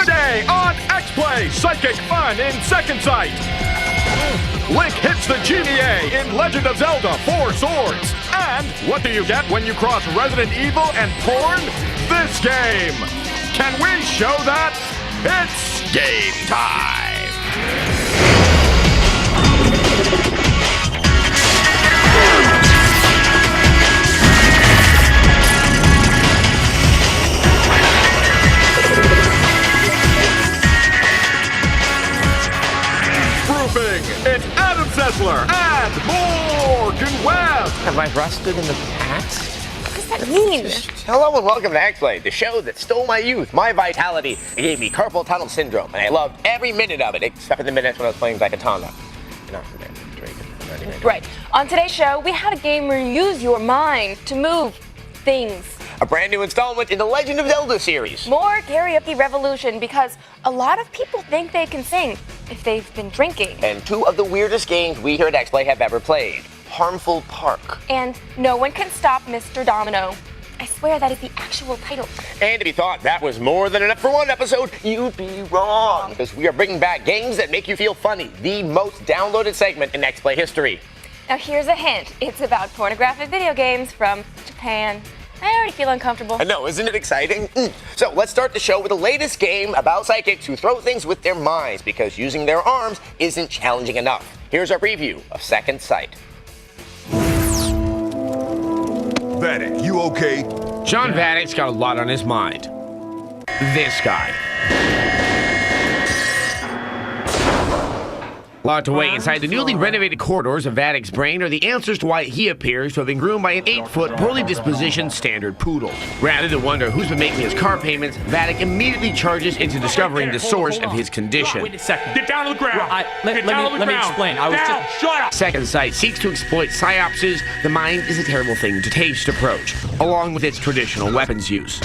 Today on Xplay, psychic fun in Second Sight. Link hits the GBA in Legend of Zelda Four Swords. And what do you get when you cross Resident Evil and porn? This game. Can we show that? It's game time. It's Out and Zelda and Morgan Webb. Have I rusted in the past? What does that mean? Hello and welcome to Xplay, the show that stole my youth, my vitality. It gave me carpal tunnel syndrome, and I loved every minute of it, except for the minutes when I was playing by Katana. Right. On today's show, we had a game where you use your mind to move things. A brand new installment in the Legend of Zelda series. More Karaoke Revolution, because a lot of people think they can sing if they've been drinking. And two of the weirdest games we here at Xplay have ever played. Harmful Park. And No One Can Stop Mr. Domino. I swear that is the actual title. And if you thought that was more than enough for one episode, you'd be wrong. Because we are bringing back games that make you feel funny. The most downloaded segment in Xplay history. Now here's a hint. It's about pornographic video games from Japan. I already feel uncomfortable. I know, isn't it exciting? So let's start the show with the latest game about psychics who throw things with their minds because using their arms isn't challenging enough. Here's our preview of Second Sight. Vanek, you okay? John Vadic's got a lot on his mind. This guy. Locked away inside the newly renovated corridors of Vadic's brain are the answers to why he appears to have been groomed by an 8-foot, poorly dispositioned standard poodle. Rather than wonder who's been making his car payments, Vadic immediately charges into discovering the source of his condition. Wait a second. Get down on the ground. Let me explain. Shut up. Second Sight seeks to exploit psyops's "the mind is a terrible thing to taste" approach, along with its traditional weapons use.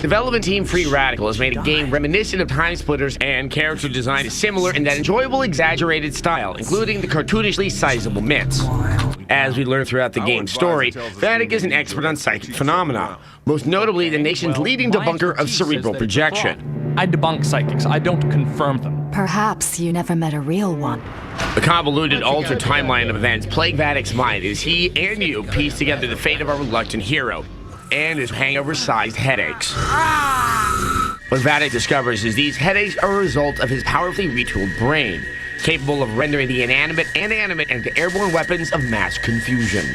Development team Free Radical has made a game reminiscent of Time Splitters, and character design is similar in that enjoyable, exaggerated style, including the cartoonishly sizable mitts. As we learn throughout the game's story, Vadic is an expert on psychic phenomena, most notably the nation's leading debunker of cerebral projection. I debunk psychics. I don't confirm them. Perhaps you never met a real one. The convoluted, altered timeline of events plague Vadic's mind as he and you piece together the fate of our reluctant hero and his hangover-sized headaches. What Vadic discovers is these headaches are a result of his powerfully retooled brain, capable of rendering the inanimate and animate into airborne weapons of mass confusion.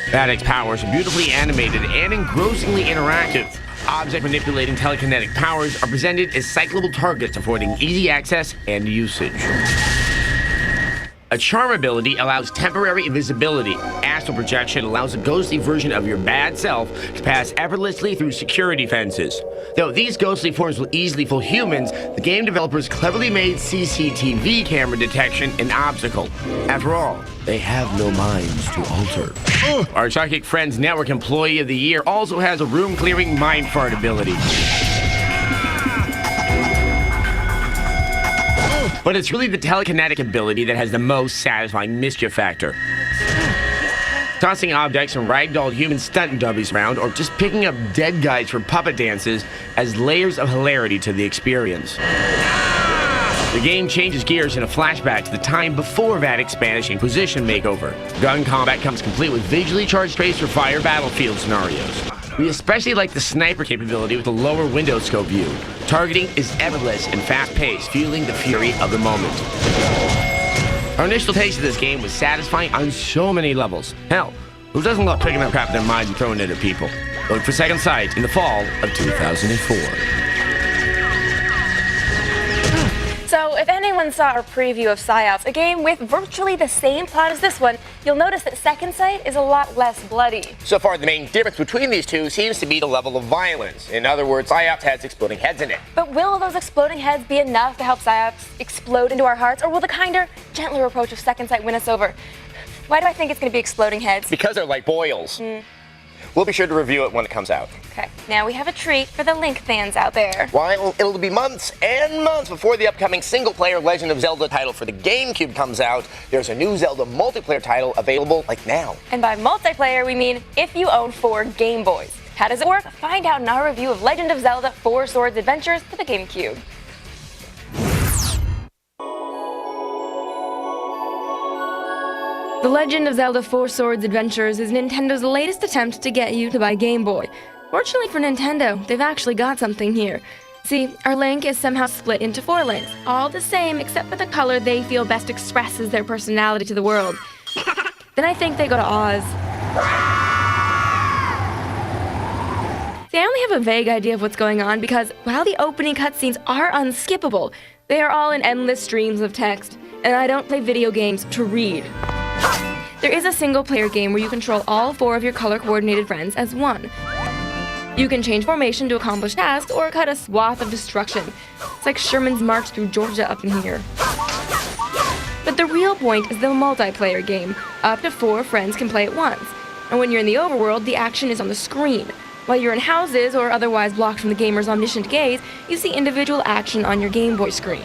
Vadic's powers are beautifully animated and engrossingly interactive. Object-manipulating telekinetic powers are presented as cyclable targets affording easy access and usage. A charm ability allows temporary invisibility. Astral projection allows a ghostly version of your bad self to pass effortlessly through security fences. Though these ghostly forms will easily fool humans, the game developers cleverly made CCTV camera detection an obstacle. After all, they have no minds to alter. Our Psychic Friends Network Employee of the Year also has a room-clearing mind fart ability. But it's really the telekinetic ability that has the most satisfying mischief factor. Tossing objects and ragdoll human stunt dummies around, or just picking up dead guys for puppet dances, adds layers of hilarity to the experience. The game changes gears in a flashback to the time before Vadic's Spanish Inquisition makeover. Gun combat comes complete with visually charged tracer fire battlefield scenarios. We especially like the sniper capability with the lower window scope view. Targeting is effortless and fast-paced, fueling the fury of the moment. Our initial taste of this game was satisfying on so many levels. Hell, who doesn't love picking up crap in their minds and throwing it at people? Look for Second Sight in the fall of 2004. So if anyone saw our preview of Psyops, a game with virtually the same plot as this one, you'll notice that Second Sight is a lot less bloody. So far, the main difference between these two seems to be the level of violence. In other words, Psyops has exploding heads in it. But will those exploding heads be enough to help Psyops explode into our hearts, or will the kinder, gentler approach of Second Sight win us over? Why do I think it's going to be exploding heads? Because they're like boils. We'll be sure to review it when it comes out. Okay, now we have a treat for the Link fans out there. While it'll be months and months before the upcoming single-player Legend of Zelda title for the GameCube comes out, there's a new Zelda multiplayer title available like now. And by multiplayer, we mean if you own 4 Game Boys. How does it work? Find out in our review of Legend of Zelda Four Swords Adventures for the GameCube. The Legend of Zelda Four Swords Adventures is Nintendo's latest attempt to get you to buy Game Boy. Fortunately for Nintendo, they've actually got something here. See, our Link is somehow split into 4 links, all the same except for the color they feel best expresses their personality to the world. Then I think they go to Oz. See, I only have a vague idea of what's going on because while the opening cutscenes are unskippable, they are all in endless streams of text, and I don't play video games to read. There is a single-player game where you control all 4 of your color-coordinated friends as one. You can change formation to accomplish tasks or cut a swath of destruction. It's like Sherman's march through Georgia up in here. But the real point is the multiplayer game. Up to 4 friends can play at once. And when you're in the overworld, the action is on the screen. While you're in houses or otherwise blocked from the gamer's omniscient gaze, you see individual action on your Game Boy screen.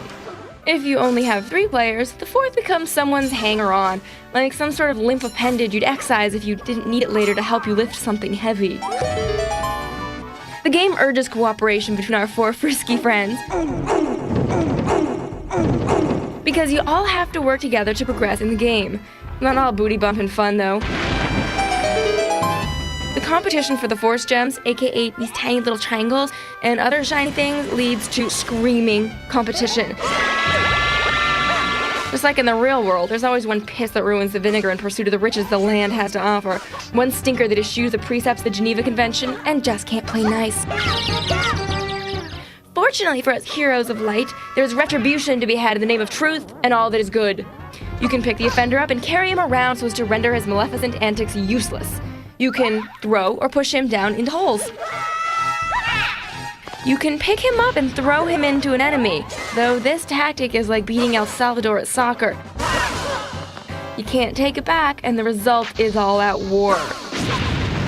If you only have 3 players, the 4th becomes someone's hanger-on, like some sort of limp appendage you'd excise if you didn't need it later to help you lift something heavy. The game urges cooperation between our 4 frisky friends, because you all have to work together to progress in the game. Not all booty bumping fun, though. The competition for the Force Gems, aka these tiny little triangles, and other shiny things leads to screaming competition. Just like in the real world, there's always one piss that ruins the vinegar in pursuit of the riches the land has to offer. One stinker that eschews the precepts of the Geneva Convention and just can't play nice. Fortunately for us heroes of light, there's retribution to be had in the name of truth and all that is good. You can pick the offender up and carry him around so as to render his maleficent antics useless. You can throw or push him down into holes. You can pick him up and throw him into an enemy, though this tactic is like beating El Salvador at soccer. You can't take it back, and the result is all-out war.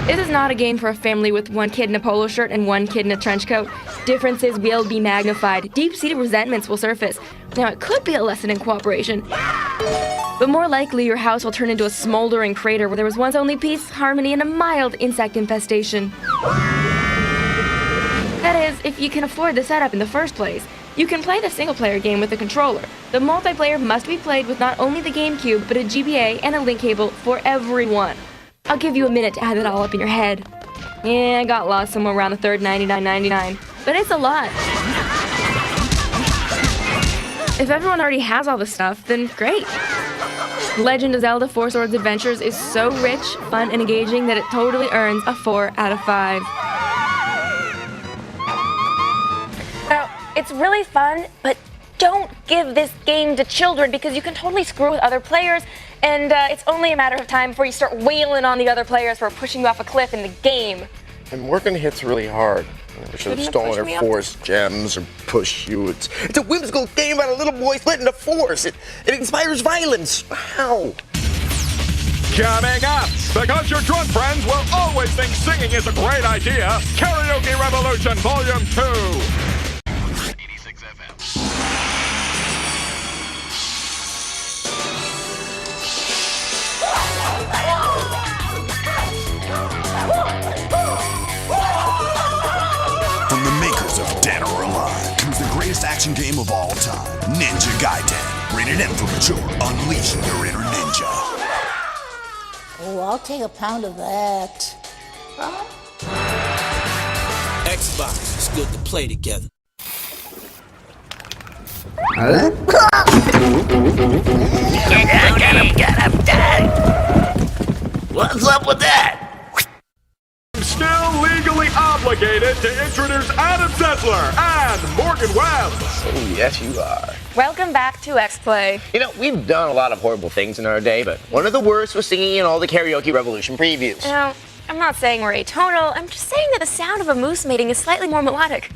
This is not a game for a family with 1 kid in a polo shirt and 1 kid in a trench coat. Differences will be magnified. Deep-seated resentments will surface. Now, it could be a lesson in cooperation, but more likely your house will turn into a smoldering crater where there was once only peace, harmony, and a mild insect infestation. That is, if you can afford the setup in the first place. You can play the single-player game with the controller. The multiplayer must be played with not only the GameCube, but a GBA and a link cable for everyone. I'll give you a minute to add it all up in your head. Yeah, I got lost somewhere around the third $99.99, but it's a lot. If everyone already has all the stuff, then great. Legend of Zelda Four Swords Adventures is so rich, fun, and engaging that it totally earns a 4 out of 5. Now, it's really fun, but don't give this game to children because you can totally screw with other players, and it's only a matter of time before you start wailing on the other players for pushing you off a cliff in the game. And working hits really hard. I should have stolen her Force Gems or pushed you. It's a whimsical game about a little boy split into 4s. It inspires violence. How? Coming up, because your drunk friends will always think singing is a great idea, Karaoke Revolution Volume 2. 86 FM. From the makers of Dead or Alive comes the greatest action game of all time, Ninja Gaiden. Rated M for mature. Unleash your inner ninja. Oh, I'll take a pound of that. Xbox, it's good to play together. Get him. What's up with that? Still legally obligated to introduce Adam Sessler and Morgan Webb. Oh, yes, you are. Welcome back to Xplay. You know, we've done a lot of horrible things in our day, but one of the worst was singing in all the Karaoke Revolution previews. Now, I'm not saying we're atonal, I'm just saying that the sound of a moose mating is slightly more melodic.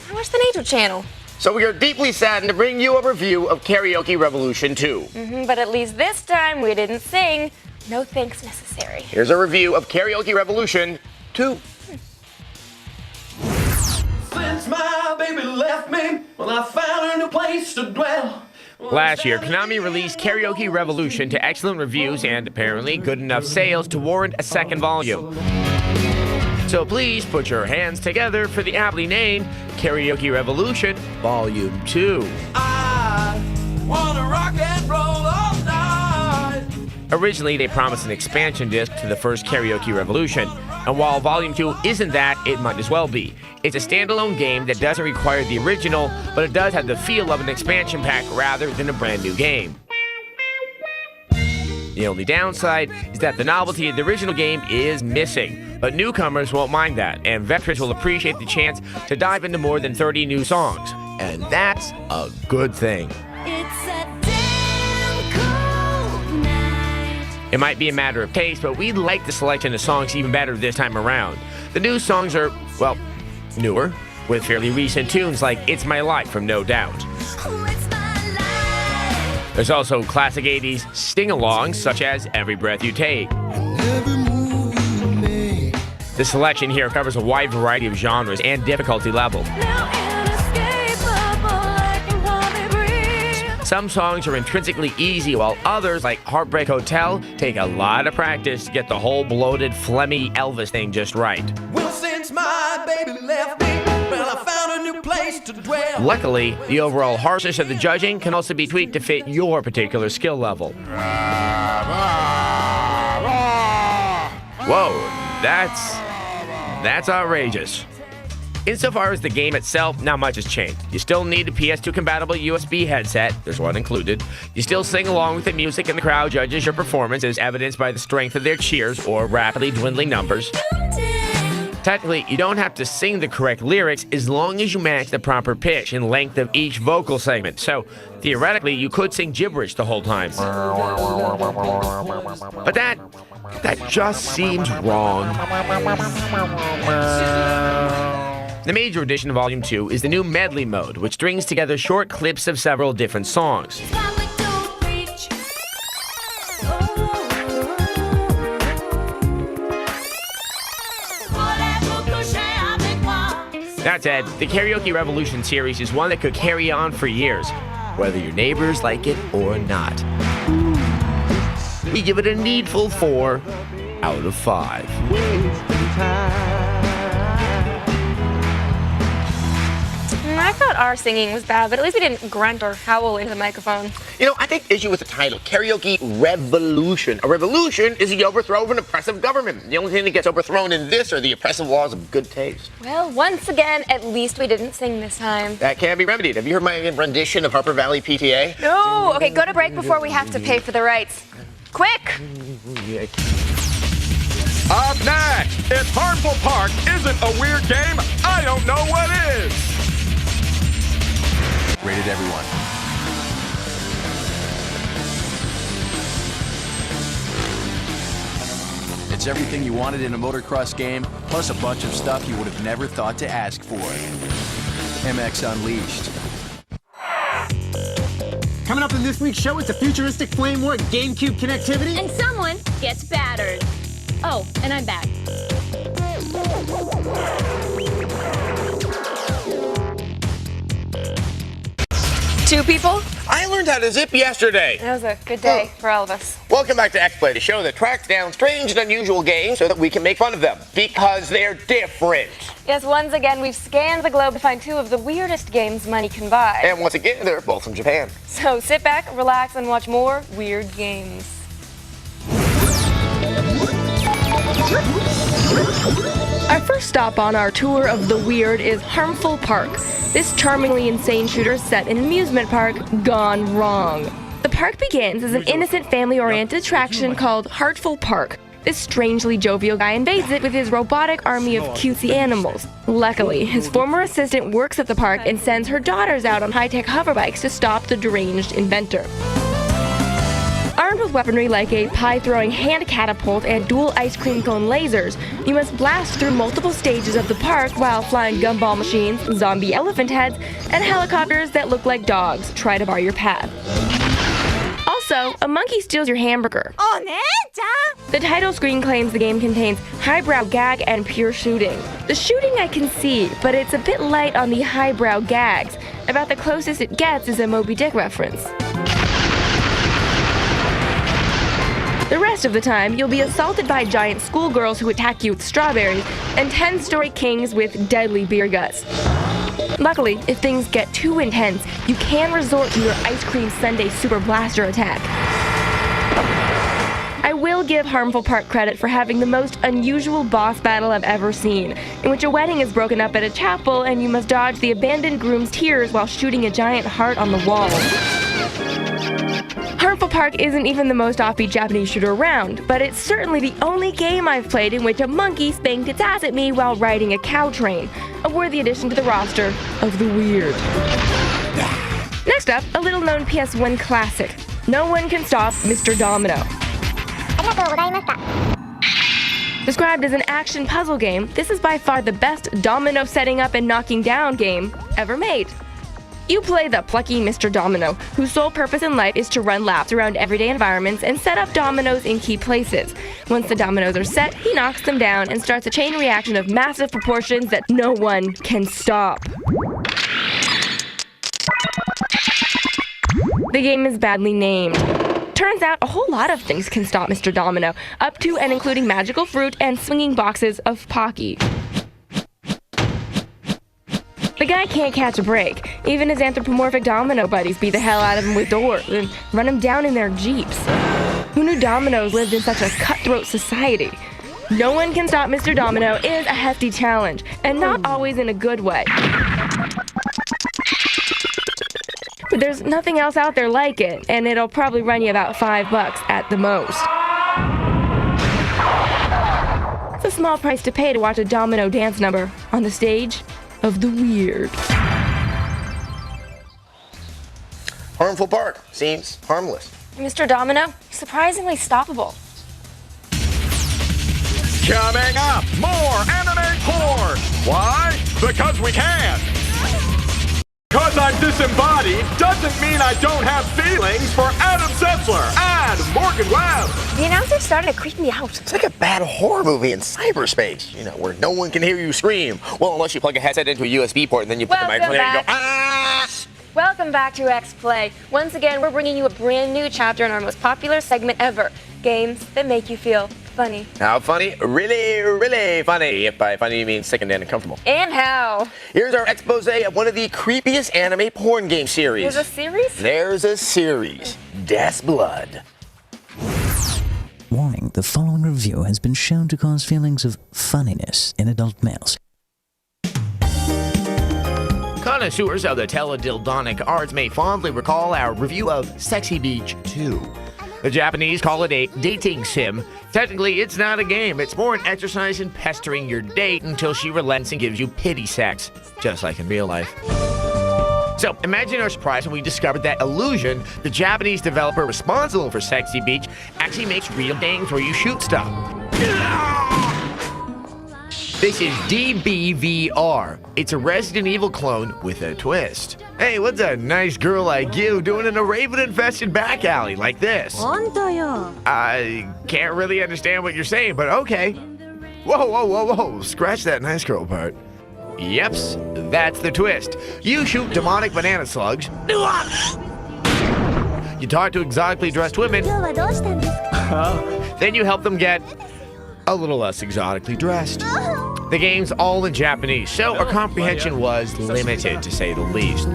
I watch the Nitro channel. So we are deeply saddened to bring you a review of Karaoke Revolution 2. But at least this time we didn't sing. No thanks necessary. Here's a review of Karaoke Revolution 2. Since my baby left me, well, I found a new place to dwell. Last year, Konami released Karaoke Revolution to excellent reviews and apparently good enough sales to warrant a second volume. So please put your hands together for the aptly named Karaoke Revolution Volume 2. I wanna rock and roll all night. Originally, they promised an expansion disc to the first Karaoke Revolution, and while Volume 2 isn't that, it might as well be. It's a standalone game that doesn't require the original, but it does have the feel of an expansion pack rather than a brand new game. The only downside is that the novelty of the original game is missing, but newcomers won't mind that, and veterans will appreciate the chance to dive into more than 30 new songs, and that's a good thing. It's a damn cold night. It might be a matter of taste, but we like the selection of songs even better this time around. The new songs are, well, newer, with fairly recent tunes like It's My Life from No Doubt. Oh, it's my life. There's also classic 80s sing-alongs such as Every Breath You Take. The selection here covers a wide variety of genres and difficulty level. Now inescapable, I can hardly breathe. Some songs are intrinsically easy, while others, like Heartbreak Hotel, take a lot of practice to get the whole bloated, phlegmy Elvis thing just right. Well, since my baby left me, well, I found a new place to dwell. Luckily, the overall harshness of the judging can also be tweaked to fit your particular skill level. Whoa, that's outrageous. Insofar as the game itself, not much has changed. You still need a PS2 compatible USB headset, there's one included. You still sing along with the music and the crowd judges your performance as evidenced by the strength of their cheers or rapidly dwindling numbers. Technically, you don't have to sing the correct lyrics as long as you match the proper pitch and length of each vocal segment. So, theoretically, you could sing gibberish the whole time. But that just seems wrong. The major addition to Volume 2 is the new medley mode, which strings together short clips of several different songs. That said, the Karaoke Revolution series is one that could carry on for years, whether your neighbors like it or not. We give it a needful 4 out of 5. I thought our singing was bad, but at least we didn't grunt or howl into the microphone. You know, I take issue with the title, Karaoke Revolution. A revolution is the overthrow of an oppressive government. The only thing that gets overthrown in this are the oppressive laws of good taste. Well, once again, at least we didn't sing this time. That can be remedied. Have you heard my rendition of Harper Valley PTA? No! Okay, go to break before we have to pay for the rights. Quick! Up next, if Harmful Park isn't a weird game, I don't know what is. Rated everyone. It's everything you wanted in a motocross game, plus a bunch of stuff you would have never thought to ask for. MX Unleashed. Coming up in this week's show, it's a futuristic flame war GameCube connectivity. And someone gets battered. Oh, and I'm back. Two people? I learned how to zip yesterday. That was a good day for all of us. Welcome back to Xplay, the show that tracks down strange and unusual games so that we can make fun of them, because they're different. Yes, once again, we've scanned the globe to find two of the weirdest games money can buy. And once again, they're both from Japan. So sit back, relax, and watch more weird games. Our first stop on our tour of the weird is Harmful Park. This charmingly insane shooter set in an amusement park gone wrong. The park begins as an innocent family-oriented attraction called Heartful Park. This strangely jovial guy invades it with his robotic army of cutesy animals. Luckily, his former assistant works at the park and sends her daughters out on high-tech hoverbikes to stop the deranged inventor. Armed with weaponry like a pie-throwing hand catapult and dual ice cream cone lasers, you must blast through multiple stages of the park while flying gumball machines, zombie elephant heads, and helicopters that look like dogs try to bar your path. Also, a monkey steals your hamburger. Oh, neta! The title screen claims the game contains highbrow gag and pure shooting. The shooting I can see, but it's a bit light on the highbrow gags. About the closest it gets is a Moby Dick reference. The rest of the time, you'll be assaulted by giant schoolgirls who attack you with strawberries and 10-story kings with deadly beer guts. Luckily, if things get too intense, you can resort to your ice cream sundae super blaster attack. I will give Harmful Park credit for having the most unusual boss battle I've ever seen, in which a wedding is broken up at a chapel and you must dodge the abandoned groom's tears while shooting a giant heart on the wall. Harmful Park isn't even the most offbeat Japanese shooter around, but it's certainly the only game I've played in which a monkey spanked its ass at me while riding a cow train, a worthy addition to the roster of the weird. Next up, a little-known PS1 classic. No one can stop Mr. Domino. Described as an action puzzle game, this is by far the best domino setting up and knocking down game ever made. You play the plucky Mr. Domino, whose sole purpose in life is to run laps around everyday environments and set up dominoes in key places. Once the dominoes are set, he knocks them down and starts a chain reaction of massive proportions that no one can stop. The game is badly named. Turns out a whole lot of things can stop Mr. Domino, up to and including magical fruit and swinging boxes of Pocky. The guy can't catch a break. Even his anthropomorphic domino buddies beat the hell out of him with doors and run him down in their jeeps. Who knew dominoes lived in such a cutthroat society? No one can stop Mr. Domino is a hefty challenge, and not always in a good way. But there's nothing else out there like it, and it'll probably run you about $5 at the most. It's a small price to pay to watch a domino dance number on the stage of the weird. Harmful Park seems harmless. Mr. Domino, surprisingly stoppable. Coming up, more anime porn. Why? Because we can. Because I'm disembodied doesn't mean I don't have feelings for Adam Sessler and Morgan Webb. The announcer started to creep me out. It's like a bad horror movie in cyberspace, where no one can hear you scream. Well, unless you plug a headset into a USB port and then you put the microphone in and you go, ah! Welcome back to Xplay. Once again, we're bringing you a brand new chapter in our most popular segment ever, games that make you feel funny. How funny? Really, really funny. If by funny you mean sick and uncomfortable. And how? Here's our expose of one of the creepiest anime porn game series. There's a series? There's a series. Death's Blood. Warning, the following review has been shown to cause feelings of funniness in adult males. Connoisseurs of the teledildonic arts may fondly recall our review of Sexy Beach 2. The Japanese call it a dating sim. Technically, it's not a game. It's more an exercise in pestering your date until she relents and gives you pity sex, just like in real life. So, imagine our surprise when we discovered that Illusion, the Japanese developer responsible for Sexy Beach, actually makes real games where you shoot stuff. This is DBVR. It's a Resident Evil clone with a twist. Hey, what's a nice girl like you doing in a raven-infested back alley like this? I can't really understand what you're saying, but okay. Whoa. Scratch that nice girl part. Yeps, that's the twist. You shoot demonic banana slugs. You talk to exotically dressed women. Then you help them get a little less exotically dressed. The game's all in Japanese, so our comprehension was limited, to say the least.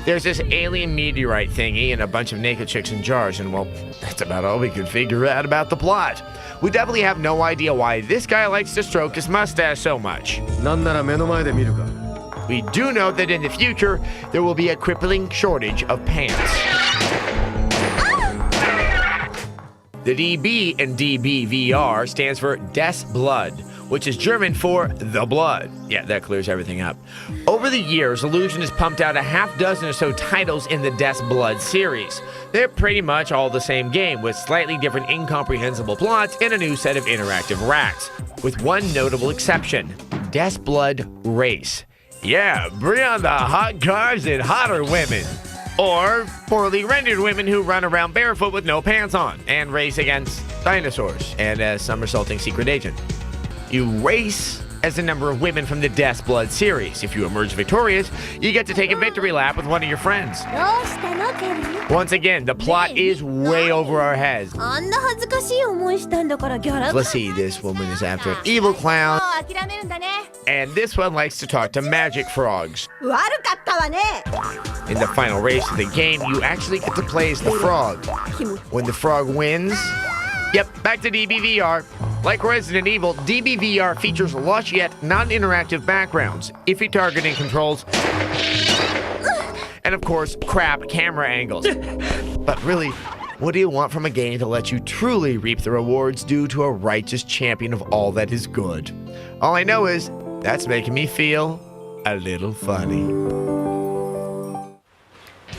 There's this alien meteorite thingy and a bunch of naked chicks in jars, and well, that's about all we could figure out about the plot. We definitely have no idea why this guy likes to stroke his mustache so much. We do know that in the future, there will be a crippling shortage of pants. The DB in DBVR stands for Death's Blood, which is German for the blood. Yeah, that clears everything up. Over the years, Illusion has pumped out a half dozen or so titles in the Death's Blood series. They're pretty much all the same game, with slightly different incomprehensible plots and a new set of interactive racks, with one notable exception, Death's Blood Race. Yeah, bring on the hot cars and hotter women. Or poorly rendered women who run around barefoot with no pants on and race against dinosaurs and a somersaulting secret agent. You race as the number of women from the Death's Blood series. If you emerge victorious, you get to take a victory lap with one of your friends. Once again, the plot is way over our heads. Let's see, this woman is after an evil clown, and this one likes to talk to magic frogs. In the final race of the game, you actually get to play as the frog. When the frog wins, yep, back to DBVR. Like Resident Evil, DBVR features lush yet non-interactive backgrounds, iffy targeting controls, and of course, crap camera angles. But really, what do you want from a game to let you truly reap the rewards due to a righteous champion of all that is good? All I know is, that's making me feel a little funny.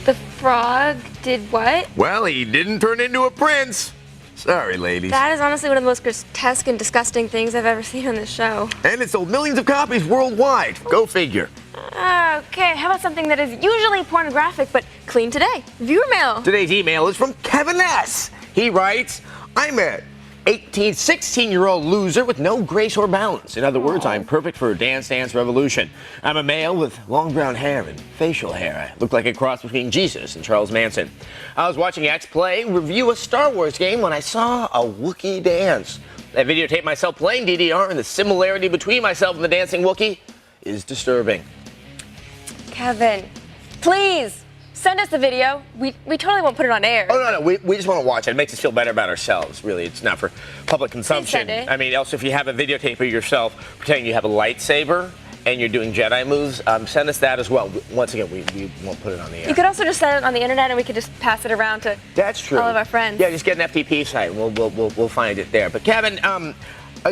The frog did what? Well, he didn't turn into a prince. Sorry, ladies. That is honestly one of the most grotesque and disgusting things I've ever seen on this show. And it sold millions of copies worldwide. Go figure. Okay, how about something that is usually pornographic but clean today? Viewer mail. Today's email is from Kevin S. He writes, I'm a 16-year-old loser with no grace or balance. In other words, I'm perfect for Dance Revolution. I'm a male with long brown hair and facial hair. I look like a cross between Jesus and Charles Manson. I was watching Xplay review a Star Wars game when I saw a Wookiee dance. I videotaped myself playing DDR, and the similarity between myself and the dancing Wookiee is disturbing. Kevin, please send us the video. We totally won't put it on air. Oh, no, we just want to watch it. It makes us feel better about ourselves, really. It's not for public consumption. Send it. I mean, also, if you have a videotape of yourself pretending you have a lightsaber and you're doing Jedi moves, send us that as well. Once again, we won't put it on the air. You could also just send it on the internet and we could just pass it around to That's true. all of our friends. Yeah, just get an FTP site and we'll find it there. But Kevin, I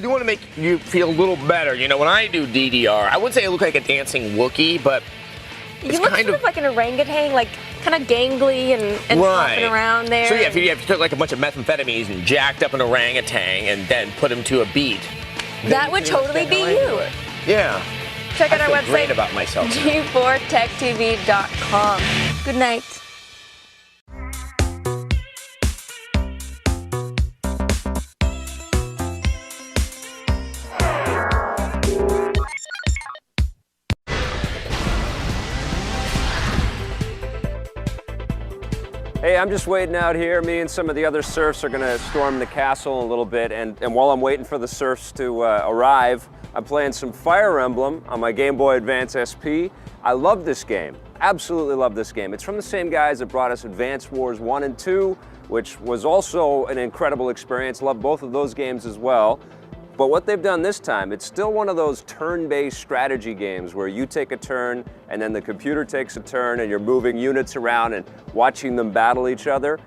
do want to make you feel a little better. You know, when I do DDR, I wouldn't say I look like a dancing Wookiee, but you look sort of like an orangutan, like kind of gangly and flopping around there. So yeah, if you took like a bunch of methamphetamines and jacked up an orangutan and then put him to a beat, that would totally be you. Yeah. Check out our website. Great about myself. G4TechTV.com. Good night. Hey, I'm just waiting out here. Me and some of the other serfs are gonna storm the castle in a little bit, and while I'm waiting for the serfs to arrive, I'm playing some Fire Emblem on my Game Boy Advance SP. I love this game, absolutely love this game. It's from the same guys that brought us Advance Wars 1 and 2, which was also an incredible experience. Love both of those games as well. But what they've done this time, it's still one of those turn-based strategy games where you take a turn and then the computer takes a turn and you're moving units around and watching them battle each other.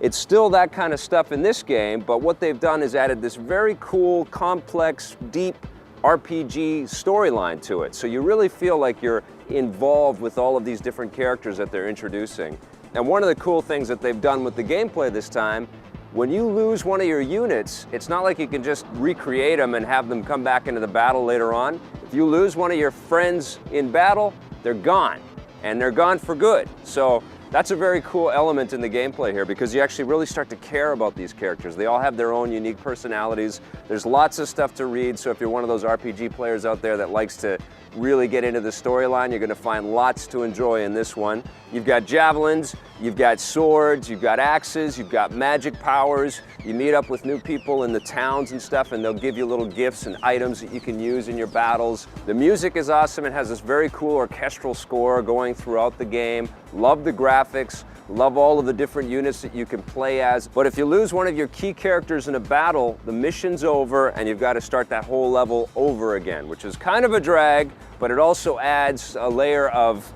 It's still that kind of stuff in this game, but what they've done is added this very cool, complex, deep RPG storyline to it. So you really feel like you're involved with all of these different characters that they're introducing. And one of the cool things that they've done with the gameplay this time, when you lose one of your units, it's not like you can just recreate them and have them come back into the battle later on. If you lose one of your friends in battle, they're gone, and they're gone for good. So that's a very cool element in the gameplay here because you actually really start to care about these characters. They all have their own unique personalities. There's lots of stuff to read, so if you're one of those RPG players out there that likes to really get into the storyline, you're gonna find lots to enjoy in this one. You've got javelins, you've got swords, you've got axes, you've got magic powers. You meet up with new people in the towns and stuff, and they'll give you little gifts and items that you can use in your battles. The music is awesome. It has this very cool orchestral score going throughout the game. Love the graphics. Love all of the different units that you can play as. But if you lose one of your key characters in a battle, the mission's over and you've got to start that whole level over again, which is kind of a drag, but it also adds a layer of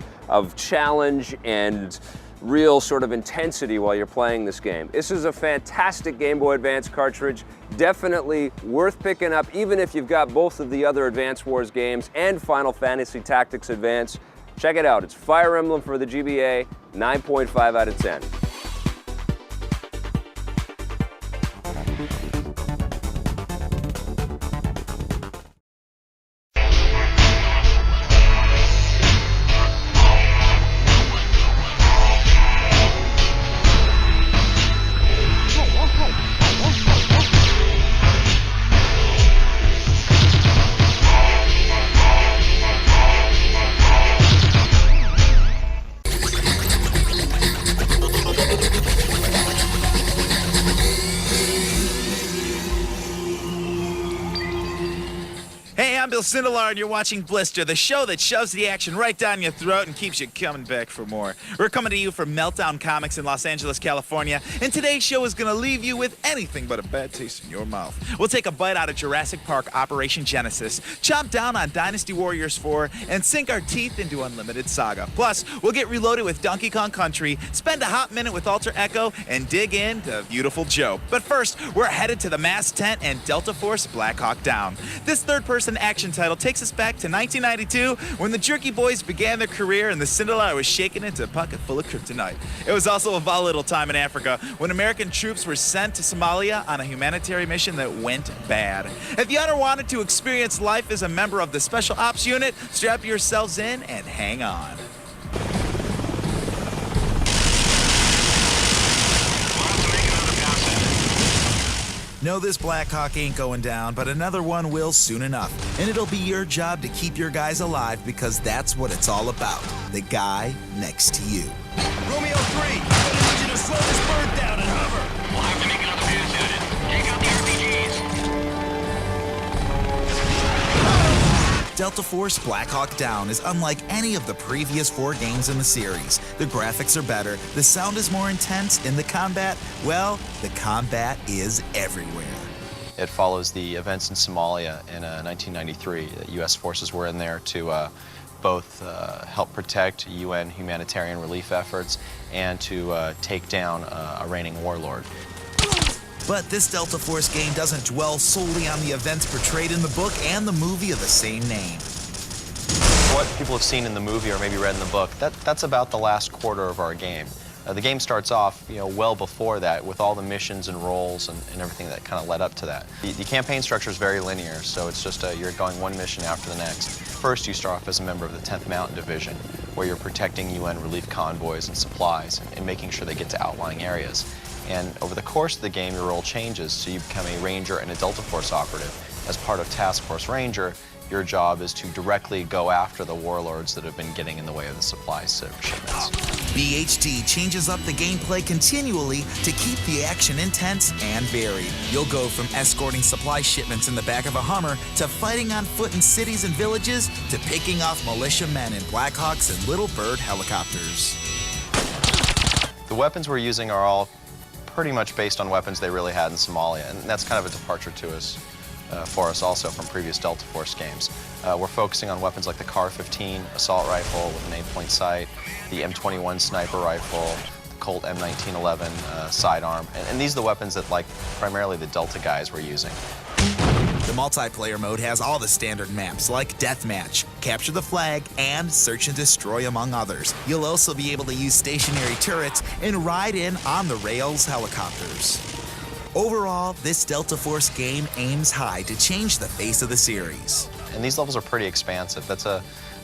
challenge and real sort of intensity while you're playing this game. This is a fantastic Game Boy Advance cartridge, definitely worth picking up even if you've got both of the other Advance Wars games and Final Fantasy Tactics Advance. Check it out, it's Fire Emblem for the GBA, 9.5 out of 10. I'm Bill Sindelar, and you're watching Blister, the show that shoves the action right down your throat and keeps you coming back for more. We're coming to you from Meltdown Comics in Los Angeles, California, and today's show is going to leave you with anything but a bad taste in your mouth. We'll take a bite out of Jurassic Park Operation Genesis, chomp down on Dynasty Warriors 4, and sink our teeth into Unlimited Saga. Plus, we'll get reloaded with Donkey Kong Country, spend a hot minute with Alter Echo, and dig into Beautiful Joe. But first, we're headed to the Mass Tent and Delta Force Blackhawk Down. This third-person action title takes us back to 1992 when the Jerky Boys began their career and the Cinderella was shaken into a pocket full of kryptonite. It was also a volatile time in Africa when American troops were sent to Somalia on a humanitarian mission that went bad. If you ever wanted to experience life as a member of the Special Ops Unit, strap yourselves in and hang on. No, this Blackhawk ain't going down, but another one will soon enough. And it'll be your job to keep your guys alive because that's what it's all about. The guy next to you. Romeo 3, I need you to slow this bird down and hover. We'll have to make another fuse unit. Take out the RPGs. Delta Force Blackhawk Down is unlike any of the previous 4 games in the series. The graphics are better, the sound is more intense, and the combat, well, the combat is everywhere. It follows the events in Somalia in 1993. U.S. forces were in there to both help protect UN humanitarian relief efforts and to take down a reigning warlord. But this Delta Force game doesn't dwell solely on the events portrayed in the book and the movie of the same name. What people have seen in the movie or maybe read in the book, that's about the last quarter of our game. The game starts off, well before that with all the missions and roles and everything that kind of led up to that. The campaign structure is very linear, so it's just you're going one mission after the next. First, you start off as a member of the 10th Mountain Division, where you're protecting UN relief convoys and supplies and making sure they get to outlying areas. And over the course of the game, your role changes, so you become a Ranger and a Delta Force operative. As part of Task Force Ranger, your job is to directly go after the warlords that have been getting in the way of the supply shipments. BHD changes up the gameplay continually to keep the action intense and varied. You'll go from escorting supply shipments in the back of a Hummer to fighting on foot in cities and villages to picking off militiamen in Blackhawks and Little Bird helicopters. The weapons we're using are all pretty much based on weapons they really had in Somalia, and that's kind of a departure to us, for us also from previous Delta Force games. We're focusing on weapons like the Kar-15 assault rifle with an 8-point sight, the M21 sniper rifle, the Colt M1911 sidearm, and these are the weapons that primarily the Delta guys were using. The multiplayer mode has all the standard maps like Deathmatch, Capture the Flag, and Search and Destroy among others. You'll also be able to use stationary turrets and ride in on-the-rails helicopters. Overall, this Delta Force game aims high to change the face of the series. And these levels are pretty expansive. That's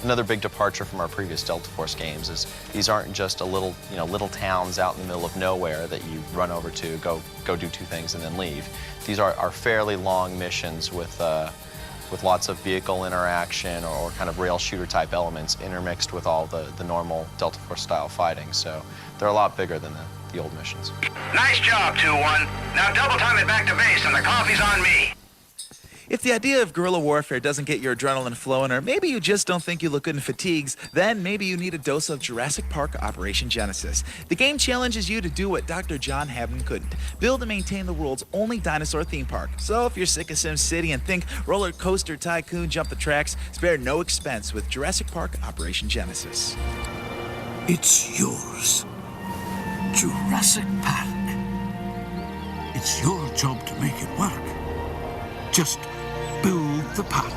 another big departure from our previous Delta Force games. Is these aren't just a little towns out in the middle of nowhere that you run over to, go do 2 things and then leave. These are fairly long missions with lots of vehicle interaction or kind of rail shooter type elements intermixed with all the normal Delta Force style fighting. So they're a lot bigger than the old missions. Nice job, 2-1. Now double time it back to base and the coffee's on me. If the idea of guerrilla warfare doesn't get your adrenaline flowing, or maybe you just don't think you look good in fatigues, then maybe you need a dose of Jurassic Park Operation Genesis. The game challenges you to do what Dr. John Hammond couldn't: build and maintain the world's only dinosaur theme park. So if you're sick of Sim City and think Roller Coaster Tycoon jump the tracks, spare no expense with Jurassic Park Operation Genesis. It's yours. Jurassic Park. It's your job to make it work. Just build the park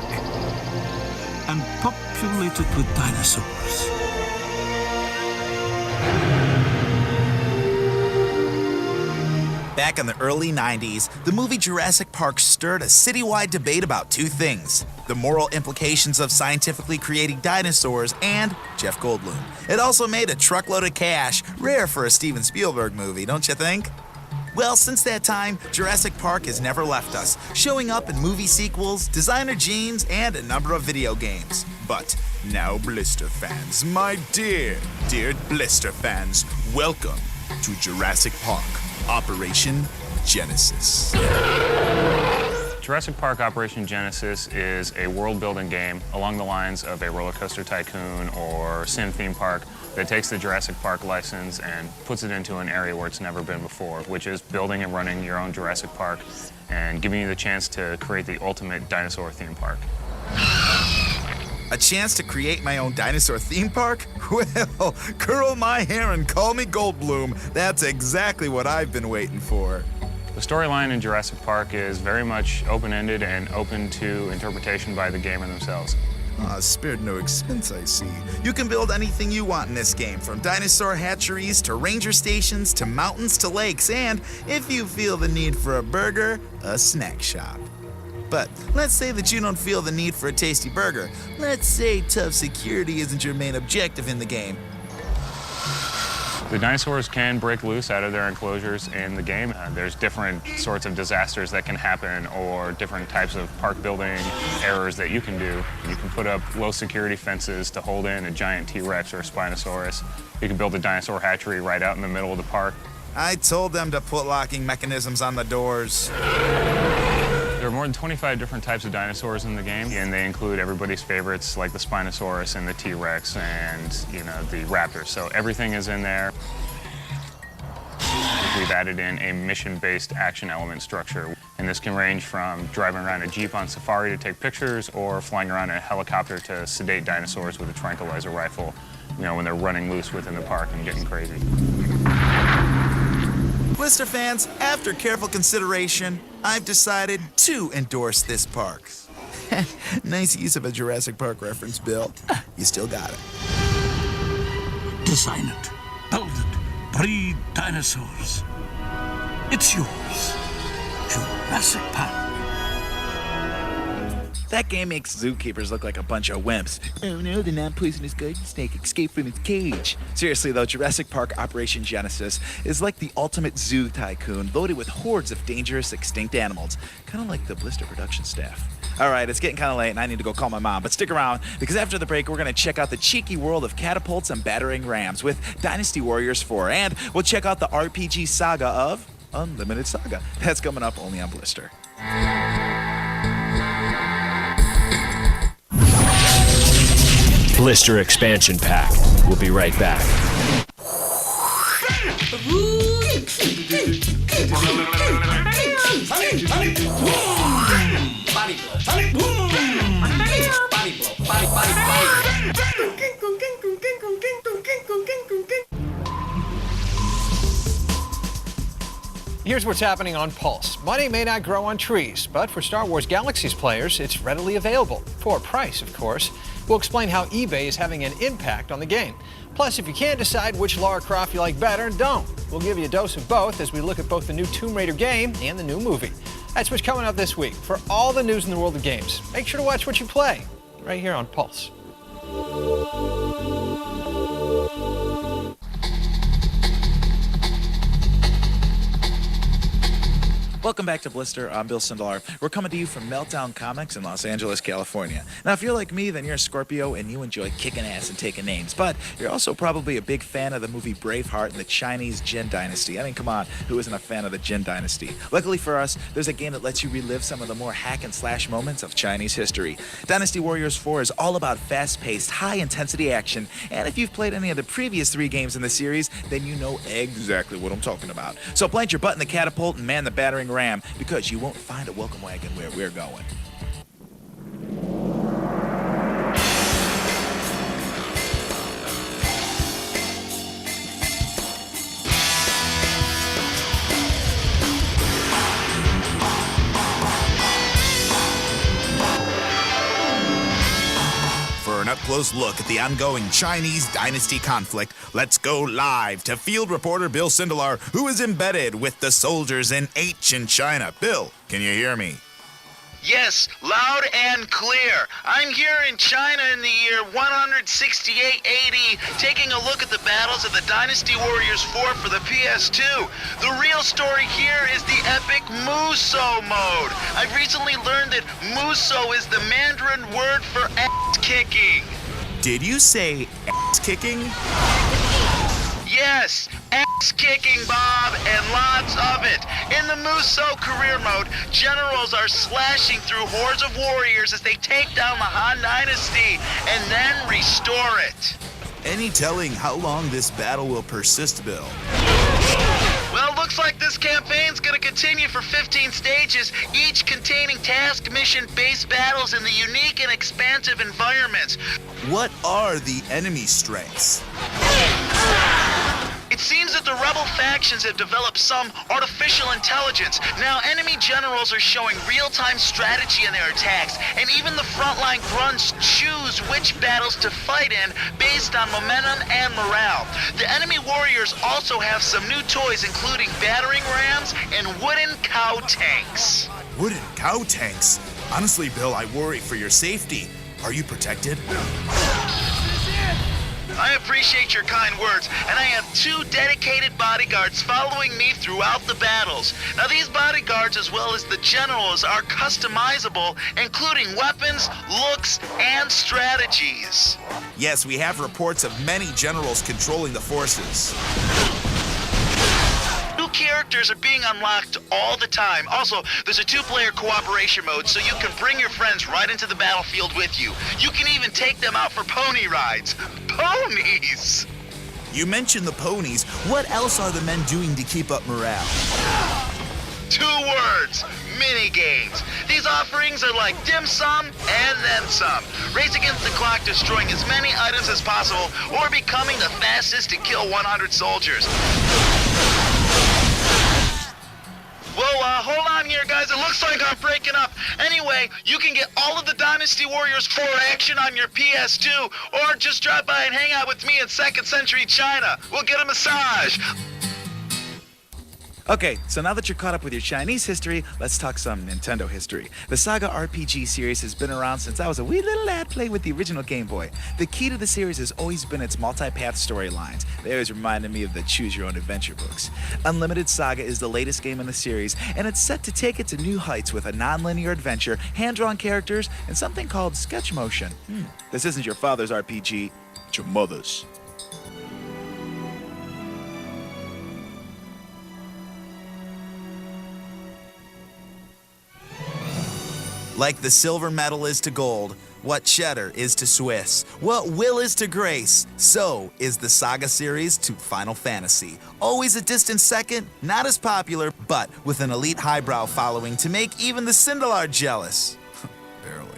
and populate it with dinosaurs. Back in the early 90s, the movie Jurassic Park stirred a citywide debate about 2 things: the moral implications of scientifically creating dinosaurs and Jeff Goldblum. It also made a truckload of cash, rare for a Steven Spielberg movie, don't you think? Well, since that time, Jurassic Park has never left us, showing up in movie sequels, designer jeans, and a number of video games. But now, Blister fans, my dear Blister fans, welcome to Jurassic Park Operation Genesis. Jurassic Park Operation Genesis is a world-building game along the lines of a Roller Coaster Tycoon or Sim Theme Park that takes the Jurassic Park license and puts it into an area where it's never been before, which is building and running your own Jurassic Park and giving you the chance to create the ultimate dinosaur theme park. A chance to create my own dinosaur theme park? Well, curl my hair and call me Goldblum. That's exactly what I've been waiting for. The storyline in Jurassic Park is very much open-ended and open to interpretation by the gamer themselves. Spared no expense, I see. You can build anything you want in this game, from dinosaur hatcheries to ranger stations to mountains to lakes, and if you feel the need for a burger, a snack shop. But let's say that you don't feel the need for a tasty burger. Let's say tough security isn't your main objective in the game. The dinosaurs can break loose out of their enclosures in the game. There's different sorts of disasters that can happen or different types of park building errors that you can do. You can put up low security fences to hold in a giant T-Rex or a Spinosaurus. You can build a dinosaur hatchery right out in the middle of the park. I told them to put locking mechanisms on the doors. There are more than 25 different types of dinosaurs in the game, and they include everybody's favorites like the Spinosaurus and the T-Rex and, the Raptors. So everything is in there. We've added in a mission-based action element structure, and this can range from driving around a Jeep on safari to take pictures or flying around in a helicopter to sedate dinosaurs with a tranquilizer rifle, when they're running loose within the park and getting crazy. Blister fans, after careful consideration, I've decided to endorse this park. Nice use of a Jurassic Park reference, Bill. You still got it. Design it, build it, breed dinosaurs. It's yours. Jurassic Park. That game makes zookeepers look like a bunch of wimps. Oh no, the non-poisonous garden snake escaped from its cage. Seriously though, Jurassic Park Operation Genesis is like the ultimate zoo tycoon, loaded with hordes of dangerous extinct animals. Kind of like the Blister production staff. Alright, it's getting kind of late and I need to go call my mom, but stick around because after the break we're going to check out the cheeky world of catapults and battering rams with Dynasty Warriors 4, and we'll check out the RPG saga of Unlimited Saga. That's coming up only on Blister. Blister Expansion Pack. We'll be right back. Here's what's happening on Pulse. Money may not grow on trees, but for Star Wars Galaxies players, it's readily available. For a price, of course. We'll explain how eBay is having an impact on the game. Plus, if you can't decide which Lara Croft you like better, don't. We'll give you a dose of both as we look at both the new Tomb Raider game and the new movie. That's what's coming up this week. For all the news in the world of games, make sure to watch what you play right here on Pulse. Welcome back to Blister. I'm Bill Sindelar. We're coming to you from Meltdown Comics in Los Angeles, California. Now, if you're like me, then you're a Scorpio and you enjoy kicking ass and taking names. But you're also probably a big fan of the movie Braveheart and the Chinese Jin Dynasty. I mean, come on, who isn't a fan of the Jin Dynasty? Luckily for us, there's a game that lets you relive some of the more hack and slash moments of Chinese history. Dynasty Warriors 4 is all about fast-paced, high-intensity action. And if you've played any of the previous 3 games in the series, then you know exactly what I'm talking about. So plant your butt in the catapult and man the battering ram, because you won't find a welcome wagon where we're going. For an up-close look at the ongoing Chinese dynasty conflict, let's go live to field reporter Bill Sindelar, who is embedded with the soldiers in ancient China. Bill, can you hear me? Yes, loud and clear. I'm here in China in the year 168 AD, taking a look at the battles of the Dynasty Warriors 4 for the PS2. The real story here is the epic Muso mode. I've recently learned that Muso is the Mandarin word for ass-kicking. Did you say ass-kicking? Yes, ass kicking, Bob, and lots of it. In the Muso career mode, generals are slashing through hordes of warriors as they take down the Han Dynasty and then restore it. Any telling how long this battle will persist, Bill? Well, looks like this campaign's gonna continue for 15 stages, each containing task mission-based battles in the unique and expansive environments. What are the enemy strengths? It seems that the rebel factions have developed some artificial intelligence. Now, enemy generals are showing real-time strategy in their attacks, and even the frontline grunts choose which battles to fight in based on momentum and morale. The enemy warriors also have some new toys, including battering rams and wooden cow tanks. Wooden cow tanks? Honestly, Bill, I worry for your safety. Are you protected? I appreciate your kind words, and I have 2 dedicated bodyguards following me throughout the battles. Now, these bodyguards, as well as the generals, are customizable, including weapons, looks, and strategies. Yes, we have reports of many generals controlling the forces. New characters are being unlocked all the time. Also, there's a 2-player cooperation mode, so you can bring your friends right into the battlefield with you. You can even take them out for pony rides. Ponies! You mentioned the ponies. What else are the men doing to keep up morale? 2 words. Mini-games. These offerings are like dim sum and then some. Race against the clock, destroying as many items as possible, or becoming the fastest to kill 100 soldiers. Whoa, hold on here, guys. It looks like I'm breaking up. Anyway, you can get all of the Dynasty Warriors 4 action on your PS2, or just drop by and hang out with me in 2nd century China. We'll get a massage. Okay, so now that you're caught up with your Chinese history, let's talk some Nintendo history. The Saga RPG series has been around since I was a wee little lad playing with the original Game Boy. The key to the series has always been its multi-path storylines. They always reminded me of the choose-your-own-adventure books. Unlimited Saga is the latest game in the series, and it's set to take it to new heights with a non-linear adventure, hand-drawn characters, and something called sketch motion. This isn't your father's RPG, it's your mother's. Like the silver medal is to gold, what cheddar is to Swiss, what will is to grace, so is the Saga series to Final Fantasy. Always a distant second, not as popular, but with an elite highbrow following to make even the Cinderlard jealous. Barely.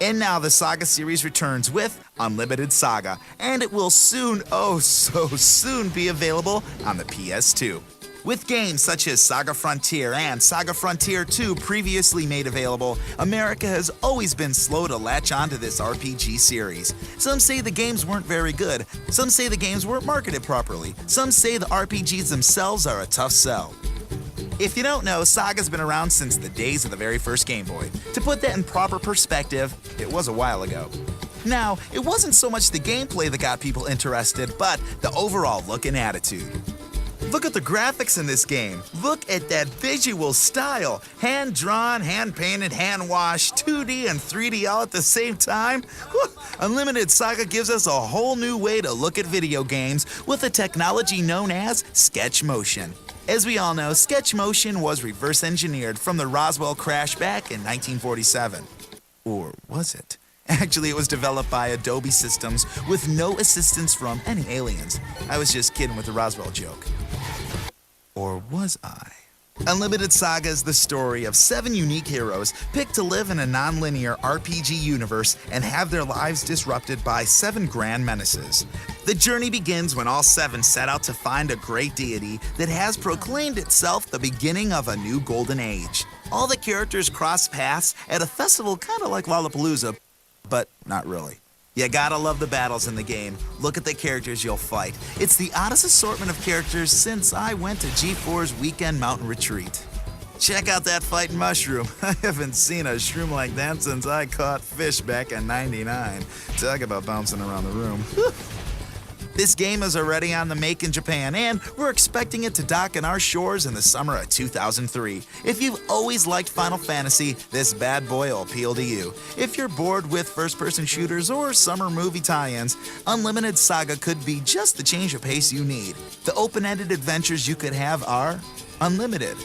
And now the Saga series returns with Unlimited Saga, and it will soon, oh so soon, be available on the PS2. With games such as Saga Frontier and Saga Frontier 2 previously made available, America has always been slow to latch onto this RPG series. Some say the games weren't very good, some say the games weren't marketed properly, some say the RPGs themselves are a tough sell. If you don't know, Saga's been around since the days of the very first Game Boy. To put that in proper perspective, it was a while ago. Now, it wasn't so much the gameplay that got people interested, but the overall look and attitude. Look at the graphics in this game. Look at that visual style. Hand-drawn, hand-painted, hand-washed, 2D and 3D all at the same time. Whew. Unlimited Saga gives us a whole new way to look at video games with a technology known as sketch motion. As we all know, sketch motion was reverse engineered from the Roswell crash back in 1947. Or was it? Actually, it was developed by Adobe Systems with no assistance from any aliens. I was just kidding with the Roswell joke. Or was I? Unlimited Saga is the story of 7 unique heroes picked to live in a non-linear RPG universe and have their lives disrupted by 7 grand menaces. The journey begins when all 7 set out to find a great deity that has proclaimed itself the beginning of a new golden age. All the characters cross paths at a festival kind of like Lollapalooza, but not really. You gotta love the battles in the game. Look at the characters you'll fight. It's the oddest assortment of characters since I went to G4's weekend mountain retreat. Check out that fighting mushroom. I haven't seen a shroom like that since I caught fish back in '99. Talk about bouncing around the room. This game is already on the make in Japan, and we're expecting it to dock in our shores in the summer of 2003. If you've always liked Final Fantasy, this bad boy will appeal to you. If you're bored with first-person shooters or summer movie tie-ins, Unlimited Saga could be just the change of pace you need. The open-ended adventures you could have are unlimited.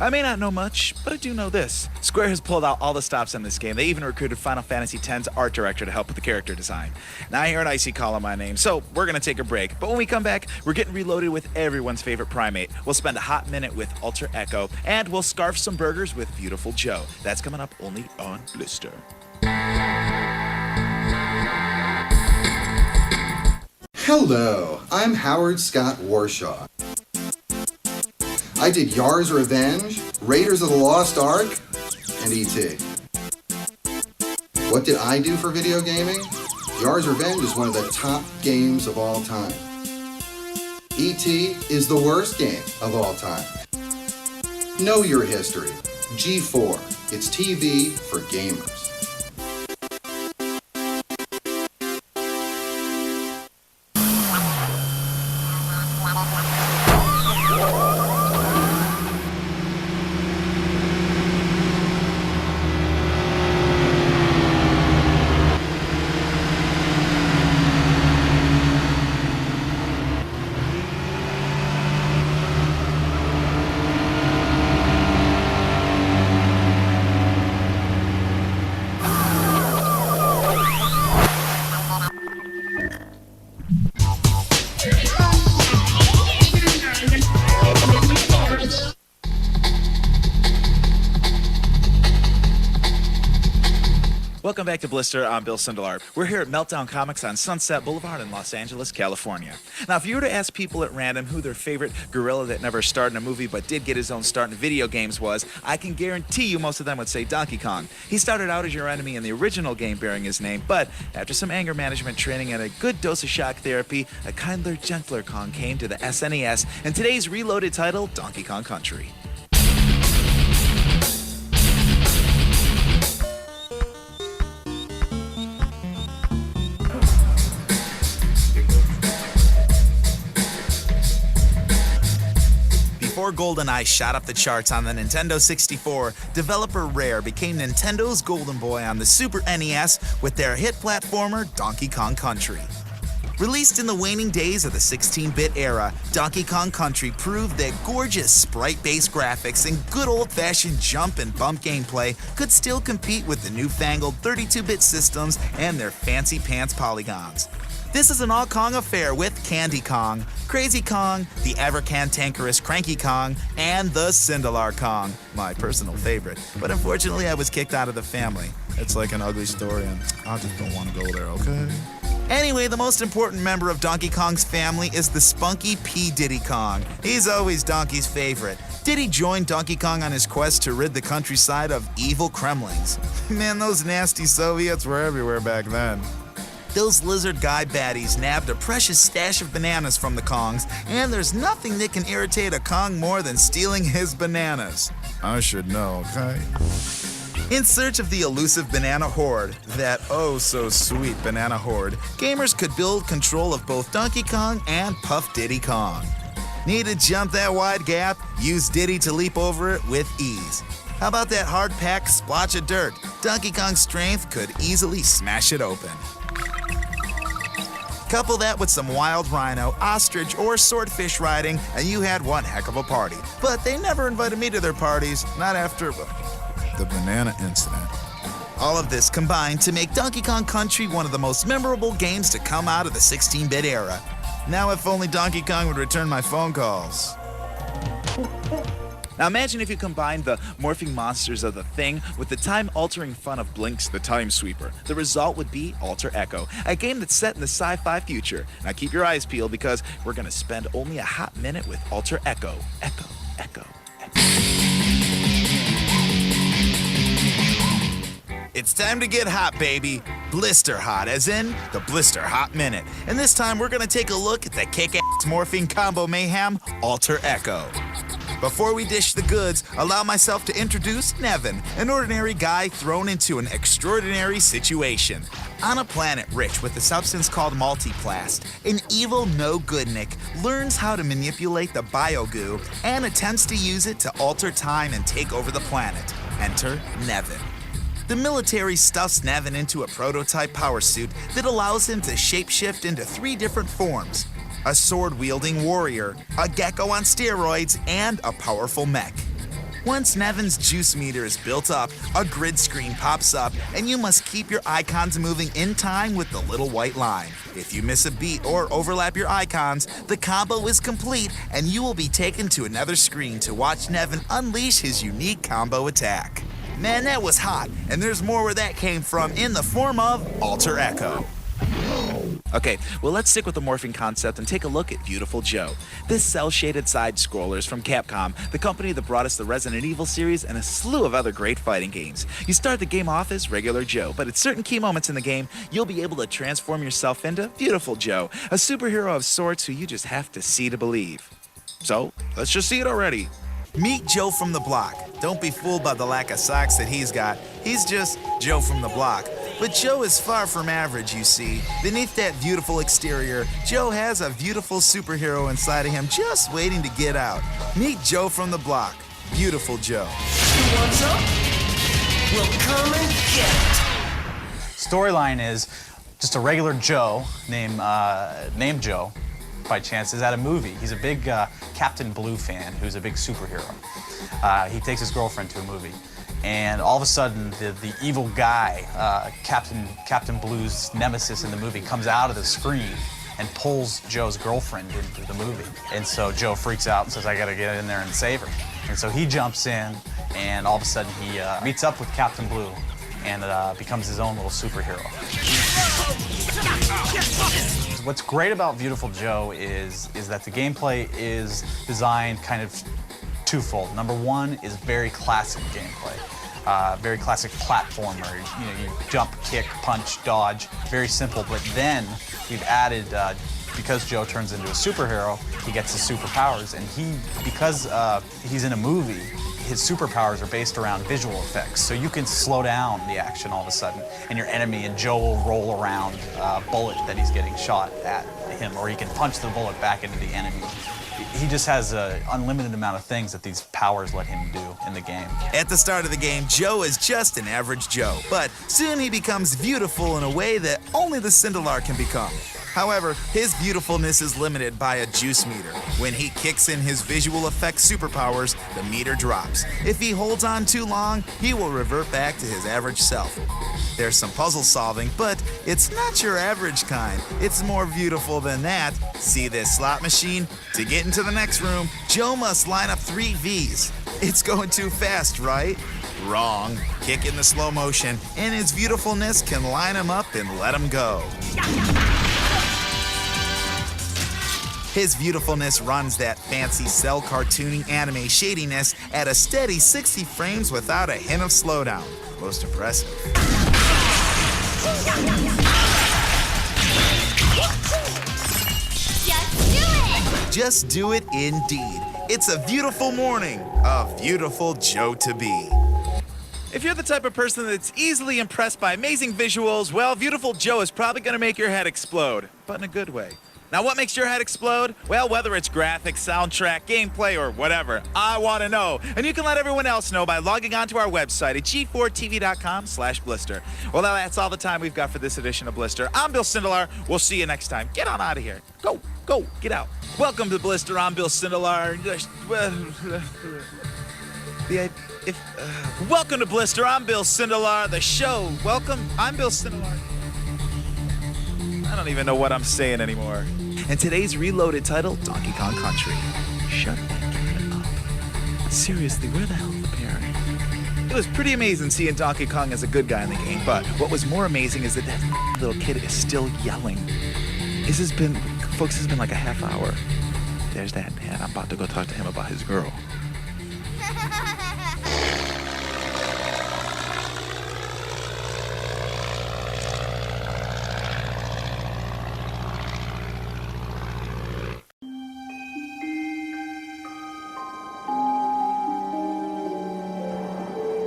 I may not know much, but I do know this. Square has pulled out all the stops in this game. They even recruited Final Fantasy X's art director to help with the character design. Now I hear an icy call on my name, so we're gonna take a break. But when we come back, we're getting reloaded with everyone's favorite primate. We'll spend a hot minute with Alter Echo, and we'll scarf some burgers with Beautiful Joe. That's coming up only on Blister. Hello, I'm Howard Scott Warshaw. I did Yar's Revenge, Raiders of the Lost Ark, and E.T. What did I do for video gaming? Yar's Revenge is one of the top games of all time. E.T. is the worst game of all time. Know your history. G4. It's TV for gamers. Welcome back to Blister. I'm Bill Sindelar. We're here at Meltdown Comics on Sunset Boulevard in Los Angeles, California. Now, if you were to ask people at random who their favorite gorilla that never starred in a movie but did get his own start in video games was, I can guarantee you most of them would say Donkey Kong. He started out as your enemy in the original game bearing his name, but after some anger management training and a good dose of shock therapy, a kinder, gentler Kong came to the SNES, and today's reloaded title, Donkey Kong Country. Before GoldenEye shot up the charts on the Nintendo 64, developer Rare became Nintendo's golden boy on the Super NES with their hit platformer Donkey Kong Country. Released in the waning days of the 16-bit era, Donkey Kong Country proved that gorgeous sprite-based graphics and good old-fashioned jump and bump gameplay could still compete with the newfangled 32-bit systems and their fancy pants polygons. This is an all-Kong affair with Candy Kong, Crazy Kong, the ever-cantankerous Cranky Kong, and the Sindelar Kong, my personal favorite. But unfortunately, I was kicked out of the family. It's like an ugly story, and I just don't want to go there, okay? Anyway, the most important member of Donkey Kong's family is the spunky P. Diddy Kong. He's always Donkey's favorite. Diddy joined Donkey Kong on his quest to rid the countryside of evil Kremlings. Man, those nasty Soviets were everywhere back then. Those lizard guy baddies nabbed a precious stash of bananas from the Kongs, and there's nothing that can irritate a Kong more than stealing his bananas. I should know, okay? In search of the elusive banana horde, that oh-so-sweet banana horde, gamers could build control of both Donkey Kong and Puff Diddy Kong. Need to jump that wide gap? Use Diddy to leap over it with ease. How about that hard-packed splotch of dirt? Donkey Kong's strength could easily smash it open. Couple that with some wild rhino, ostrich, or swordfish riding, and you had one heck of a party. But they never invited me to their parties, not after the banana incident. All of this combined to make Donkey Kong Country one of the most memorable games to come out of the 16-bit era. Now if only Donkey Kong would return my phone calls. Now imagine if you combined the morphing monsters of The Thing with the time-altering fun of Blink's The Time Sweeper. The result would be Alter Echo, a game that's set in the sci-fi future. Now keep your eyes peeled because we're going to spend only a hot minute with Alter Echo. Echo, echo, echo. It's time to get hot, baby. Blister hot, as in the Blister Hot Minute. And this time we're going to take a look at the kick-ass morphing combo mayhem, Alter Echo. Before we dish the goods, allow myself to introduce Nevin, an ordinary guy thrown into an extraordinary situation. On a planet rich with a substance called multiplast, an evil no-goodnik learns how to manipulate the biogoo and attempts to use it to alter time and take over the planet. Enter Nevin. The military stuffs Nevin into a prototype power suit that allows him to shapeshift into 3 different forms: a sword-wielding warrior, a gecko on steroids, and a powerful mech. Once Nevin's juice meter is built up, a grid screen pops up, and you must keep your icons moving in time with the little white line. If you miss a beat or overlap your icons, the combo is complete, and you will be taken to another screen to watch Nevin unleash his unique combo attack. Man, that was hot, and there's more where that came from in the form of Alter Echo. Okay, well, let's stick with the morphing concept and take a look at Beautiful Joe. This cel-shaded side-scroller is from Capcom, the company that brought us the Resident Evil series and a slew of other great fighting games. You start the game off as regular Joe, but at certain key moments in the game, you'll be able to transform yourself into Beautiful Joe, a superhero of sorts who you just have to see to believe. So, let's just see it already. Meet Joe from the block. Don't be fooled by the lack of socks that he's got. He's just Joe from the block. But Joe is far from average, you see. Beneath that beautiful exterior, Joe has a beautiful superhero inside of him just waiting to get out. Meet Joe from the block. Beautiful Joe. You want some? Well, come and get it. Storyline is just a regular Joe named Joe, by chance, is at a movie. He's a big Captain Blue fan who's a big superhero. He takes his girlfriend to a movie. And all of a sudden, the evil guy, Captain Blue's nemesis in the movie, comes out of the screen and pulls Joe's girlfriend into the movie. And so Joe freaks out and says, I gotta get in there and save her. And so he jumps in, and all of a sudden he meets up with Captain Blue and becomes his own little superhero. What's great about Beautiful Joe is that the gameplay is designed kind of twofold. Number one is very classic gameplay. Very classic platformer. You jump, kick, punch, dodge. Very simple. But then we've added, because Joe turns into a superhero, he gets his superpowers, and because he's in a movie, his superpowers are based around visual effects. So you can slow down the action all of a sudden, and your enemy, and Joe will roll around a bullet that he's getting shot at him, or he can punch the bullet back into the enemy. He just has an unlimited amount of things that these powers let him do in the game. At the start of the game, Joe is just an average Joe, but soon he becomes beautiful in a way that only the Cindelar can become. However, his beautifulness is limited by a juice meter. When he kicks in his visual effects superpowers, the meter drops. If he holds on too long, he will revert back to his average self. There's some puzzle solving, but it's not your average kind. It's more beautiful than that. See this slot machine? To get into the next room, Joe must line up 3 Vs. It's going too fast, right? Wrong. Kick in the slow motion, and his beautifulness can line him up and let him go. His beautifulness runs that fancy cell cartooning anime shadiness at a steady 60 frames without a hint of slowdown. Most impressive. Just do it indeed. It's a beautiful morning of beautiful Joe to be. If you're the type of person that's easily impressed by amazing visuals, well, Beautiful Joe is probably going to make your head explode, but in a good way. Now, what makes your head explode? Well, whether it's graphics, soundtrack, gameplay, or whatever, I want to know. And you can let everyone else know by logging on to our website at G4TV.com/Blister. Well, now that's all the time we've got for this edition of Blister. I'm Bill Sindelar. We'll see you next time. Get on out of here. Go, get out. Welcome to Blister. I'm Bill Sindelar. Welcome to Blister. I'm Bill Sindelar. The show. Welcome. I'm Bill Sindelar. I don't even know what I'm saying anymore. And today's reloaded title, Donkey Kong Country. Shut that kid up. Seriously, where the hell is the parent? It was pretty amazing seeing Donkey Kong as a good guy in the game, but what was more amazing is that little kid is still yelling. This has been like a half hour. There's that man. I'm about to go talk to him about his girl.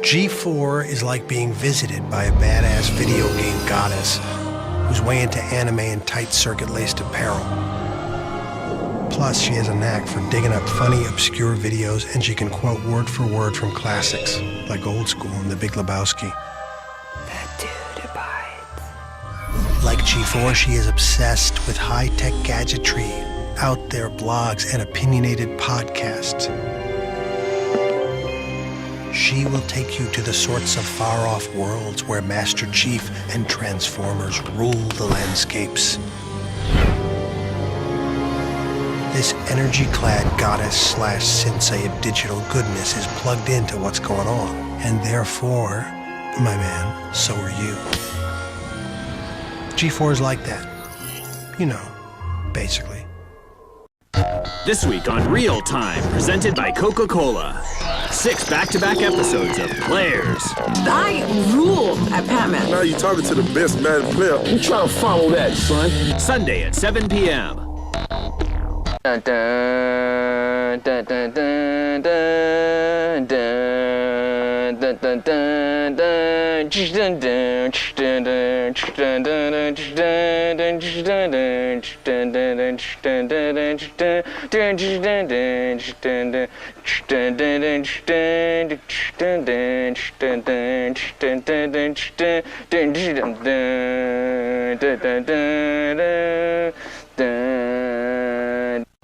G4 is like being visited by a badass video game goddess who's way into anime and tight circuit-laced apparel. Plus, she has a knack for digging up funny, obscure videos, and she can quote word for word from classics, like Old School and The Big Lebowski. Like G4, she is obsessed with high-tech gadgetry, out there blogs, and opinionated podcasts. She will take you to the sorts of far-off worlds where Master Chief and Transformers rule the landscapes. This energy-clad goddess/sensei of digital goodness is plugged into what's going on. And therefore, my man, so are you. G4 is like that. You know, basically. This week on Real Time, presented by Coca-Cola. 6 back-to-back episodes of Players. I rule at Pac-Man. Now you're talking to the best Madden player. You trying to follow that, son. Sunday at 7 p.m. Dun, dun, dun, dun, dun, dun, dun, dun, dun, dun, dun, dun,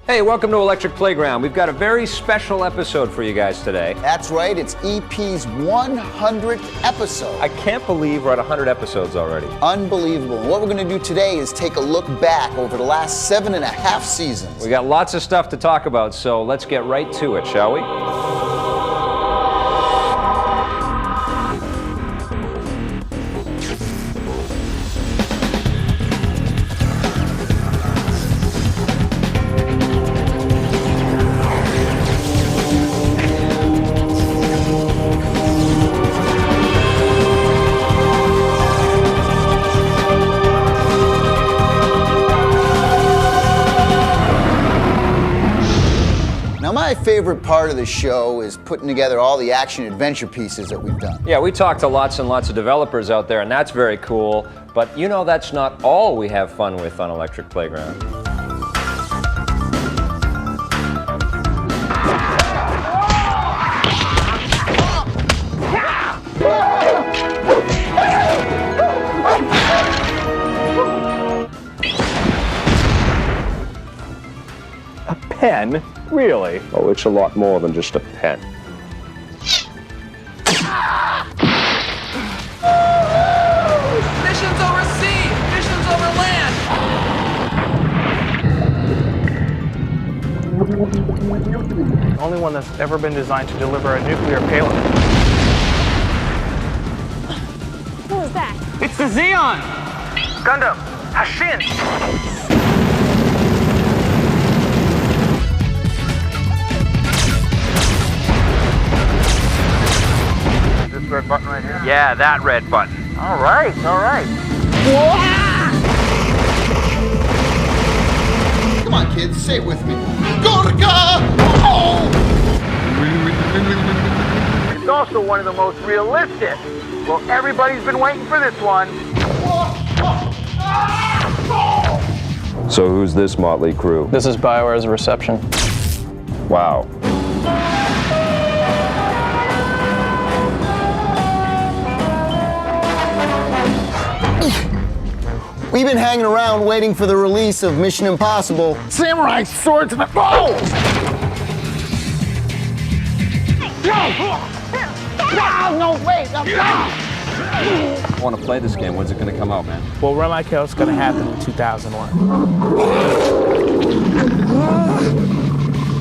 Hey, welcome to Electric Playground. We've got a very special episode for you guys today. That's right, it's EP's 100th episode. I can't believe we're at 100 episodes already. Unbelievable. And what we're going to do today is take a look back over the last 7.5 seasons. We got lots of stuff to talk about, so let's get right to it, shall we? My favorite part of the show is putting together all the action-adventure pieces that we've done. Yeah, we talked to lots and lots of developers out there, and that's very cool. But you know that's not all we have fun with on Electric Playground. A pen? Really? Oh, it's a lot more than just a pen. Missions over sea! Missions over land! The only one that's ever been designed to deliver a nuclear payload. Who is that? It's the Xeon! Gundam! Hashin! This red button right here? Yeah, that red button. All right, all right. Come on, kids, say it with me. Gorka! Oh! It's also one of the most realistic. Well, everybody's been waiting for this one. So who's this motley crew? This is BioWare's reception. Wow. We've been hanging around waiting for the release of Mission Impossible. Samurai swords in the bow! No, wait! I want to play this game. When's it going to come out, man? Well, Run Like Hell's going to happen in 2001.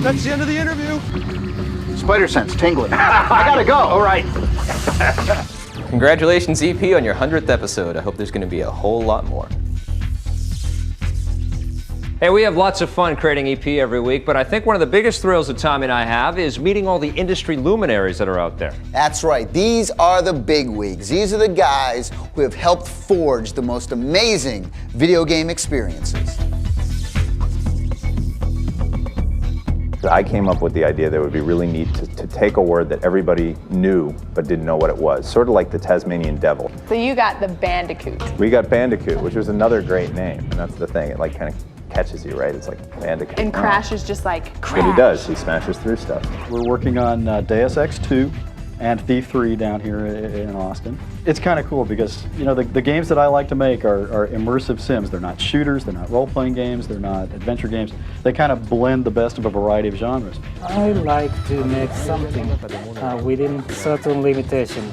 That's the end of the interview. Spider sense tingling. I gotta go. All right. Congratulations, EP, on your 100th episode. I hope there's going to be a whole lot more. Hey, we have lots of fun creating EP every week, but I think one of the biggest thrills that Tommy and I have is meeting all the industry luminaries that are out there. That's right. These are the bigwigs. These are the guys who have helped forge the most amazing video game experiences. I came up with the idea that it would be really neat to take a word that everybody knew but didn't know what it was, sort of like the Tasmanian devil. So you got the Bandicoot. We got Bandicoot, which was another great name, and that's the thing. It like kind of catches you, right? It's like Bandicoot. And Crash is just like Crash. But he does. He smashes through stuff. We're working on Deus Ex 2 and Thief 3 down here in Austin. It's kind of cool because, you know, the games that I like to make are immersive sims. They're not shooters, they're not role-playing games, they're not adventure games. They kind of blend the best of a variety of genres. I like to make something within certain limitation.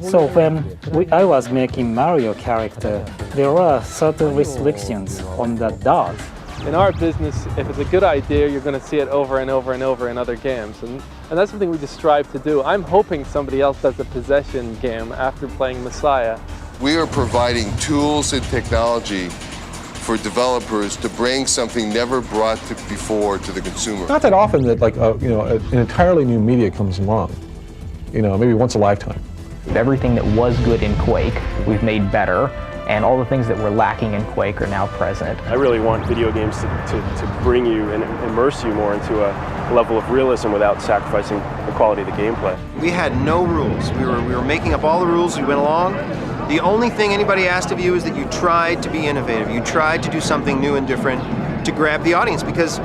So when I was making Mario character, there are certain restrictions on the dot. In our business, if it's a good idea, you're going to see it over and over and over in other games. And that's something we just strive to do. I'm hoping somebody else does a possession game after playing Messiah. We are providing tools and technology for developers to bring something never brought before to the consumer. Not that often that an entirely new media comes along. Maybe once a lifetime. Everything that was good in Quake, we've made better. And all the things that were lacking in Quake are now present. I really want video games to bring you and immerse you more into a level of realism without sacrificing the quality of the gameplay. We had no rules. We were making up all the rules as we went along. The only thing anybody asked of you is that you tried to be innovative. You tried to do something new and different to grab the audience, because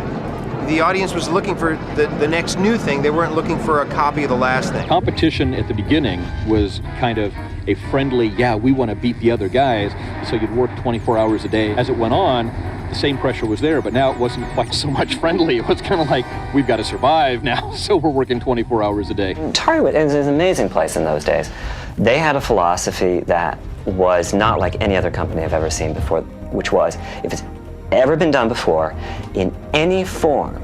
the audience was looking for the next new thing. They weren't looking for a copy of the last thing. Competition at the beginning was kind of a friendly, yeah, we want to beat the other guys, so you'd work 24 hours a day. As it went on, the same pressure was there, but now it wasn't quite so much friendly. It was kind of like, we've got to survive now, so we're working 24 hours a day. Target is an amazing place in those days. They had a philosophy that was not like any other company I've ever seen before, which was, if it's ever been done before, in any form,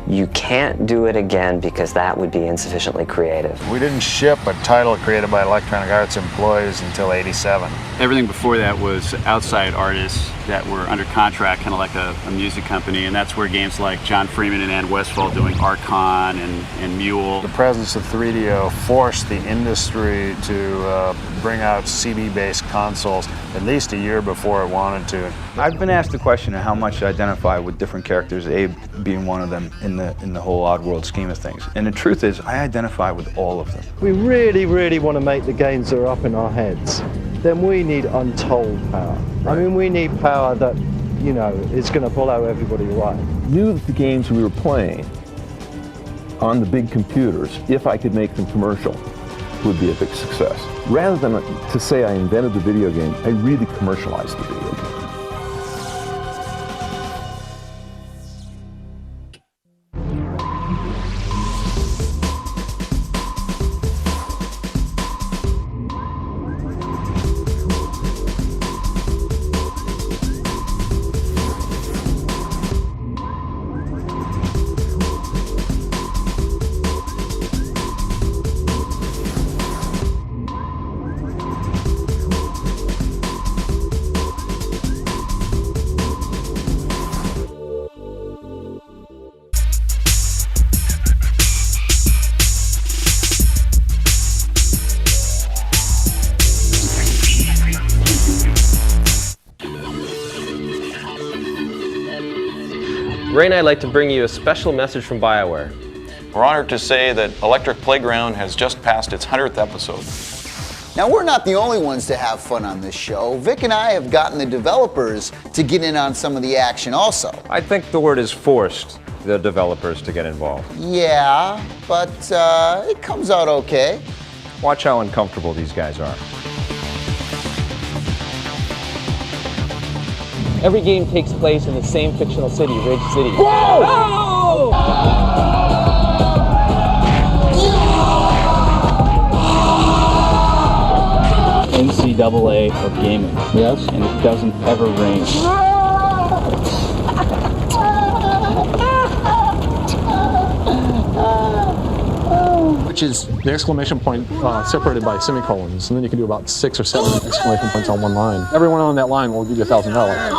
you can't do it again because that would be insufficiently creative. We didn't ship a title created by Electronic Arts employees until '87. Everything before that was outside artists that were under contract, kind of like a music company, and that's where games like John Freeman and Ann Westfall doing Archon and Mule. The presence of 3DO forced the industry to bring out CD-based consoles at least a year before it wanted to. I've been asked the question of how much to identify with different characters, Abe being one of them in the whole Oddworld scheme of things. And the truth is, I identify with all of them. We really, really want to make the games that are up in our heads. Then we need untold power. Right. I mean, we need power that, is going to blow everybody away. Knew that the games we were playing on the big computers, if I could make them commercial, would be a big success. Rather than to say I invented the video game, I really commercialized the video game. Ray and I'd like to bring you a special message from BioWare. We're honored to say that Electric Playground has just passed its 100th episode. Now, we're not the only ones to have fun on this show. Vic and I have gotten the developers to get in on some of the action also. I think the word is forced the developers to get involved. Yeah, but it comes out okay. Watch how uncomfortable these guys are. Every game takes place in the same fictional city, Ridge City. Whoa! NCAA of gaming. Yes. And it doesn't ever rain. Which is the exclamation point separated by semicolons, and then you can do about 6 or 7 exclamation points on one line. Everyone on that line will give you $1,000.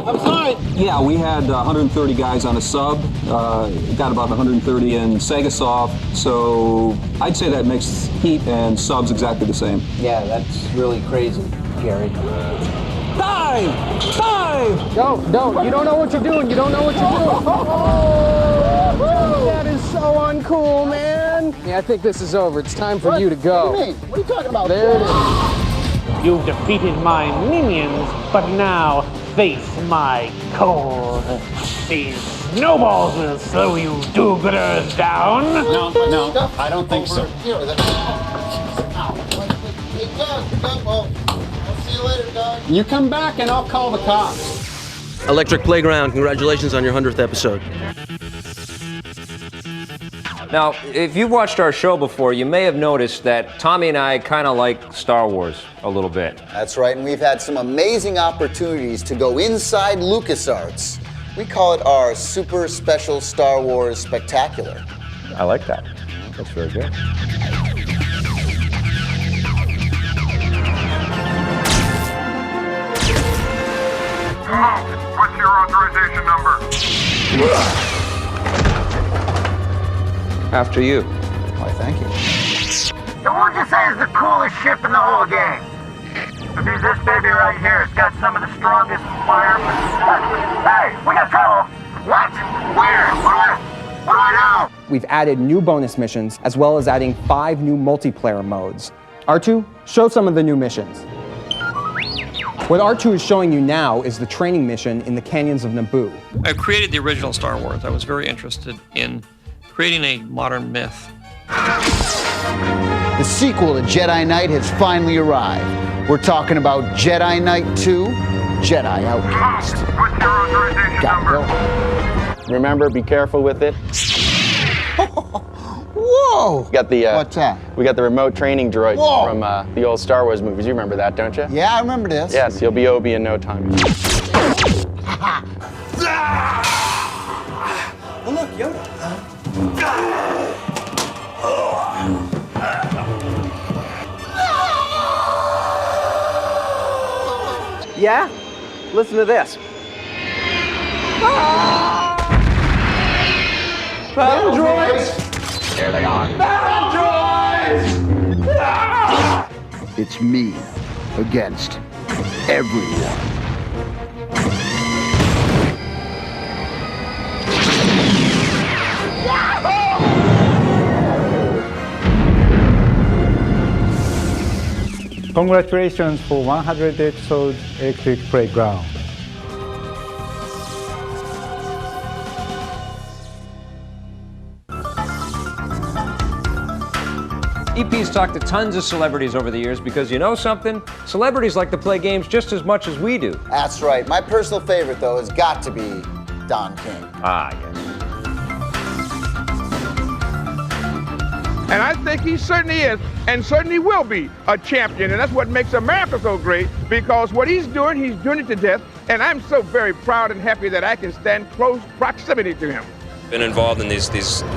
I'm sorry. Yeah, we had 130 guys on a sub, got about 130 in Saga Soft, so I'd say that makes heat and subs exactly the same. Yeah, that's really crazy, Gary. Dive! Dive! Don't. You don't know what you're doing. You don't know what you're doing. That is so uncool, man. Yeah, I think this is over. It's time for you to go. What do you mean? What are you talking about? There it is. You've defeated my minions, but now face my cold. These snowballs will slow you do-gooders down. No, I don't think so. Well, I'll see you later, Doug. You come back and I'll call the cops. Electric Playground, congratulations on your 100th episode. Now, if you've watched our show before, you may have noticed that Tommy and I kind of like Star Wars a little bit. That's right, and we've had some amazing opportunities to go inside LucasArts. We call it our Super Special Star Wars Spectacular. I like that. That's very good. What's your authorization number? After you. Why, thank you. So what'd you say is the coolest ship in the whole game? I mean, this baby right here, it's got some of the strongest fire. Hey, we got trouble. What? Where? What do I know? We've added new bonus missions, as well as adding 5 new multiplayer modes. R2, show some of the new missions. What R2 is showing you now is the training mission in the canyons of Naboo. I created the original Star Wars. I was very interested in creating a modern myth. The sequel to Jedi Knight has finally arrived. We're talking about Jedi Knight 2, Jedi Outcast. What's your authorization number? Remember, be careful with it. Whoa! We got the what's that? We got the remote training droid from the old Star Wars movies. You remember that, don't you? Yeah, I remember this. Yes, you'll be Obi in no time. Oh, look, Yoda. Yeah? Listen to this. Battle droids! Here they are. Battle droids! It's me against everyone. Congratulations for 100 episodes Electric Playground. EP's talked to tons of celebrities over the years because you know something? Celebrities like to play games just as much as we do. That's right. My personal favorite, though, has got to be Don King. Ah, yes. And I think he certainly is, and certainly will be, a champion. And that's what makes America so great, because what he's doing it to death. And I'm so very proud and happy that I can stand close proximity to him. Been involved in these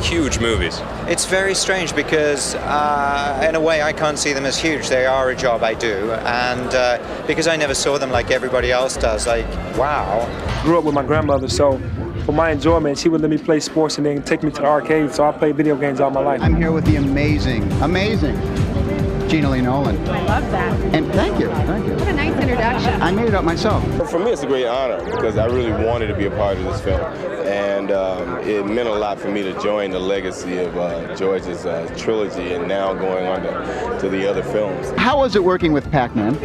huge movies. It's very strange because, in a way, I can't see them as huge. They are a job I do, and because I never saw them like everybody else does, like, wow. Grew up with my grandmother, so for my enjoyment, she would let me play sports and then take me to the arcade, so I played video games all my life. I'm here with the amazing Gina Lee Nolan. I love that. And thank you. What a nice introduction. I made it up myself. For me, it's a great honor because I really wanted to be a part of this film. And it meant a lot for me to join the legacy of George's trilogy and now going on to the other films. How was it working with Pac-Man?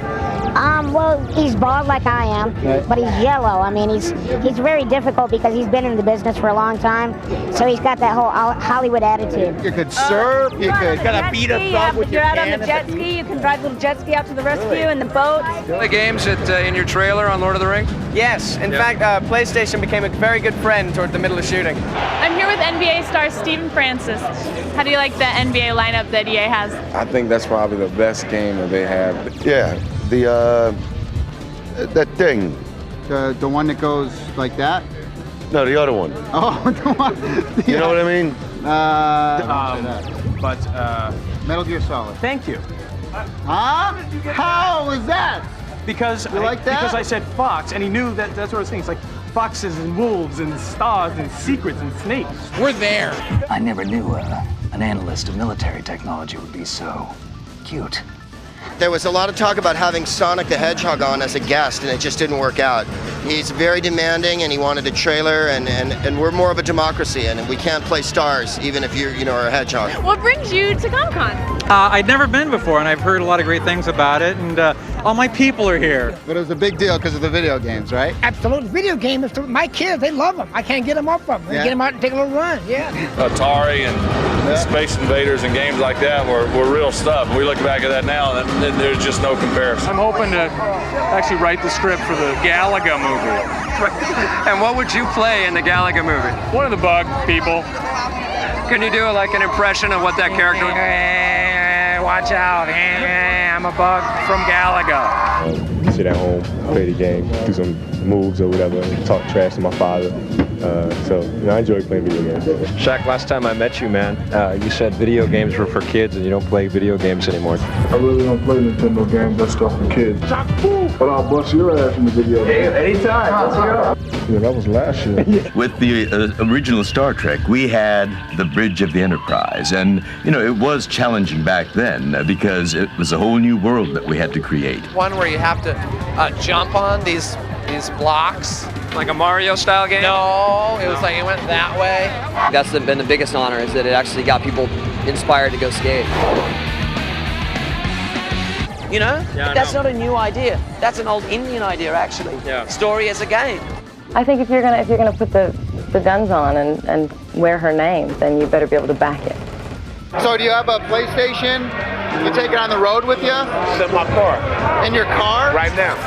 Well, he's bald like I am, right, but he's yellow. I mean, he's very difficult because he's been in the business for a long time, so he's got that whole Hollywood attitude. You could surf, you could beat us up with your can. You're out on the jet ski, you can drive a little jet ski out to the rescue and the boats. The games in your trailer on Lord of the Rings? Yes. In fact, PlayStation became a very good friend toward the middle of shooting. I'm here with NBA star Steven Francis. How do you like the NBA lineup that EA has? I think that's probably the best game that they have. Yeah, that thing. The one that goes like that? No, the other one. Oh, the one. You know what I mean? Metal Gear Solid. Thank you. Huh? How was that? Because you like that? Because I said Fox, and he knew that sort of thing. It's like foxes and wolves and stars and secrets and snakes. We're there. I never knew an analyst of military technology would be so cute. There was a lot of talk about having Sonic the Hedgehog on as a guest, and it just didn't work out. He's very demanding, and he wanted a trailer, and we're more of a democracy, and we can't play stars, even if you're, are a hedgehog. What brings you to Comic-Con? I'd never been before, and I've heard a lot of great things about it, and all my people are here. But it was a big deal because of the video games, right? Absolutely. Video games, my kids, they love them. I can't get them off of them. They get them out and take a little run, Atari and Space Invaders and games like that were real stuff. We look back at that now, and there's just no comparison. I'm hoping to actually write the script for the Galaga movie. And what would you play in the Galaga movie? One of the bug people. Can you do like an impression of what that character would be? Watch out, I'm a bug from Galaga. Sit at home, play the game, do some moves or whatever, and talk trash to my father. So I enjoy playing video games. Shaq, last time I met you, man, you said video games were for kids and you don't play video games anymore. I really don't play Nintendo games, that's stuff for kids. But I'll bust your ass in the video game. Anytime, let's go. Yeah, that was last year. With the original Star Trek, we had the Bridge of the Enterprise, and it was challenging back then because it was a whole new world that we had to create. One where you have to jump on these blocks. Like a Mario style game? No, it was like it went that way. That's been the biggest honor, is that it actually got people inspired to go skate. That's not a new idea. That's an old Indian idea, actually. Story as a game. I think if you're gonna put the guns on and wear her name, then you better be able to back it. So do you have a PlayStation? You take it on the road with you? It's in my car. In your car? Right now.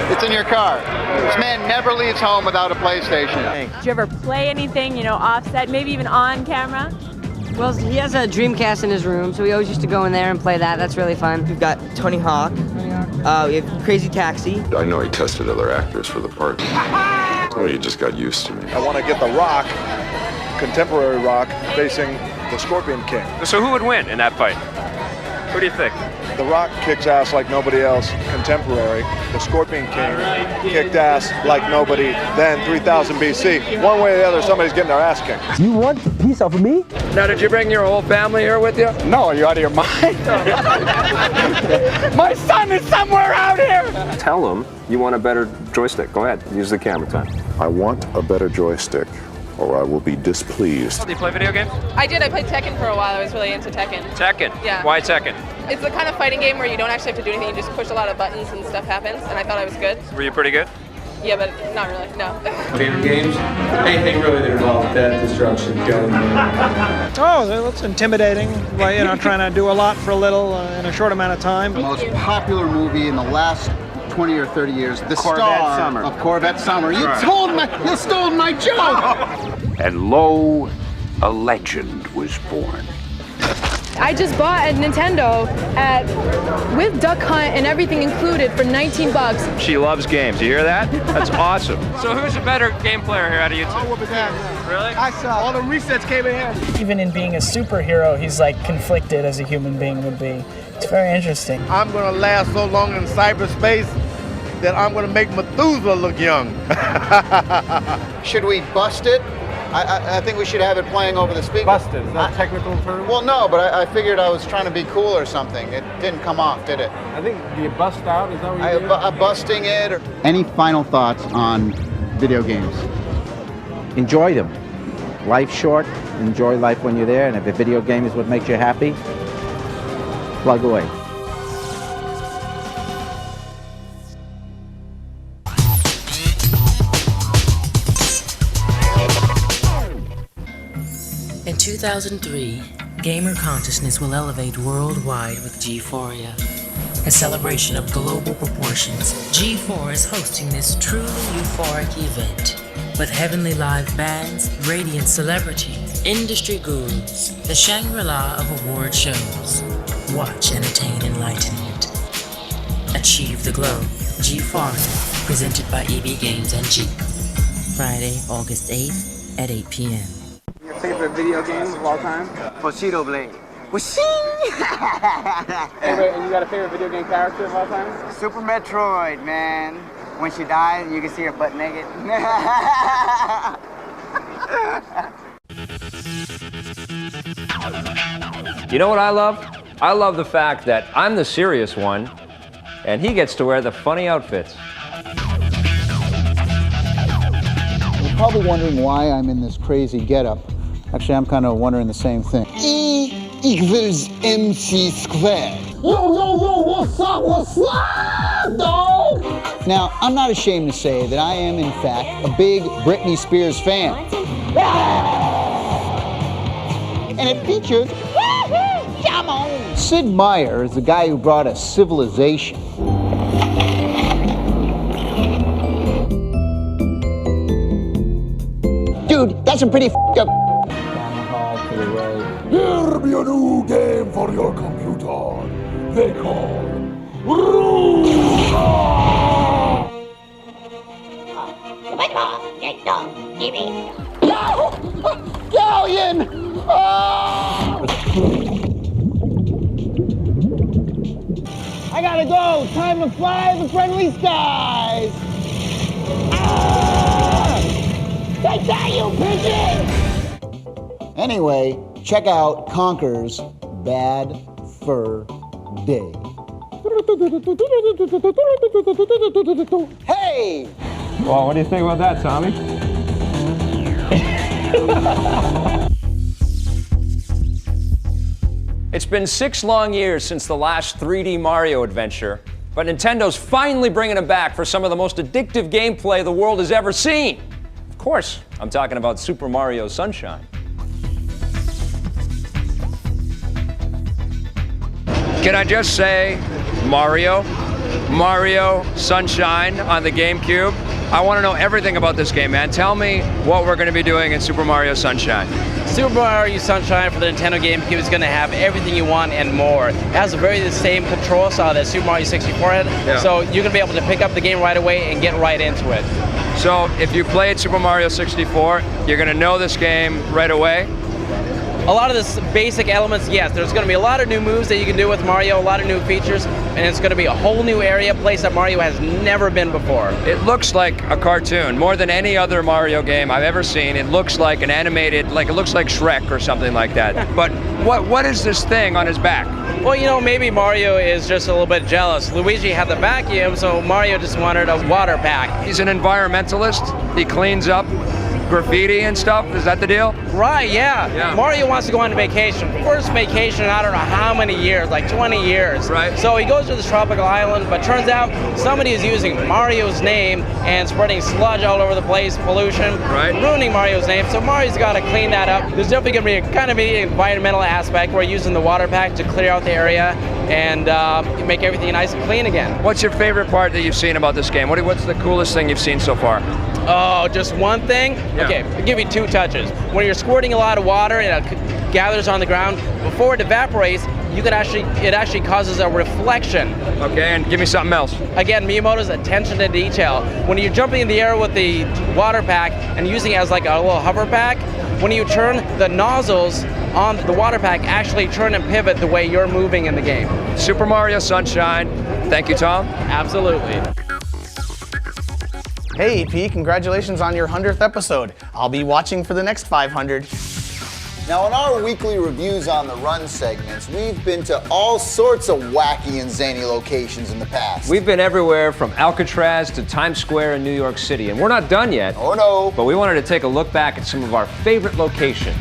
It's in your car. This man never leaves home without a PlayStation. Did you ever play anything, offset, maybe even on camera? Well, he has a Dreamcast in his room, so we always used to go in there and play that. That's really fun. We've got Tony Hawk. We have Crazy Taxi. I know he tested other actors for the part. Well, he just got used to me. I want to get The Rock, contemporary Rock, facing the Scorpion King. So who would win in that fight? Who do you think? The Rock kicks ass like nobody else, contemporary. The Scorpion King kicked ass like nobody then, 3000 BC. One way or the other, somebody's getting their ass kicked. You want a piece of me? Now, did you bring your whole family here with you? No, are you out of your mind? My son is somewhere out here! Tell them you want a better joystick. Go ahead, use the camera time. I want a better joystick, or I will be displeased. Do you play video games? I did. I played Tekken for a while. I was really into Tekken. Tekken? Yeah. Why Tekken? It's the kind of fighting game where you don't actually have to do anything. You just push a lot of buttons and stuff happens, and I thought I was good. Were you pretty good? Yeah, but not really, no. Favorite games? Anything really that involves death, destruction, killing. Oh, that's intimidating. Trying to do a lot for a little in a short amount of time. The most popular movie in the last 20 or 30 years, the Corvette star Summer. of Corvette Summer. You stole my joke! And lo, a legend was born. I just bought a Nintendo with Duck Hunt and everything included for 19 bucks. She loves games. You hear that? That's awesome. So who's a better game player here out of you two? I'll whoop his ass. Really? I saw all the resets came in handy. Even in being a superhero, he's like conflicted as a human being would be. It's very interesting. I'm going to last so long in cyberspace that I'm going to make Methuselah look young. Should we bust it? I think we should have it playing over the speaker. Busted, is that a technical term? Well, no, but I figured I was trying to be cool or something. It didn't come off, did it? I think, do you bust out? Is that what you do? Busting it. Any final thoughts on video games? Enjoy them. Life's short. Enjoy life when you're there, and if a video game is what makes you happy, plug away. In 2003, gamer consciousness will elevate worldwide with G4ria. A celebration of global proportions, G4 is hosting this truly euphoric event with heavenly live bands, radiant celebrities, industry gurus, the Shangri-La of award shows. Watch, entertain, enlightenment. Achieve the glow. G4ria, presented by EB Games and Jeep. Friday, August 8th at 8 p.m. Your favorite video game of all time? Bushido Blade. And you got a favorite video game character of all time? Super Metroid, man. When she dies, you can see her butt naked. You know what I love? I love the fact that I'm the serious one, and he gets to wear the funny outfits. You're probably wondering why I'm in this crazy getup. Actually, I'm kind of wondering the same thing. E equals MC squared. Yo, yo, yo, what's up, dog? Now, I'm not ashamed to say that I am, in fact, a big Britney Spears fan. And it features, come on! Sid Meier is the guy who brought us civilization. Dude, that's a pretty f***ed up. Here be a new game for your computer. They call Galleon! I gotta go! Time to fly the friendly skies! Take that, you pigeon! Anyway, check out Conker's Bad Fur Day. Hey! Well, what do you think about that, Tommy? It's been 6 long years since the last 3D Mario adventure, but Nintendo's finally bringing it back for some of the most addictive gameplay the world has ever seen. Of course, I'm talking about Super Mario Sunshine. Can I just say, Mario Sunshine on the GameCube? I want to know everything about this game, man. Tell me what we're going to be doing in Super Mario Sunshine. Super Mario Sunshine for the Nintendo GameCube is going to have everything you want and more. It has the same control style that Super Mario 64 had, so you're going to be able to pick up the game right away and get right into it. So if you played Super Mario 64, you're going to know this game right away? A lot of the basic elements, yes. There's going to be a lot of new moves that you can do with Mario, a lot of new features, and it's going to be a whole new area, place that Mario has never been before. It looks like a cartoon. More than any other Mario game I've ever seen, it looks like an animated, it looks like Shrek or something like that. But what is this thing on his back? Well, you know, maybe Mario is just a little bit jealous. Luigi had the vacuum, so Mario just wanted a water pack. He's an environmentalist. He cleans up graffiti and stuff. Is that the deal? Right, yeah. Mario wants to go on vacation. First vacation in I don't know how many years, like 20 years. Right. So he goes to this tropical island, but turns out somebody is using Mario's name and spreading sludge all over the place, pollution, ruining Mario's name. So Mario's got to clean that up. There's definitely going to be a kind of an environmental aspect. We're using the water pack to clear out the area and make everything nice and clean again. What's your favorite part that you've seen about this game? What's the coolest thing you've seen so far? Oh, just one thing? Yeah. Okay, I'll give you 2 touches. When you're squirting a lot of water and it gathers on the ground, before it evaporates, it actually causes a reflection. Okay, and give me something else. Again, Miyamoto's attention to detail. When you're jumping in the air with the water pack and using it as like a little hover pack, when you turn, the nozzles on the water pack actually turn and pivot the way you're moving in the game. Super Mario Sunshine. Thank you, Tom. Absolutely. Hey, EP, congratulations on your 100th episode. I'll be watching for the next 500. Now, in our weekly reviews on the run segments, we've been to all sorts of wacky and zany locations in the past. We've been everywhere from Alcatraz to Times Square in New York City, and we're not done yet. Oh, no. But we wanted to take a look back at some of our favorite locations.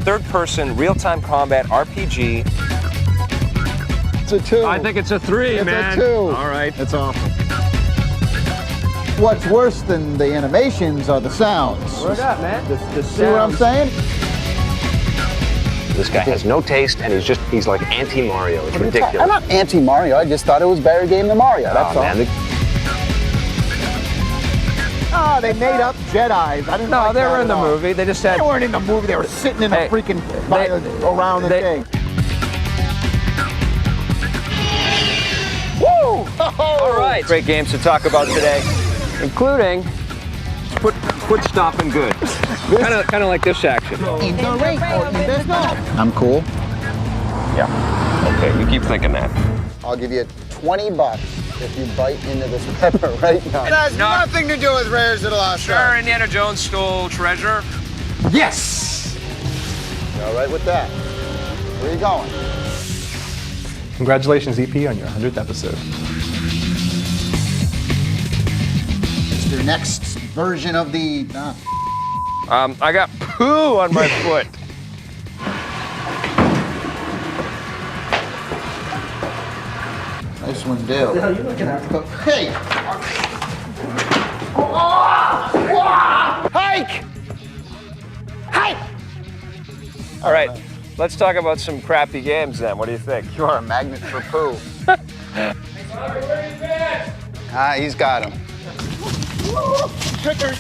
Third-person, real-time combat RPG. It's a 2. I think it's a 3, man. It's a 2. All right. It's awful. What's worse than the animations are the sounds. Word up, man. The See what I'm saying? This guy has no taste, and he's like anti-Mario. It's ridiculous. I'm not anti-Mario. I just thought it was a better game than Mario. That's all. Man. Oh, they made up Jedis. I didn't know. No, they were in the movie. They just had. They weren't in the movie. They were sitting in a freaking around the thing. Woo! All right. Great games to talk about today, including foot stomping good. Kind of like this action. I'm cool. Yeah. Okay, you keep thinking that. I'll give you 20 bucks if you bite into this pepper right now. It has nothing to do with Raiders of the Lost Ark. Sure, Indiana Jones stole treasure. Yes! You all right with that? Where are you going? Congratulations, EP, on your 100th episode. It's the next version of the... I got poo on my foot. Nice one, Dale. What are you looking at? Hey! Hike! Hike! All right, let's talk about some crappy games then. What do you think? You are a magnet for poo. He's got him. Kicker.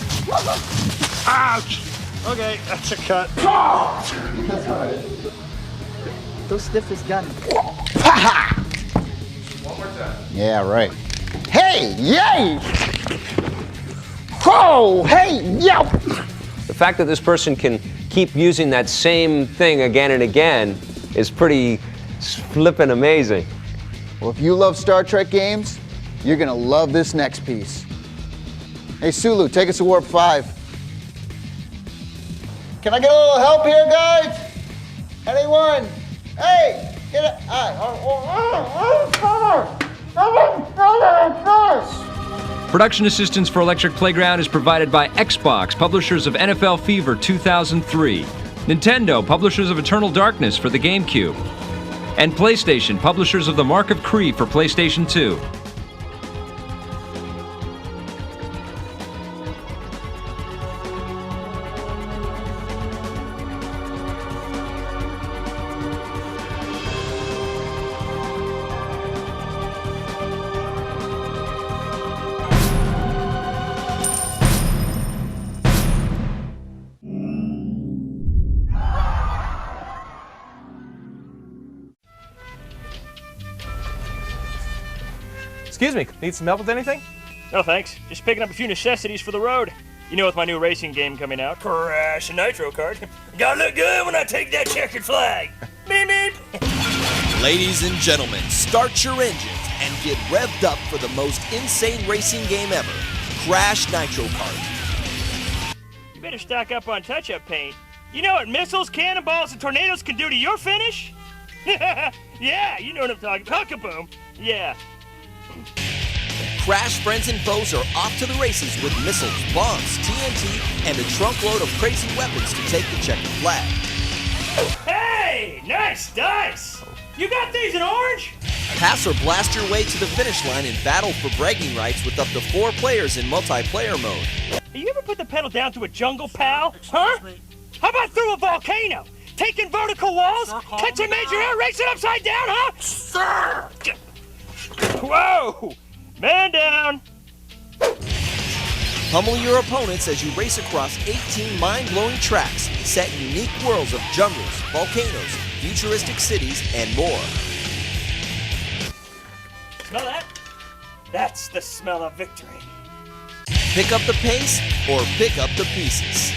Ouch! Okay, that's a cut. Don't sniff this gun. One more time. Yeah, right. Hey, yay! Whoa, hey, yep! The fact that this person can keep using that same thing again and again is pretty flippin' amazing. Well, if you love Star Trek games, you're gonna love this next piece. Hey, Sulu, take us to Warp 5. Can I get a little help here, guys? Anyone? Hey, get it. Production assistance for Electric Playground is provided by Xbox, publishers of NFL Fever 2003, Nintendo, publishers of Eternal Darkness for the GameCube, and PlayStation, publishers of The Mark of Kree for PlayStation 2. Excuse me, need some help with anything? No thanks, just picking up a few necessities for the road. You know, with my new racing game coming out. Crash and Nitro Kart. Gotta look good when I take that checkered flag. Beep beep. Ladies and gentlemen, start your engines and get revved up for the most insane racing game ever. Crash Nitro Kart. You better stock up on touch-up paint. You know what missiles, cannonballs, and tornadoes can do to your finish? Yeah, you know what I'm talking about. Huck-a-boom. Yeah. Crash friends and foes are off to the races with missiles, bombs, TNT, and a trunkload of crazy weapons to take the checkered flag. Hey, nice dice. You got these in orange? Pass or blast your way to the finish line and battle for bragging rights with up to 4 players in multiplayer mode. Have you ever put the pedal down to a jungle, pal? Huh? How about through a volcano? Taking vertical walls? Catch a major air, race it upside down, huh? Sir! Whoa! Man down! Pummel your opponents as you race across 18 mind-blowing tracks set in unique worlds of jungles, volcanoes, futuristic cities, and more. Smell that? That's the smell of victory. Pick up the pace or pick up the pieces.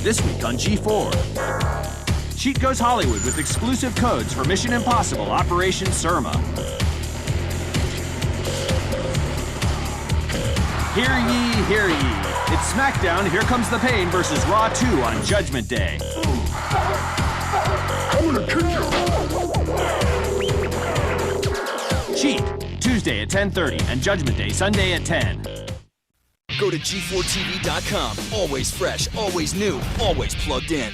This week on G4. Cheat Goes Hollywood with exclusive codes for Mission Impossible Operation Surma. Hear ye, hear ye. It's SmackDown, Here Comes the Pain versus Raw 2 on Judgment Day. I'm gonna kick you! Cheat, Tuesday at 10:30 and Judgment Day Sunday at 10. Go to G4TV.com. Always fresh, always new, always plugged in.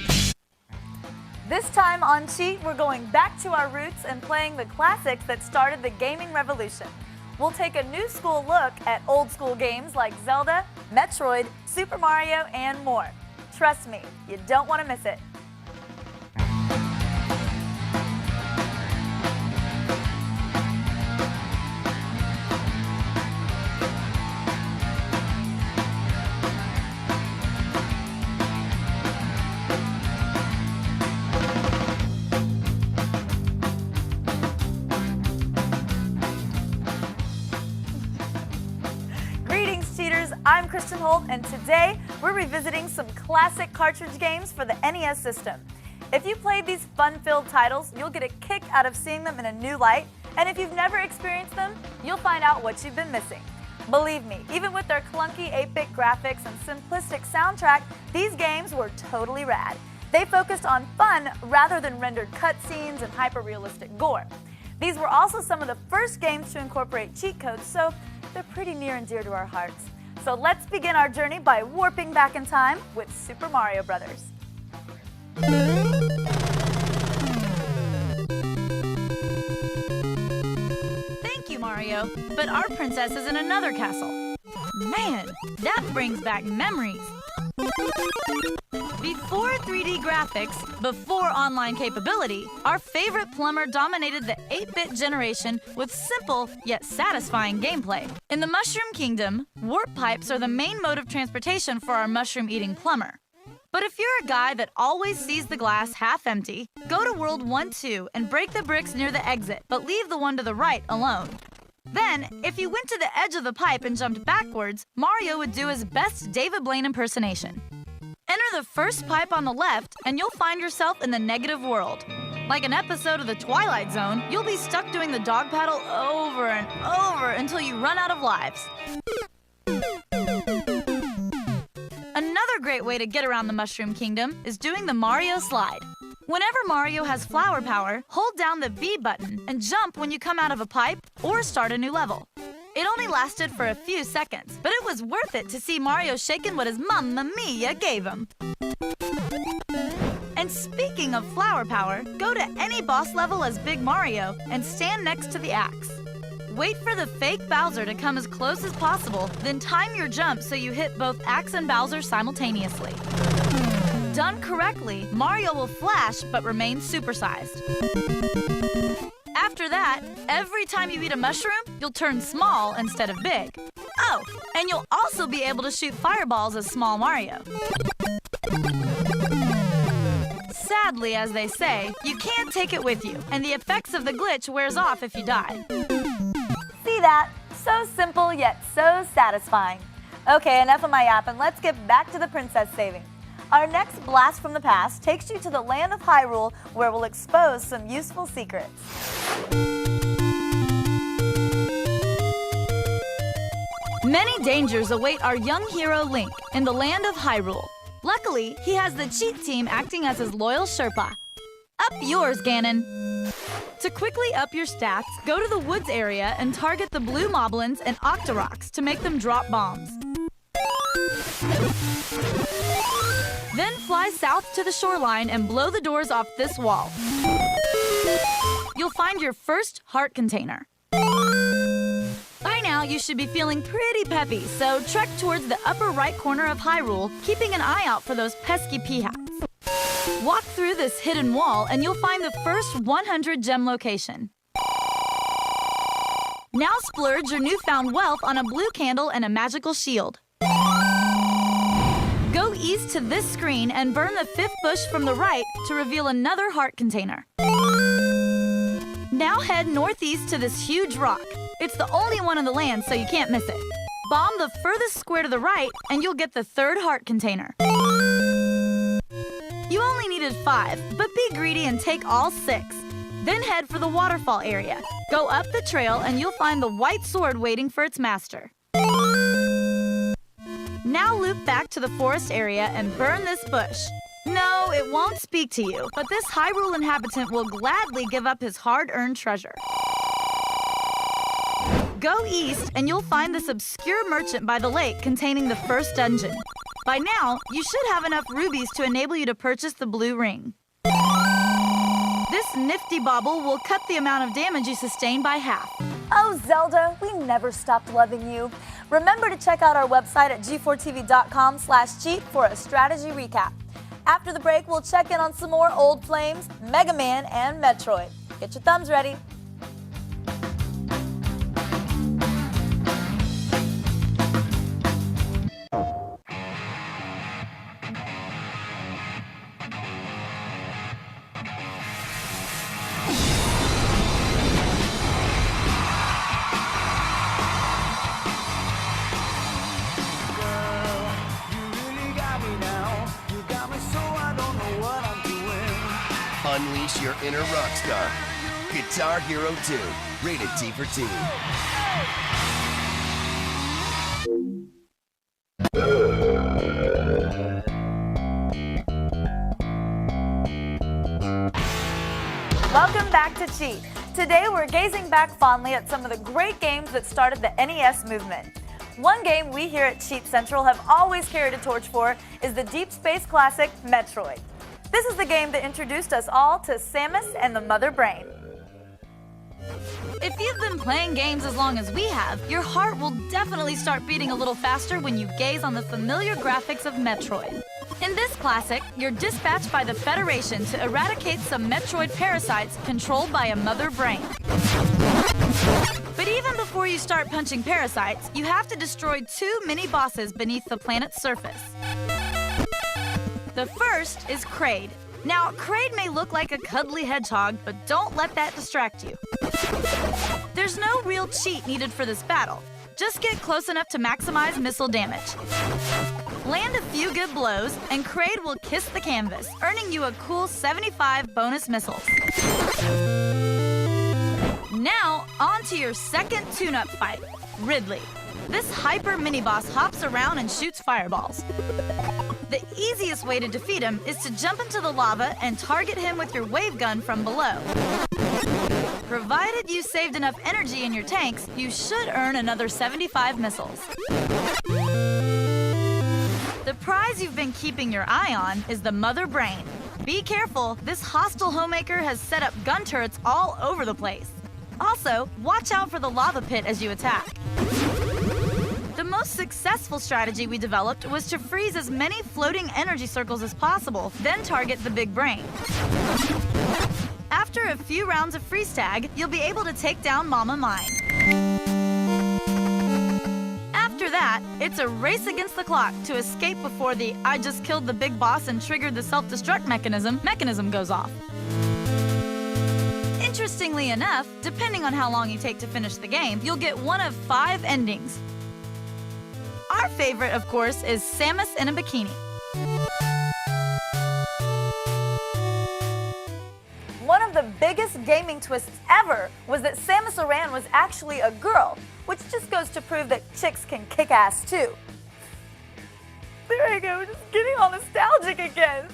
This time on Cheat, we're going back to our roots and playing the classics that started the gaming revolution. We'll take a new school look at old school games like Zelda, Metroid, Super Mario, and more. Trust me, you don't want to miss it. I'm Kristen Holt, and today we're revisiting some classic cartridge games for the NES system. If you played these fun-filled titles, you'll get a kick out of seeing them in a new light, and if you've never experienced them, you'll find out what you've been missing. Believe me, even with their clunky 8-bit graphics and simplistic soundtrack, these games were totally rad. They focused on fun rather than rendered cutscenes and hyper-realistic gore. These were also some of the first games to incorporate cheat codes, so they're pretty near and dear to our hearts. So let's begin our journey by warping back in time with Super Mario Brothers. Thank you, Mario, but our princess is in another castle. Man, that brings back memories. Before 3D graphics, before online capability, our favorite plumber dominated the 8-bit generation with simple yet satisfying gameplay. In the Mushroom Kingdom, warp pipes are the main mode of transportation for our mushroom-eating plumber. But if you're a guy that always sees the glass half empty, go to World 1-2 and break the bricks near the exit, but leave the one to the right alone. Then, if you went to the edge of the pipe and jumped backwards, Mario would do his best David Blaine impersonation. Enter the first pipe on the left, and you'll find yourself in the negative world. Like an episode of The Twilight Zone, you'll be stuck doing the dog paddle over and over until you run out of lives. Another great way to get around the Mushroom Kingdom is doing the Mario Slide. Whenever Mario has flower power, hold down the B button and jump when you come out of a pipe or start a new level. It only lasted for a few seconds, but it was worth it to see Mario shaking what his Mamma Mia gave him. And speaking of flower power, go to any boss level as Big Mario and stand next to the axe. Wait for the fake Bowser to come as close as possible, then time your jump so you hit both Axe and Bowser simultaneously. Done correctly, Mario will flash but remain supersized. After that, every time you eat a mushroom, you'll turn small instead of big. Oh, and you'll also be able to shoot fireballs as small Mario. Sadly, as they say, you can't take it with you, and the effects of the glitch wears off if you die. See that? So simple yet so satisfying. Okay, enough of my yapping. Let's get back to the princess saving. Our next blast from the past takes you to the land of Hyrule, where we'll expose some useful secrets. Many dangers await our young hero Link in the land of Hyrule. Luckily, he has the cheat team acting as his loyal Sherpa. Up yours, Ganon! To quickly up your stats, go to the woods area and target the blue moblins and Octoroks to make them drop bombs. Then fly south to the shoreline and blow the doors off this wall. You'll find your first heart container. By now, you should be feeling pretty peppy, so trek towards the upper right corner of Hyrule, keeping an eye out for those pesky peahats. Walk through this hidden wall and you'll find the first 100 gem location. Now splurge your newfound wealth on a blue candle and a magical shield. Go east to this screen and burn the 5th bush from the right to reveal another heart container. Now head northeast to this huge rock. It's the only one in the land, so you can't miss it. Bomb the furthest square to the right, and you'll get the 3rd heart container. You only needed 5, but be greedy and take all 6. Then head for the waterfall area. Go up the trail, and you'll find the white sword waiting for its master. Now loop back to the forest area and burn this bush. No, it won't speak to you, but this Hyrule inhabitant will gladly give up his hard-earned treasure. Go east and you'll find this obscure merchant by the lake containing the first dungeon. By now, you should have enough rubies to enable you to purchase the blue ring. This nifty bauble will cut the amount of damage you sustain by half. Oh, Zelda, we never stopped loving you. Remember to check out our website at G4TV.com/cheat for a strategy recap. After the break, we'll check in on some more old flames, Mega Man, and Metroid. Get your thumbs ready. Unleash your inner rock star. Guitar Hero 2, rated T for Teen. Welcome back to Cheat. Today we're gazing back fondly at some of the great games that started the NES movement. One game we here at Cheat Central have always carried a torch for is the deep space classic Metroid. This is the game that introduced us all to Samus and the Mother Brain. If you've been playing games as long as we have, your heart will definitely start beating a little faster when you gaze on the familiar graphics of Metroid. In this classic, you're dispatched by the Federation to eradicate some Metroid parasites controlled by a Mother Brain. But even before you start punching parasites, you have to destroy 2 mini-bosses beneath the planet's surface. The first is Kraid. Now, Kraid may look like a cuddly hedgehog, but don't let that distract you. There's no real cheat needed for this battle. Just get close enough to maximize missile damage. Land a few good blows, and Kraid will kiss the canvas, earning you a cool 75 bonus missiles. Now, on to your second tune-up fight, Ridley. This hyper mini-boss hops around and shoots fireballs. The easiest way to defeat him is to jump into the lava and target him with your wave gun from below. Provided you saved enough energy in your tanks, you should earn another 75 missiles. The prize you've been keeping your eye on is the Mother Brain. Be careful, this hostile homemaker has set up gun turrets all over the place. Also, watch out for the lava pit as you attack. The most successful strategy we developed was to freeze as many floating energy circles as possible, then target the big brain. After a few rounds of freeze tag, you'll be able to take down Mama Mine. After that, it's a race against the clock to escape before the "I just killed the big boss and triggered the self-destruct mechanism goes off. Interestingly enough, depending on how long you take to finish the game, you'll get one of 5 endings. Our favorite, of course, is Samus in a bikini. One of the biggest gaming twists ever was that Samus Aran was actually a girl, which just goes to prove that chicks can kick ass too. There I go, just getting all nostalgic again.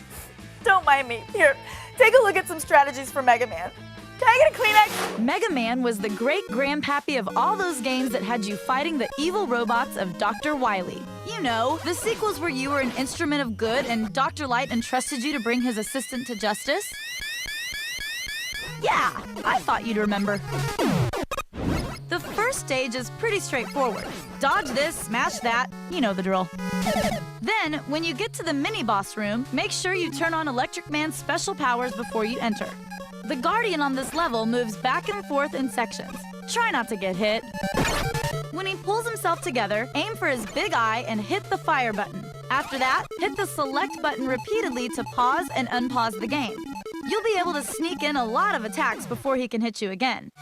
Don't mind me. Here, take a look at some strategies for Mega Man. Can I get a Kleenex? Mega Man was the great-grandpappy of all those games that had you fighting the evil robots of Dr. Wily. You know, the sequels where you were an instrument of good and Dr. Light entrusted you to bring his assistant to justice. Yeah, I thought you'd remember. The first stage is pretty straightforward. Dodge this, smash that, you know the drill. Then, when you get to the mini-boss room, make sure you turn on Electric Man's special powers before you enter. The Guardian on this level moves back and forth in sections. Try not to get hit. When he pulls himself together, aim for his big eye and hit the fire button. After that, hit the select button repeatedly to pause and unpause the game. You'll be able to sneak in a lot of attacks before he can hit you again.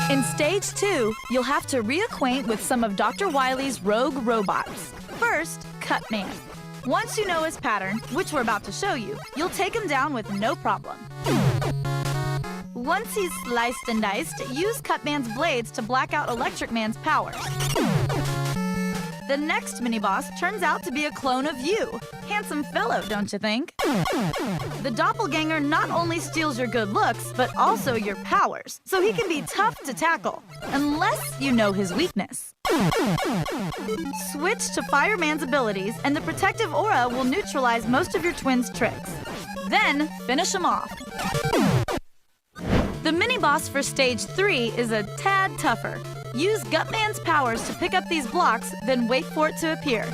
In Stage 2, you'll have to reacquaint with some of Dr. Wily's rogue robots. First, Cutman. Once you know his pattern, which we're about to show you, you'll take him down with no problem. Once he's sliced and diced, use Cutman's blades to black out Electric Man's power. The next mini-boss turns out to be a clone of you. Handsome fellow, don't you think? The doppelganger not only steals your good looks, but also your powers, so he can be tough to tackle, unless you know his weakness. Switch to Fireman's abilities, and the protective aura will neutralize most of your twin's tricks. Then, finish him off. The mini-boss for Stage 3 is a tad tougher. Use Gutman's powers to pick up these blocks, then wait for it to appear.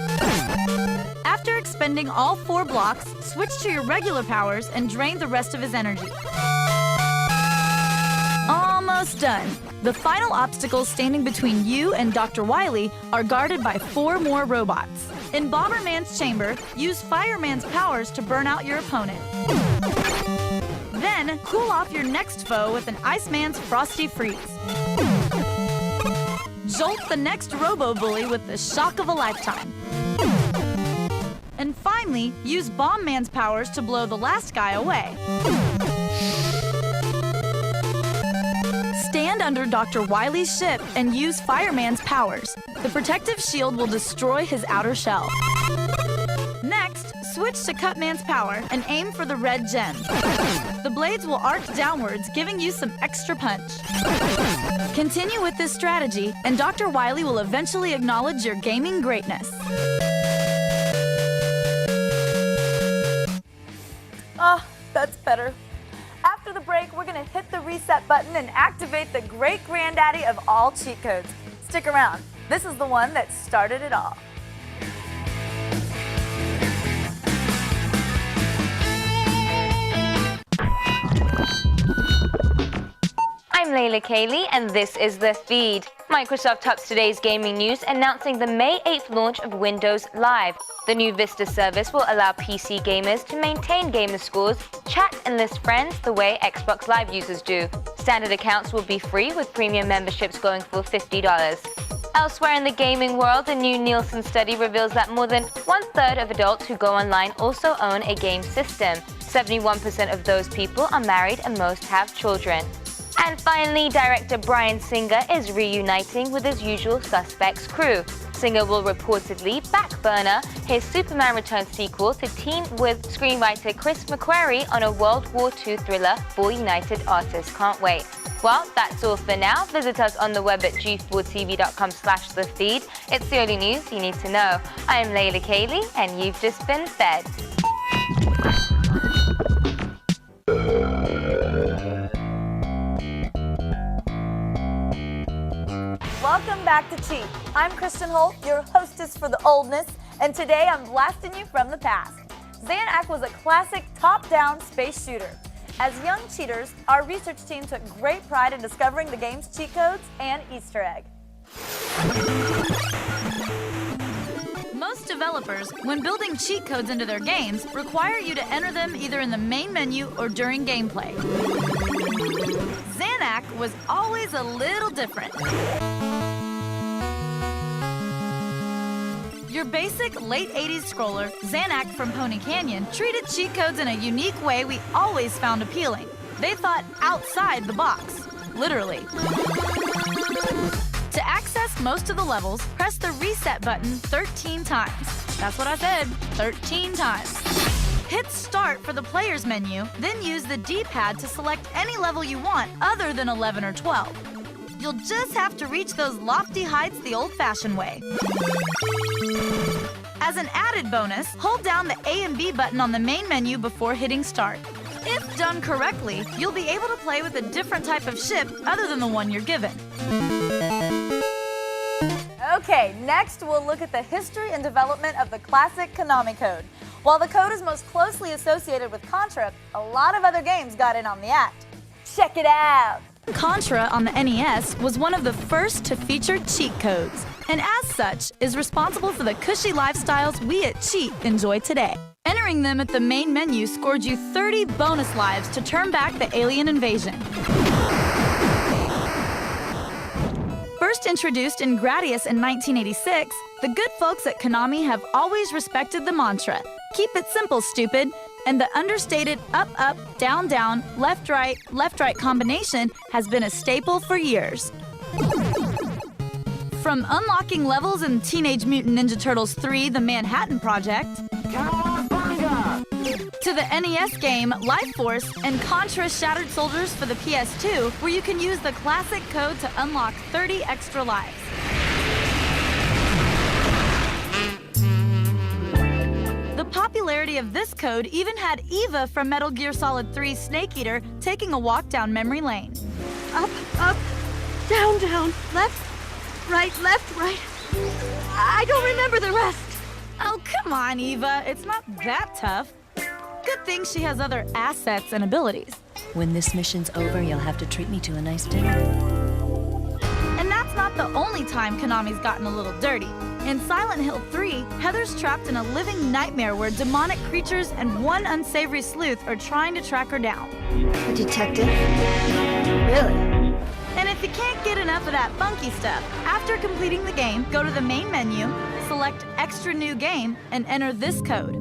After expending all 4 blocks, switch to your regular powers and drain the rest of his energy. Almost done. The final obstacles standing between you and Dr. Wily are guarded by 4 more robots. In Bomberman's chamber, use Fireman's powers to burn out your opponent. Then, cool off your next foe with an Iceman's Frosty Freeze. Jolt the next Robo-Bully with the shock of a lifetime. And finally, use Bombman's powers to blow the last guy away. Stand under Dr. Wily's ship and use Fireman's powers. The protective shield will destroy his outer shell. Next, switch to Cutman's power and aim for the red gem. The blades will arc downwards, giving you some extra punch. Continue with this strategy, and Dr. Wily will eventually acknowledge your gaming greatness. Oh, that's better. After the break, we're gonna hit the reset button and activate the great granddaddy of all cheat codes. Stick around. This is the one that started it all. I'm Layla Kaylee, and this is The Feed. Microsoft tops today's gaming news, announcing the May 8th launch of Windows Live. The new Vista service will allow PC gamers to maintain gamer scores, chat and list friends the way Xbox Live users do. Standard accounts will be free, with premium memberships going for $50. Elsewhere in the gaming world, a new Nielsen study reveals that more than 1/3 of adults who go online also own a game system. 71% of those people are married and most have children. And finally, director Bryan Singer is reuniting with his Usual Suspects crew. Singer will reportedly backburner his Superman Returns sequel to team with screenwriter Chris McQuarrie on a World War II thriller for United Artists. Can't wait. Well, that's all for now. Visit us on the web at g4tv.com/thefeed. It's the only news you need to know. I'm Layla Kaylee, and you've just been fed. Welcome back to Cheat. I'm Kristen Holt, your hostess for the oldness, and today I'm blasting you from the past. Xanac was a classic top-down space shooter. As young cheaters, our research team took great pride in discovering the game's cheat codes and Easter egg. Most developers, when building cheat codes into their games, require you to enter them either in the main menu or during gameplay. Xanac was always a little different. Your basic late 80s scroller, Xanac from Pony Canyon, treated cheat codes in a unique way we always found appealing. They thought outside the box, literally. To access most of the levels, press the reset button 13 times. That's what I said, 13 times. Hit start for the player's menu, then use the D-pad to select any level you want other than 11 or 12. You'll just have to reach those lofty heights the old-fashioned way. As an added bonus, hold down the A and B button on the main menu before hitting start. If done correctly, you'll be able to play with a different type of ship other than the one you're given. Okay, next we'll look at the history and development of the classic Konami code. While the code is most closely associated with Contra, a lot of other games got in on the act. Check it out! Contra on the NES was one of the first to feature cheat codes, and as such is responsible for the cushy lifestyles we at Cheat enjoy today. Entering them at the main menu scored you 30 bonus lives to turn back the alien invasion. First introduced in Gradius in 1986, the good folks at Konami have always respected the mantra, "Keep it simple, stupid," and the understated up-up, down-down, left-right combination has been a staple for years. From unlocking levels in Teenage Mutant Ninja Turtles 3: The Manhattan Project, to the NES game Life Force and Contra Shattered Soldiers for the PS2, where you can use the classic code to unlock 30 extra lives. The popularity of this code even had Eva from Metal Gear Solid 3's Snake Eater taking a walk down memory lane. Up, up, down, down, left, right, right. I don't remember the rest. Oh, come on, Eva. It's not that tough. Good thing she has other assets and abilities. When this mission's over, you'll have to treat me to a nice dinner. And that's not the only time Konami's gotten a little dirty. In Silent Hill 3, Heather's trapped in a living nightmare where demonic creatures and one unsavory sleuth are trying to track her down. A detective? Really? And if you can't get enough of that funky stuff, after completing the game, go to the main menu, select Extra New Game, and enter this code.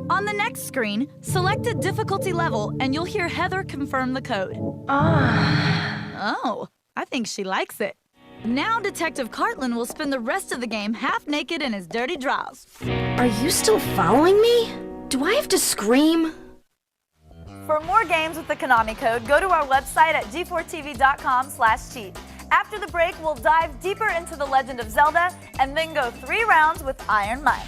On the next screen, select a difficulty level and you'll hear Heather confirm the code. Oh, I think she likes it. Now Detective Cartland will spend the rest of the game half naked in his dirty drawers. Are you still following me? Do I have to scream? For more games with the Konami code, go to our website at G4TV.com/cheat. After the break, we'll dive deeper into The Legend of Zelda and then go 3 rounds with Iron Mike.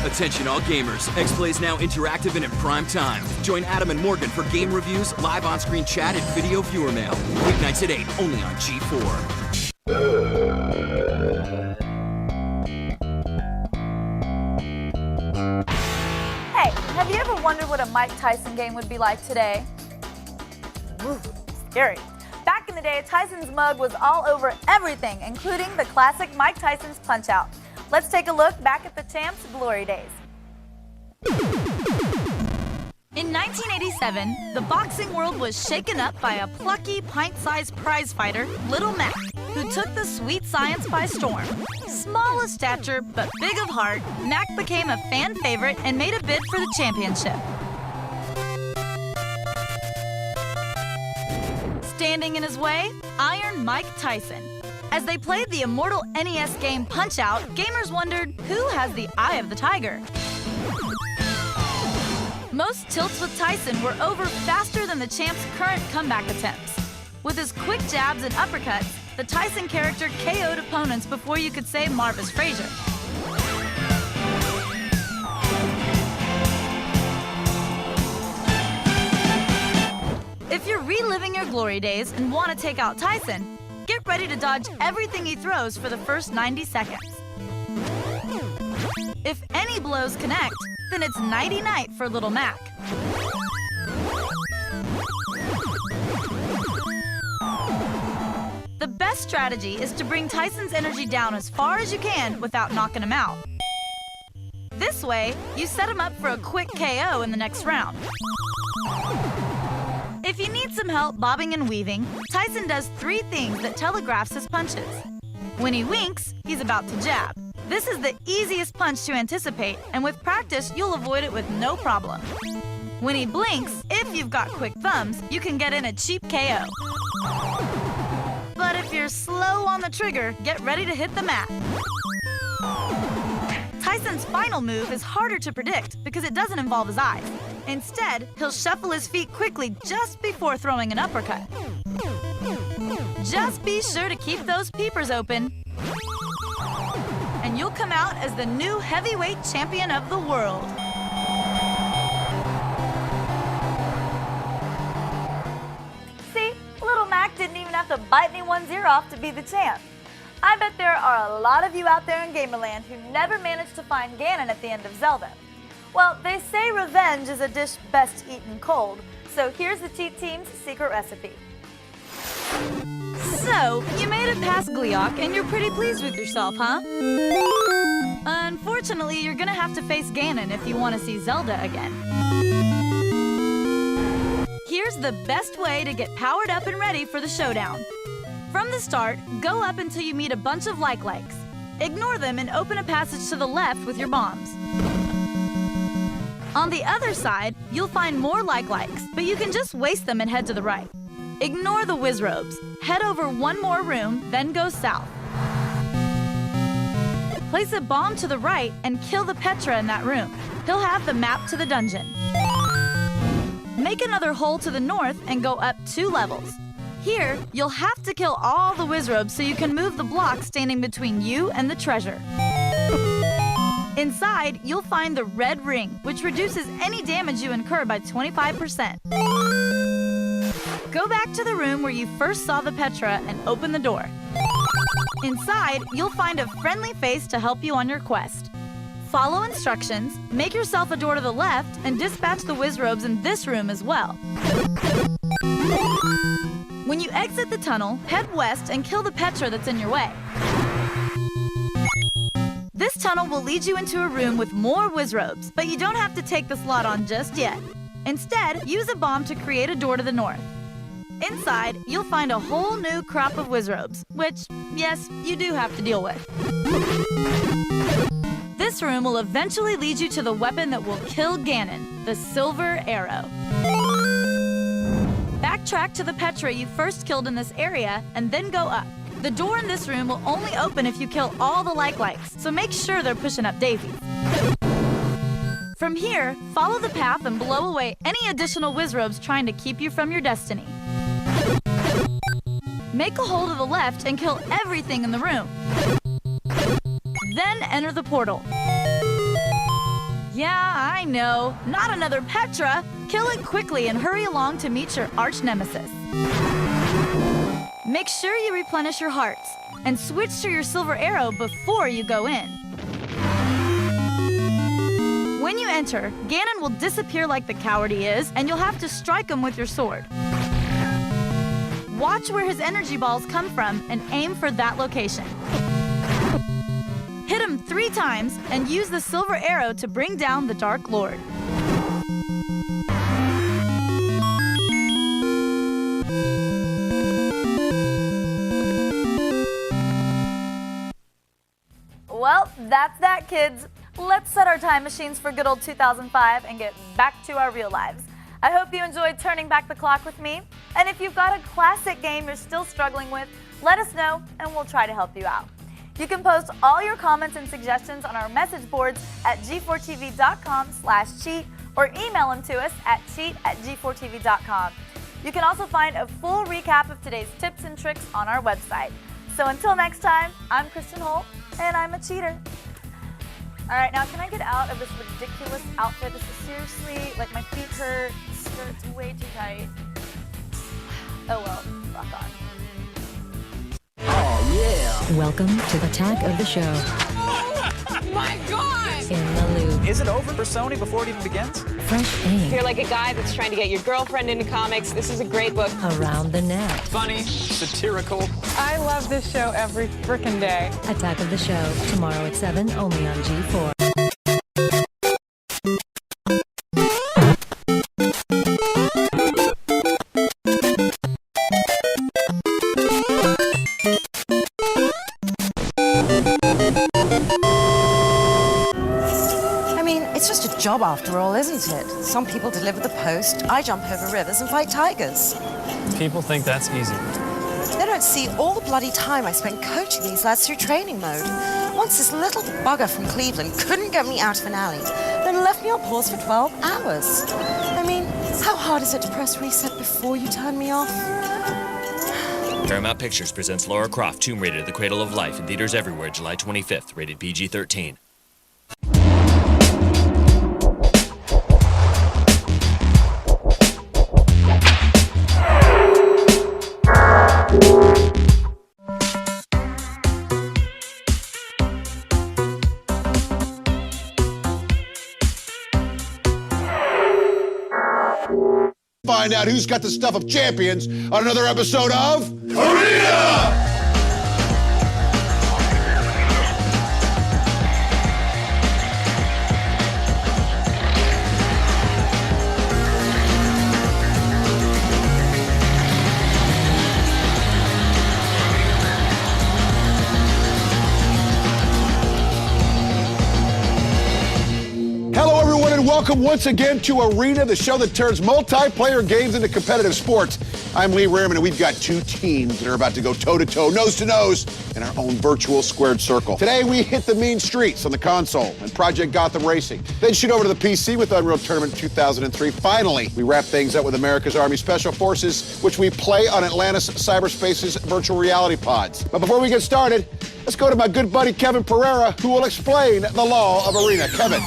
Attention all gamers, Xplay is now interactive and in prime time. Join Adam and Morgan for game reviews, live on-screen chat, and video viewer mail. Weeknights at 8, only on G4. Hey, have you ever wondered what a Mike Tyson game would be like today? Ooh, scary. Back in the day, Tyson's mug was all over everything, including the classic Mike Tyson's Punch-Out. Let's take a look back at the champ's glory days. In 1987, the boxing world was shaken up by a plucky, pint-sized prize fighter, Little Mac, who took the sweet science by storm. Small of stature, but big of heart, Mac became a fan favorite and made a bid for the championship. Standing in his way, Iron Mike Tyson. As they played the immortal NES game Punch-Out, gamers wondered, who has the eye of the tiger? Most tilts with Tyson were over faster than the champ's current comeback attempts. With his quick jabs and uppercuts, the Tyson character KO'd opponents before you could say Marvis Frazier. If you're reliving your glory days and want to take out Tyson, get ready to dodge everything he throws for the first 90 seconds. If any blows connect, then it's nighty-night for Little Mac. The best strategy is to bring Tyson's energy down as far as you can without knocking him out. This way, you set him up for a quick KO in the next round. If you need some help bobbing and weaving, Tyson does 3 things that telegraphs his punches. When he winks, he's about to jab. This is the easiest punch to anticipate, and with practice, you'll avoid it with no problem. When he blinks, if you've got quick thumbs, you can get in a cheap KO. But if you're slow on the trigger, get ready to hit the mat. Tyson's final move is harder to predict because it doesn't involve his eyes. Instead, he'll shuffle his feet quickly just before throwing an uppercut. Just be sure to keep those peepers open, and you'll come out as the new heavyweight champion of the world. See, Little Mac didn't even have to bite anyone's ear off to be the champ. I bet there are a lot of you out there in Gamerland who never managed to find Ganon at the end of Zelda. Well, they say revenge is a dish best eaten cold, so here's the cheat team's secret recipe. So, you made it past Gleeok and you're pretty pleased with yourself, huh? Unfortunately, you're gonna have to face Ganon if you want to see Zelda again. Here's the best way to get powered up and ready for the showdown. From the start, go up until you meet a bunch of like-likes. Ignore them and open a passage to the left with your bombs. On the other side, you'll find more like-likes, but you can just waste them and head to the right. Ignore the Wizrobes. Head over one more room, then go south. Place a bomb to the right and kill the Petra in that room. He'll have the map to the dungeon. Make another hole to the north and go up 2 levels. Here, you'll have to kill all the Wizrobes so you can move the block standing between you and the treasure. Inside, you'll find the red ring, which reduces any damage you incur by 25%. Go back to the room where you first saw the Petra and open the door. Inside, you'll find a friendly face to help you on your quest. Follow instructions, make yourself a door to the left, and dispatch the Wizrobes in this room as well. When you exit the tunnel, head west and kill the Petra that's in your way. This tunnel will lead you into a room with more Wizrobes, but you don't have to take the slot on just yet. Instead, use a bomb to create a door to the north. Inside, you'll find a whole new crop of Wizrobes, which, yes, you do have to deal with. This room will eventually lead you to the weapon that will kill Ganon, the Silver Arrow. Backtrack to the Petra you first killed in this area, and then go up. The door in this room will only open if you kill all the like-likes, so make sure they're pushing up daisies. From here, follow the path and blow away any additional Wizrobes trying to keep you from your destiny. Make a hole to the left and kill everything in the room. Then enter the portal. Yeah, I know. Not another Petra. Kill it quickly and hurry along to meet your arch nemesis. Make sure you replenish your hearts and switch to your Silver Arrow before you go in. When you enter, Ganon will disappear like the coward he is, and you'll have to strike him with your sword. Watch where his energy balls come from and aim for that location. Hit him 3 times and use the Silver Arrow to bring down the Dark Lord. Well, that's that, kids. Let's set our time machines for good old 2005 and get back to our real lives. I hope you enjoyed turning back the clock with me. And if you've got a classic game you're still struggling with, let us know and we'll try to help you out. You can post all your comments and suggestions on our message boards at g4tv.com/cheat or email them to us at cheat@g4tv.com. You can also find a full recap of today's tips and tricks on our website. So until next time, I'm Kristen Holt, and I'm a cheater. All right, now can I get out of this ridiculous outfit? This is seriously, like, my feet hurt, skirt's way too tight. Oh well, rock on. Oh, yeah. Welcome to the Attack of the Show. Oh, my God! In the loop. Is it over for Sony before it even begins? Fresh aim. If you're like a guy that's trying to get your girlfriend into comics, this is a great book. Around the net. Funny, satirical. I love this show every frickin' day. Attack of the Show, tomorrow at 7, only on G4. Job after all, isn't it? Some people deliver the post, I jump over rivers and fight tigers. People think that's easy. They don't see all the bloody time I spent coaching these lads through training mode. Once this little bugger from Cleveland couldn't get me out of an alley, then left me on pause for 12 hours. I mean, how hard is it to press reset before you turn me off? Paramount Pictures presents Lara Croft, Tomb Raider: The Cradle of Life in theaters everywhere July 25th, rated PG-13. Find out who's got the stuff of champions on another episode of Arena! welcome once again to Arena, the show that turns multiplayer games into competitive sports. I'm Lee Rehrman, and we've got two teams that are about to go toe-to-toe, nose-to-nose, in our own virtual squared circle. Today, we hit the mean streets on the console and Project Gotham Racing. Then shoot over to the PC with Unreal Tournament 2003. Finally, we wrap things up with America's Army Special Forces, which we play on Atlantis Cyberspace's virtual reality pods. But before we get started, let's go to my good buddy Kevin Pereira, who will explain the law of Arena. Kevin.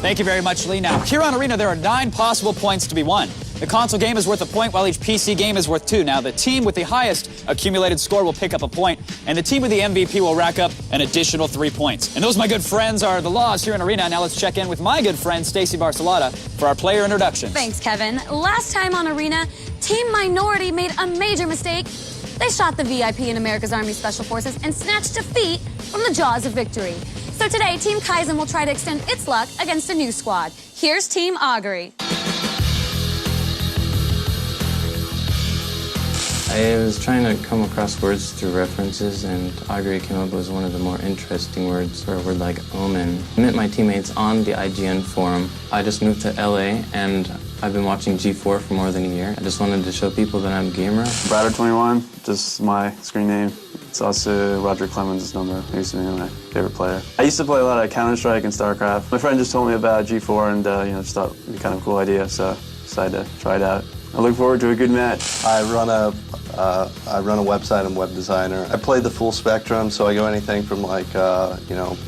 Thank you very much, Lee. Now, here on Arena, there are 9 possible points to be won. The console game is worth a point, while each PC game is worth 2. Now, the team with the highest accumulated score will pick up a point, and the team with the MVP will rack up an additional 3 points. And those, my good friends, are the laws here in Arena. Now let's check in with my good friend, Stacy Barcelata, for our player introductions. Thanks, Kevin. Last time on Arena, Team Minority made a major mistake. They shot the VIP in America's Army Special Forces and snatched defeat from the jaws of victory. So today, Team Kaizen will try to extend its luck against a new squad. Here's Team Augury. I was trying to come across words through references, and augury came up with one of the more interesting words, or a word like omen. I met my teammates on the IGN forum. I just moved to LA, and I've been watching G4 for more than a year. I just wanted to show people that I'm a gamer. Browder21, just my screen name. It's also Roger Clemens' number. He used to be my favorite player. I used to play a lot of Counter-Strike and StarCraft. My friend just told me about G4 and just thought it'd be kind of a cool idea, so decided to try it out. I look forward to a good match. I run a website. I'm a web designer. I play the full spectrum, so I go anything from like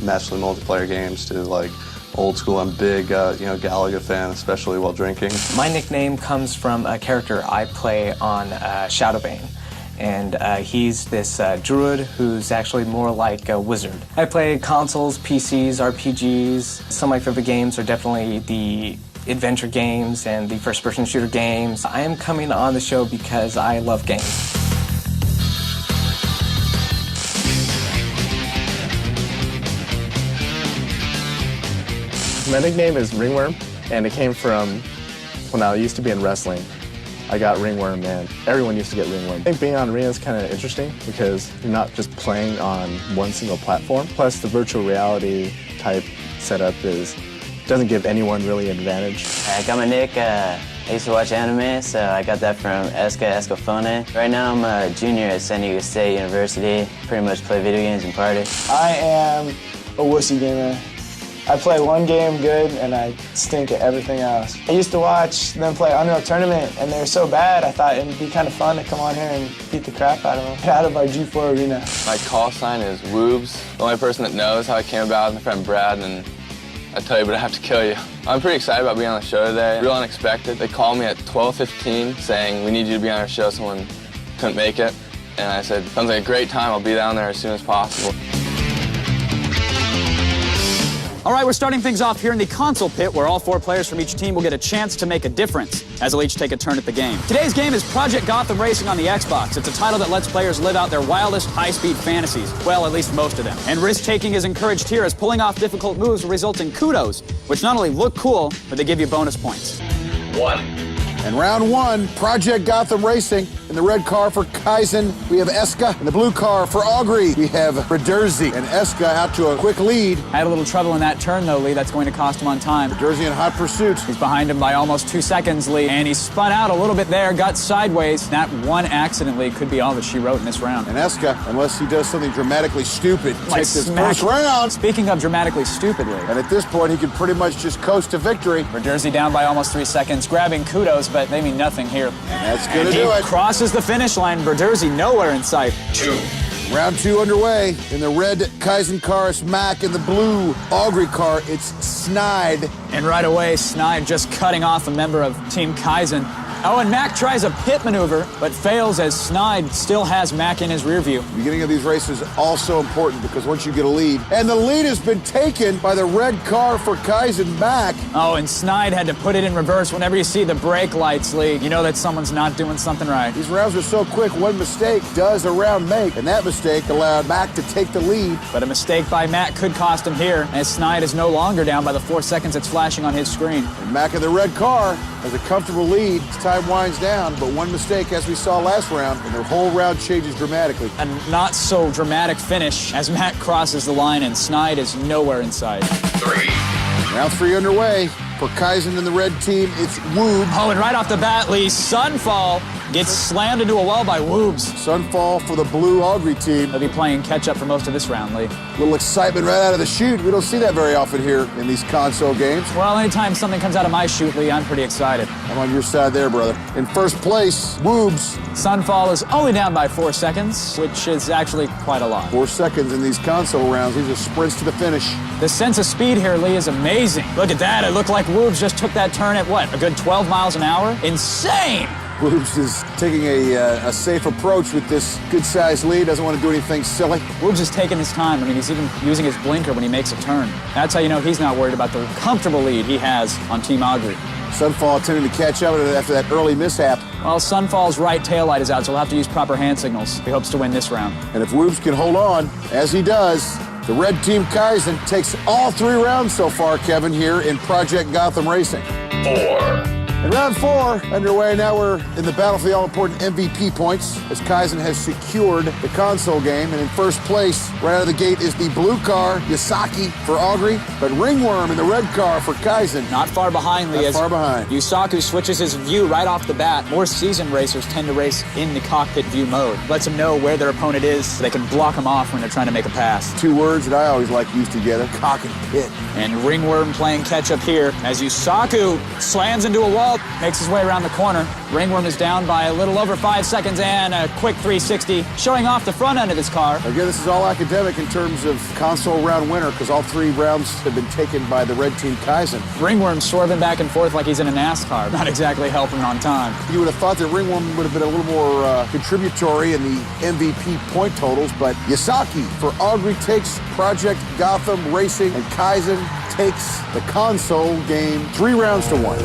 massively multiplayer games to like old school. I'm a big Galaga fan, especially while drinking. My nickname comes from a character I play on Shadowbane. And he's this druid who's actually more like a wizard. I play consoles, PCs, RPGs. Some of my favorite games are definitely the adventure games and the first-person shooter games. I am coming on the show because I love games. My nickname is Ringworm, and it came from when I used to be in wrestling. I got Ringworm, and everyone used to get Ringworm. I think being on Arena is kind of interesting because you're not just playing on one single platform. Plus, the virtual reality type setup doesn't give anyone really an advantage. I got my nick. I used to watch anime, so I got that from Escafone. Right now, I'm a junior at San Diego State University. Pretty much play video games and party. I am a wussy gamer. I play one game good, and I stink at everything else. I used to watch them play Unreal Tournament, and they were so bad, I thought it'd be kind of fun to come on here and beat the crap out of them. Get out of our G4 Arena. My call sign is Woobs. The only person that knows how I came about is my friend Brad, and I tell you, but I have to kill you. I'm pretty excited about being on the show today. Real unexpected. They called me at 12:15 saying, we need you to be on our show. Someone couldn't make it. And I said, sounds like a great time. I'll be down there as soon as possible. All right, we're starting things off here in the console pit, where all 4 players from each team will get a chance to make a difference, as they'll each take a turn at the game. Today's game is Project Gotham Racing on the Xbox. It's a title that lets players live out their wildest high-speed fantasies. Well, at least most of them. And risk-taking is encouraged here, as pulling off difficult moves will result in kudos, which not only look cool, but they give you bonus points. 1. And round 1, Project Gotham Racing. In the red car for Kaizen, we have Eska. In the blue car for Augury, we have Raderzy. And Eska out to a quick lead. Had a little trouble in that turn, though, Lee. That's going to cost him on time. Raderzy in hot pursuit. He's behind him by almost 2 seconds, Lee. And he spun out a little bit there, got sideways. That one accident, Lee, could be all that she wrote in this round. And Eska, unless he does something dramatically stupid, takes this first round. Speaking of dramatically stupid, Lee. And at this point, he can pretty much just coast to victory. Raderzy down by almost 3 seconds, grabbing kudos, but they mean nothing here. And that's gonna do it. Crosses the finish line. Raderzy nowhere in sight. 2. Round 2 underway. In the red Kaizen car, it's Mac. In the blue Augury car, it's Snide. And right away, Snide just cutting off a member of Team Kaizen. Oh, and Mac tries a pit maneuver, but fails as Snide still has Mac in his rear view. The beginning of these races is also important because once you get a lead, and the lead has been taken by the red car for Kaizen Mac. Oh, and Snide had to put it in reverse. Whenever you see the brake lights, Lee, you know that someone's not doing something right. These rounds are so quick, one mistake does a round make, and that mistake allowed Mac to take the lead. But a mistake by Mac could cost him here, as Snide is no longer down by the 4 seconds it's flashing on his screen. And Mac in the red car has a comfortable lead. Time winds down, but one mistake, as we saw last round, and their whole round changes dramatically. A not so dramatic finish as Matt crosses the line and Snide is nowhere in sight. 3. Round 3 underway. For Kaizen and the red team, it's Woob. Oh, and right off the bat, Lee, Sunfall gets slammed into a well by Woobs. Sunfall for the blue Augury team. They'll be playing catch-up for most of this round, Lee. Little excitement right out of the chute. We don't see that very often here in these console games. Well, anytime something comes out of my chute, Lee, I'm pretty excited. I'm on your side there, brother. In first place, Woobs. Sunfall is only down by 4 seconds, which is actually quite a lot. 4 seconds in these console rounds. These are sprints to the finish. The sense of speed here, Lee, is amazing. Look at that. It looked like Woobs just took that turn at, what, a good 12 miles an hour? Insane! Woobs is taking a safe approach with this good-sized lead. Doesn't want to do anything silly. Woobs is taking his time. I mean, he's even using his blinker when he makes a turn. That's how you know he's not worried about the comfortable lead he has on Team Augury. Sunfall tending to catch up after that early mishap. Well, Sunfall's right taillight is out, so he'll have to use proper hand signals. He hopes to win this round. And if Woobs can hold on, as he does, the red team Kaizen takes all 3 rounds so far, Kevin, here in Project Gotham Racing. 4. In round 4 underway, now we're in the battle for the all-important MVP points as Kaizen has secured the console game. And in first place, right out of the gate, is the blue car, Yasaki for Augury, but Ringworm in the red car for Kaizen. Not far behind, Lee. Not far behind. Yusaku switches his view right off the bat. More seasoned racers tend to race in the cockpit view mode. Lets them know where their opponent is so they can block them off when they're trying to make a pass. 2 words that I always like used together, cock and pit. And Ringworm playing catch-up here as Yusaku slams into a wall, makes his way around the corner. Ringworm is down by a little over 5 seconds and a quick 360, showing off the front end of his car. Again, this is all academic in terms of console round winner because all 3 rounds have been taken by the red team Kaizen. Ringworm swerving back and forth like he's in a NASCAR, not exactly helping on time. You would have thought that Ringworm would have been a little more contributory in the MVP point totals, but Yasaki for Augury takes Project Gotham Racing, and Kaizen takes the console game 3 rounds to 1.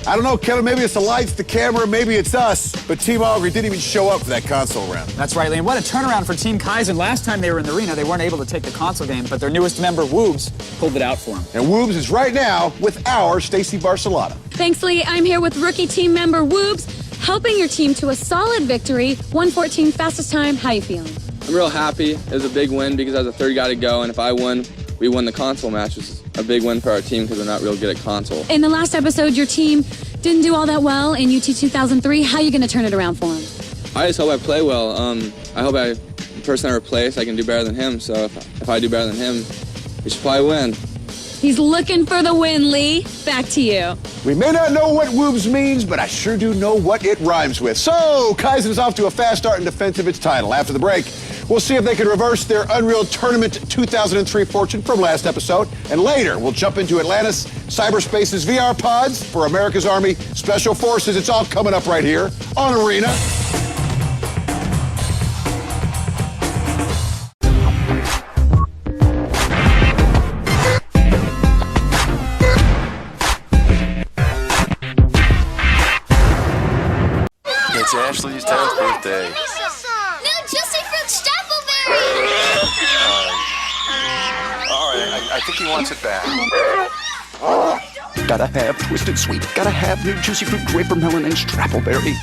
I don't know, Kevin, maybe it's the lights, the camera, maybe it's us, but Team Augury didn't even show up for that console round. That's right, Lee. And what a turnaround for Team Kaizen. Last time they were in the arena, they weren't able to take the console game, but their newest member, Woobs, pulled it out for them. And Woobs is right now with our Stacy Barcelona. Thanks, Lee. I'm here with rookie team member Woobs, helping your team to a solid victory, 1:14 fastest time. How you feeling? I'm real happy. It was a big win because I was the 3rd guy to go, and if I won, we won the console match, which is a big win for our team because we're not real good at console. In the last episode, your team didn't do all that well in UT 2003. How are you going to turn it around for them? I just hope I play well. I hope the person I replace, I can do better than him. So if I do better than him, we should probably win. He's looking for the win, Lee. Back to you. We may not know what Woobs means, but I sure do know what it rhymes with. So, Kaizen is off to a fast start in defense of its title. After the break, we'll see if they can reverse their Unreal Tournament 2003 fortune from last episode. And later, we'll jump into Atlantis Cyberspace's VR pods for America's Army Special Forces. It's all coming up right here on Arena. It's Ashley's 10th birthday. New Juicy Fruit Stapleberry! Alright, I think he wants it back. Gotta have Twisted Sweet. Gotta have New Juicy Fruit Draper Melon and Strappleberry.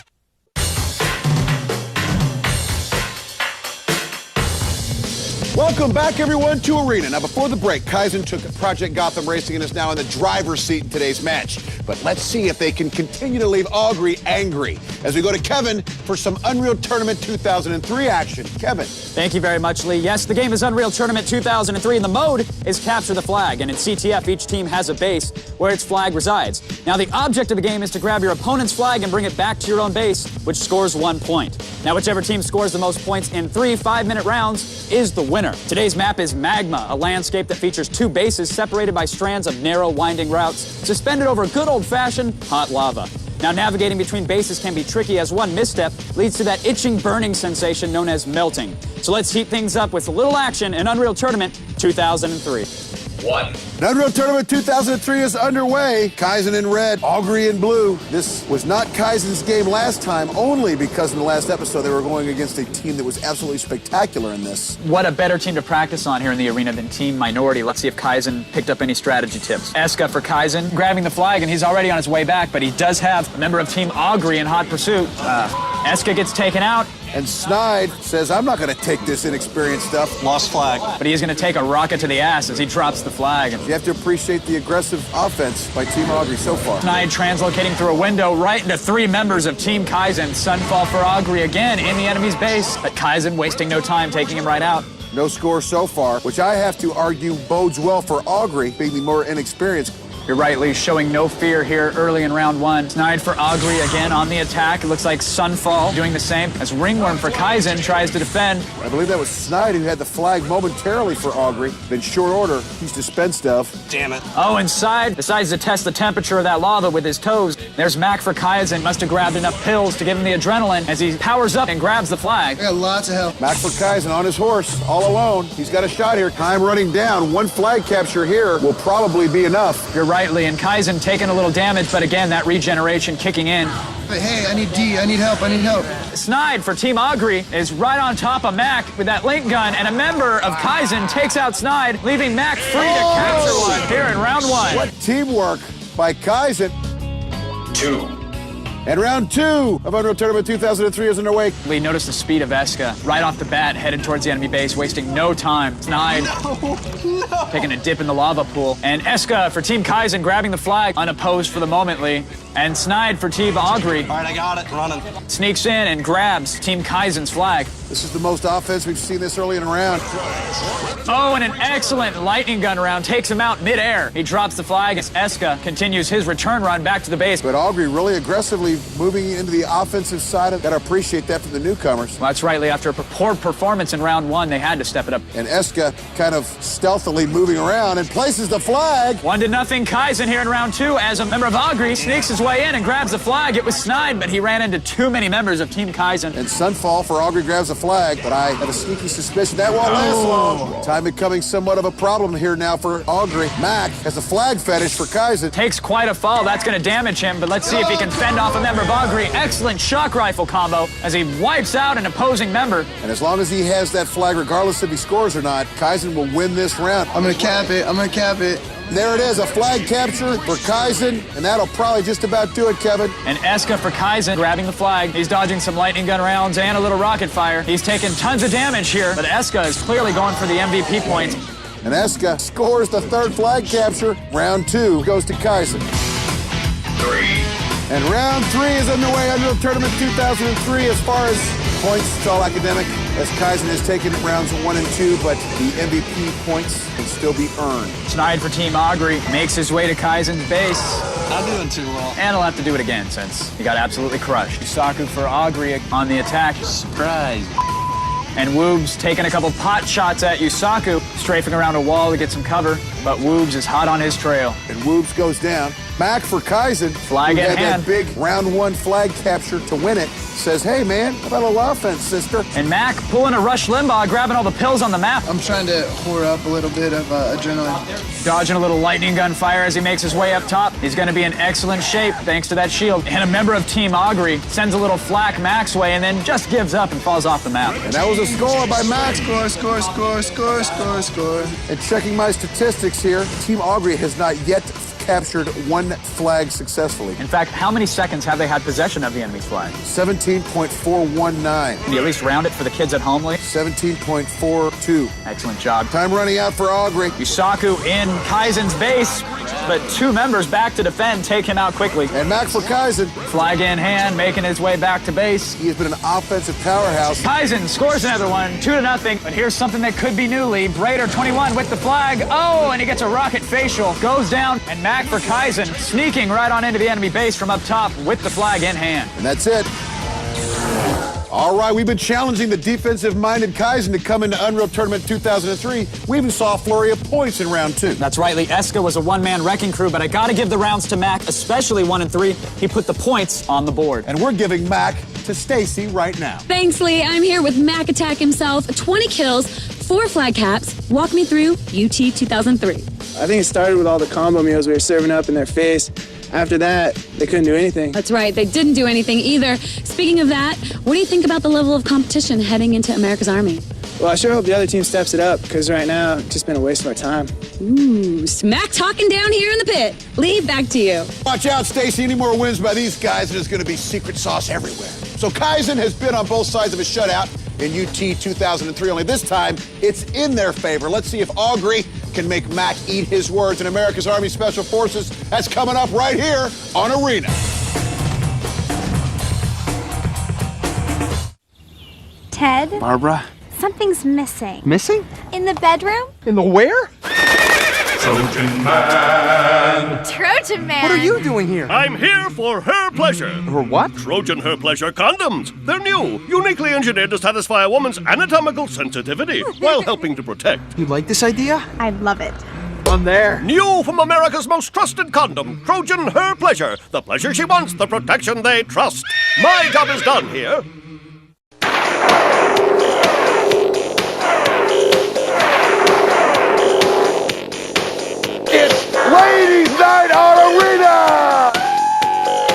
Welcome back, everyone, to Arena. Now, before the break, Kaizen took Project Gotham Racing and is now in the driver's seat in today's match. But let's see if they can continue to leave Augury angry as we go to Kevin for some Unreal Tournament 2003 action. Kevin. Thank you very much, Lee. Yes, the game is Unreal Tournament 2003, and the mode is Capture the Flag. And in CTF, each team has a base where its flag resides. Now, the object of the game is to grab your opponent's flag and bring it back to your own base, which scores 1 point. Now, whichever team scores the most points in 3 5-minute rounds is the winner. Today's map is Magma, a landscape that features 2 bases separated by strands of narrow, winding routes suspended over good old-fashioned hot lava. Now, navigating between bases can be tricky as one misstep leads to that itching, burning sensation known as melting. So let's heat things up with a little action in Unreal Tournament 2003. 1. Unreal Tournament 2003 is underway. Kaizen in red, Augury in blue. This was not Kaizen's game last time, only because in the last episode they were going against a team that was absolutely spectacular in this. What a better team to practice on here in the arena than Team Minority. Let's see if Kaizen picked up any strategy tips. Eska for Kaizen, grabbing the flag, and he's already on his way back, but he does have a member of Team Augury in hot pursuit. Eska gets taken out. And Snide says, I'm not going to take this inexperienced stuff. Lost flag. But he is going to take a rocket to the ass as he drops the flag. You have to appreciate the aggressive offense by Team Augury so far. Snide translocating through a window right into 3 members of Team Kaizen. Sunfall for Augury again in the enemy's base. But Kaizen wasting no time, taking him right out. No score so far, which I have to argue bodes well for Augury, being the more inexperienced. You're right, Lee, showing no fear here early in round 1. Snide for Augury again on the attack. It looks like Sunfall doing the same as Ringworm for Kaizen tries to defend. I believe that was Snide who had the flag momentarily for Augury. In short order, he's dispensed of. Damn it. Oh, inside decides to test the temperature of that lava with his toes. There's Mac for Kaizen. Must have grabbed enough pills to give him the adrenaline as he powers up and grabs the flag. I got lots of help. Mac for Kaizen on his horse, all alone. He's got a shot here. Time running down. 1 flag capture here will probably be enough. You're right, Lee, and Kaizen taking a little damage, but again, that regeneration kicking in. Hey, I need D. I need help. I need help. Snide for Team Augury is right on top of Mac with that link gun, and a member of Kaizen takes out Snide, leaving Mac free to capture one here in round 1. What teamwork by Kaizen. 2. And round 2 of Unreal Tournament 2003 is underway. Lee, notice the speed of Eska right off the bat, headed towards the enemy base, wasting no time. Snide taking a dip in the lava pool. And Eska for Team Kaizen grabbing the flag, unopposed for the moment, Lee. And Snide for Team Augury. All right, I got it. Running. Sneaks in and grabs Team Kaizen's flag. This is the most offense we've seen this early in a round. Oh, and an excellent lightning gun round takes him out midair. He drops the flag as Eska continues his return run back to the base. But Augury really aggressively moving into the offensive side. Gotta appreciate that from the newcomers. Well, that's right, Lee. After a poor performance in round 1, they had to step it up. And Eska kind of stealthily moving around and places the flag. 1-0 Kaizen here in round 2 as a member of Augury sneaks his way in and grabs the flag. It was Snide, but he ran into too many members of Team Kaizen. And Sunfall for Augury grabs the flag, but I have a sneaky suspicion that won't last long. Time becoming somewhat of a problem here now for Augury. Mac has a flag fetish for Kaizen. Takes quite a fall. That's going to damage him, but let's see if he can fend off a member of Augury. Excellent shock rifle combo as he wipes out an opposing member. And as long as he has that flag, regardless if he scores or not, Kaizen will win this round. I'm going to cap it. I'm going to cap it. There it is, a flag capture for Kaizen, and that'll probably just about do it, Kevin. And Eska for Kaizen grabbing the flag. He's dodging some lightning gun rounds and a little rocket fire. He's taking tons of damage here, but Eska is clearly going for the MVP points. And Eska scores the 3rd flag capture. Round 2 goes to Kaizen. 3. And round 3 is underway. Unreal Tournament 2003 as far as points. It's all academic as Kaizen has taken rounds 1 and 2, but the MVP points can still be earned. Snide for Team Augury makes his way to Kaizen's base. I'm doing too well. And he'll have to do it again since he got absolutely crushed. Yusaku for Augury on the attack. Surprise. And Woobs taking a couple pot shots at Yusaku, strafing around a wall to get some cover, but Woobs is hot on his trail. And Woobs goes down. Mac for Kaizen, flag who in had hand. That big round 1 flag capture to win it, says, hey man, how about a little offense, sister? And Mac pulling a Rush Limbaugh, grabbing all the pills on the map. I'm trying to whore up a little bit of adrenaline. Dodging a little lightning gun fire as he makes his way up top. He's going to be in excellent shape thanks to that shield. And a member of Team Augury sends a little flak Mac's way and then just gives up and falls off the map. And that was a score by Mac. Score. And checking my statistics here, Team Augury has not yet captured 1 flag successfully. In fact, how many seconds have they had possession of the enemy's flag? 17.419. Can you at least round it for the kids at home, Lee? 17.42. Excellent job. Time running out for Augury. Yusaku in Kaizen's base, but 2 members back to defend take him out quickly. And Mac for Kaizen. Flag in hand, making his way back to base. He has been an offensive powerhouse. Kaizen scores another one, 2-0. But here's something that could be new, Lee. Braider 21 with the flag. Oh, and he gets a rocket facial. Goes down, and Mac for Kaizen sneaking right on into the enemy base from up top with the flag in hand. And that's it. All right, we've been challenging the defensive-minded Kaizen to come into Unreal Tournament 2003. We even saw a flurry of points in round 2. That's right, Lee. Eska was a one-man wrecking crew, but I gotta give the rounds to Mac, especially 1 and 3. He put the points on the board. And we're giving Mac to Stacy right now. Thanks, Lee. I'm here with Mac Attack himself. 20 kills, 4 flag caps. Walk me through UT 2003. I think it started with all the combo meals we were serving up in their face. After that, they couldn't do anything. That's right, they didn't do anything either. Speaking of that, what do you think about the level of competition heading into America's Army? Well, I sure hope the other team steps it up, because right now, it's just been a waste of our time. Ooh, smack talking down here in the pit. Lee, back to you. Watch out, Stacy. Any more wins by these guys, there's going to be secret sauce everywhere. So Kaizen has been on both sides of a shutout in UT 2003, only this time it's in their favor. Let's see if Augury can make Mac eat his words. And America's Army Special Forces, that's coming up right here on Arena. Ted? Barbara? Something's missing. Missing? In the bedroom? In the where? Trojan Man! Trojan Man! What are you doing here? I'm here for Her Pleasure. For what? Trojan Her Pleasure condoms. They're new, uniquely engineered to satisfy a woman's anatomical sensitivity while helping to protect. You like this idea? I love it. On there. New from America's most trusted condom, Trojan Her Pleasure. The pleasure she wants, the protection they trust. My job is done here. Ladies' night on Arena!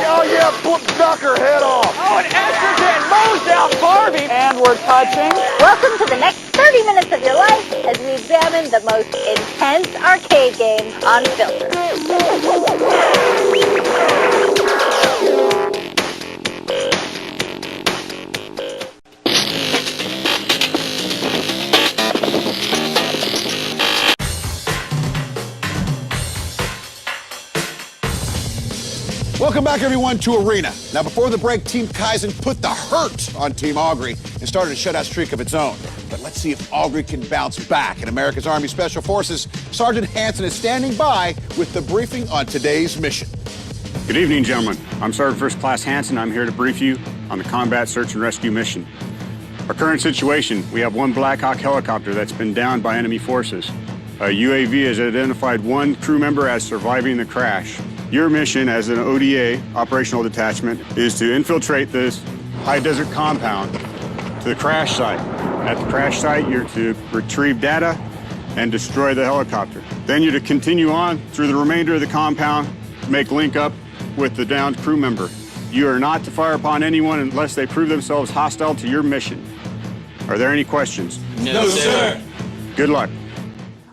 Oh yeah, knock her head off. Oh, and estrogen mows down Barbie. And we're touching. Welcome to the next 30 minutes of your life as we examine the most intense arcade games on Filter. Welcome back, everyone, to Arena. Now, before the break, Team Kaizen put the hurt on Team Augury and started a shutout streak of its own. But let's see if Augury can bounce back. And America's Army Special Forces, Sergeant Hansen is standing by with the briefing on today's mission. Good evening, gentlemen. I'm Sergeant First Class Hansen. I'm here to brief you on the combat search and rescue mission. Our current situation, we have one Blackhawk helicopter that's been downed by enemy forces. A UAV has identified one crew member as surviving the crash. Your mission as an ODA, operational detachment, is to infiltrate this high desert compound to the crash site. At the crash site, you're to retrieve data and destroy the helicopter. Then you're to continue on through the remainder of the compound, make link up with the downed crew member. You are not to fire upon anyone unless they prove themselves hostile to your mission. Are there any questions? No, sir. Good luck.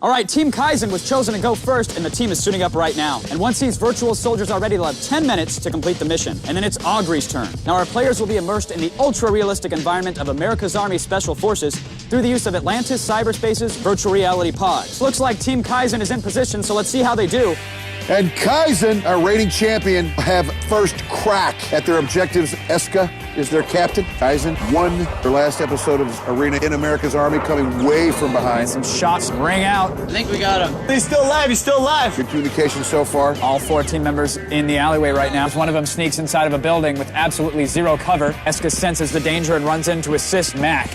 All right, Team Kaizen was chosen to go first, and the team is suiting up right now. And once these virtual soldiers are ready, they'll have 10 minutes to complete the mission. And then it's Augury's turn. Now, our players will be immersed in the ultra-realistic environment of America's Army Special Forces through the use of Atlantis Cyberspace's virtual reality pods. Looks like Team Kaizen is in position, so let's see how they do. And Kaizen, our reigning champion, have first crack at their objectives. Eska is their captain. Kaizen won their last episode of Arena in America's Army, coming way from behind. Some shots ring out. I think we got him. He's still alive, he's still alive. Good communication so far. All 4 team members in the alleyway right now. One of them sneaks inside of a building with absolutely zero cover. Eska senses the danger and runs in to assist Mac.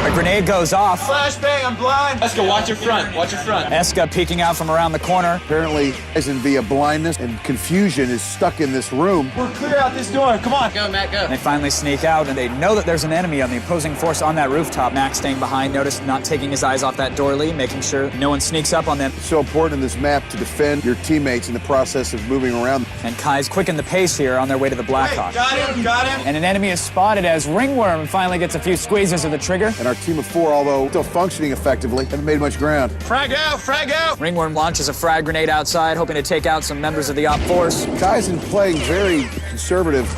A grenade goes off. Flashbang, I'm blind. Let's go, watch your front, watch your front. Eska peeking out from around the corner. Apparently, Kaizen, via blindness and confusion, is stuck in this room. We're clear out this door, come on. Go, Matt, go. They finally sneak out, and they know that there's an enemy on the opposing force on that rooftop. Max staying behind, notice not taking his eyes off that door lee, making sure no one sneaks up on them. It's so important in this map to defend your teammates in the process of moving around. And Kai's quickened the pace here on their way to the Blackhawk. Hey, got him. And an enemy is spotted as Ringworm finally gets a few squeezes of the trigger. And our team of 4, although still functioning effectively, haven't made much ground. Frag out, frag out. Ringworm launches a frag grenade outside, hoping to take out some members of the op force. Kaizen playing very conservative.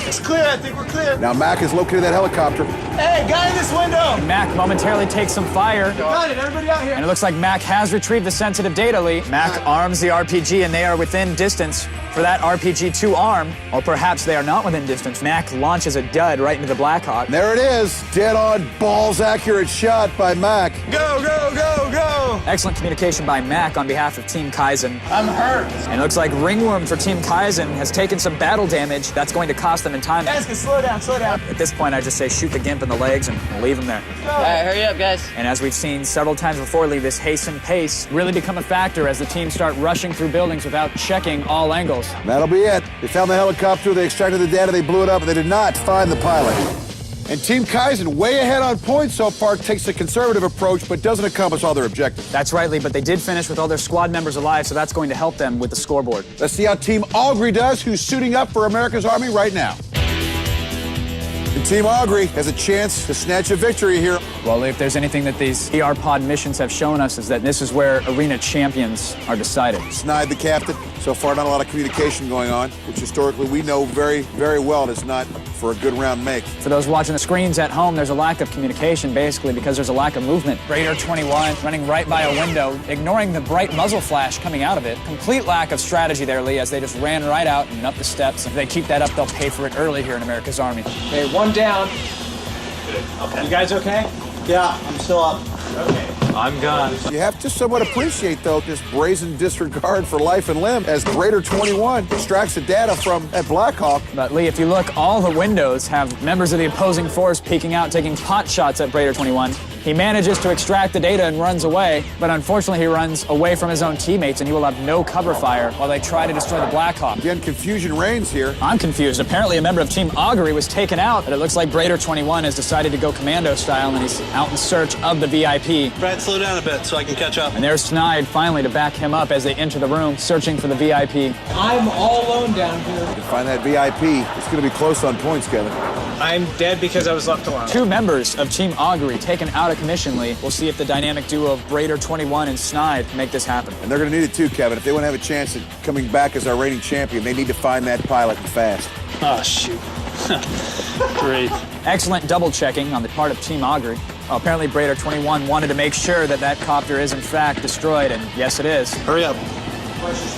It's clear, I think we're clear. Now Mac has located that helicopter. Hey, guy in this window. Mac momentarily takes some fire. Got it, everybody out here. And it looks like Mac has retrieved the sensitive data leak. Mac arms the RPG, and they are within distance for that RPG to arm. Or perhaps they are not within distance. Mac launches a dud right into the Blackhawk. There it is. Dead on, balls accurate shot by Mac. Go, go, go, go. Excellent communication by Mac on behalf of Team Kaizen. I'm hurt. And it looks like Ringworm for Team Kaizen has taken some battle damage. That's going to cost them in time. Guys, slow down, slow down. At this point, I just say shoot the Gimp in the legs and leave him there. All right, hurry up, guys. And as we've seen several times before, Lee, this hasten pace really become a factor as the teams start rushing through buildings without checking all angles. That'll be it. They found the helicopter, they extracted the data, they blew it up, and they did not find the pilot. And Team Kaizen, way ahead on points so far, takes a conservative approach, but doesn't accomplish all their objectives. That's right, Lee, but they did finish with all their squad members alive, so that's going to help them with the scoreboard. Let's see how Team Augury does, who's suiting up for America's Army right now. And Team Augury has a chance to snatch a victory here. Well, if there's anything that these ER pod missions have shown us is that this is where arena champions are decided. Snide the captain. So far, not a lot of communication going on, which historically we know very, very well is not for a good round make. For those watching the screens at home, there's a lack of communication, basically, because there's a lack of movement. Raider 21 running right by a window, ignoring the bright muzzle flash coming out of it. Complete lack of strategy there, Lee, as they just ran right out and up the steps. If they keep that up, they'll pay for it early here in America's Army. Okay, one down. Okay. You guys okay? Yeah, I'm still up. Okay. I'm gone. You have to somewhat appreciate, though, this brazen disregard for life and limb as Raider 21 extracts the data from that Blackhawk. But, Lee, if you look, all the windows have members of the opposing force peeking out, taking pot shots at Raider 21. He manages to extract the data and runs away, but unfortunately he runs away from his own teammates and he will have no cover fire while they try to destroy the Blackhawk. Again, confusion reigns here. I'm confused. Apparently a member of Team Augury was taken out, but it looks like Raider 21 has decided to go commando style and he's out in search of the VIP. Brad, slow down a bit so I can catch up. And there's Snide finally to back him up as they enter the room, searching for the VIP. I'm all alone down here. To find that VIP, it's going to be close on points, Kevin. I'm dead because I was left alone. Two members of Team Augury taken out of commission, Lee. We'll see if the dynamic duo of Raider 21 and Snide make this happen. And they're going to need it too, Kevin. If they want to have a chance at coming back as our reigning champion, they need to find that pilot and fast. Oh, shoot. Great. Excellent double checking on the part of Team Augury. Well, apparently Raider 21 wanted to make sure that that copter is in fact destroyed, and yes it is. Hurry up.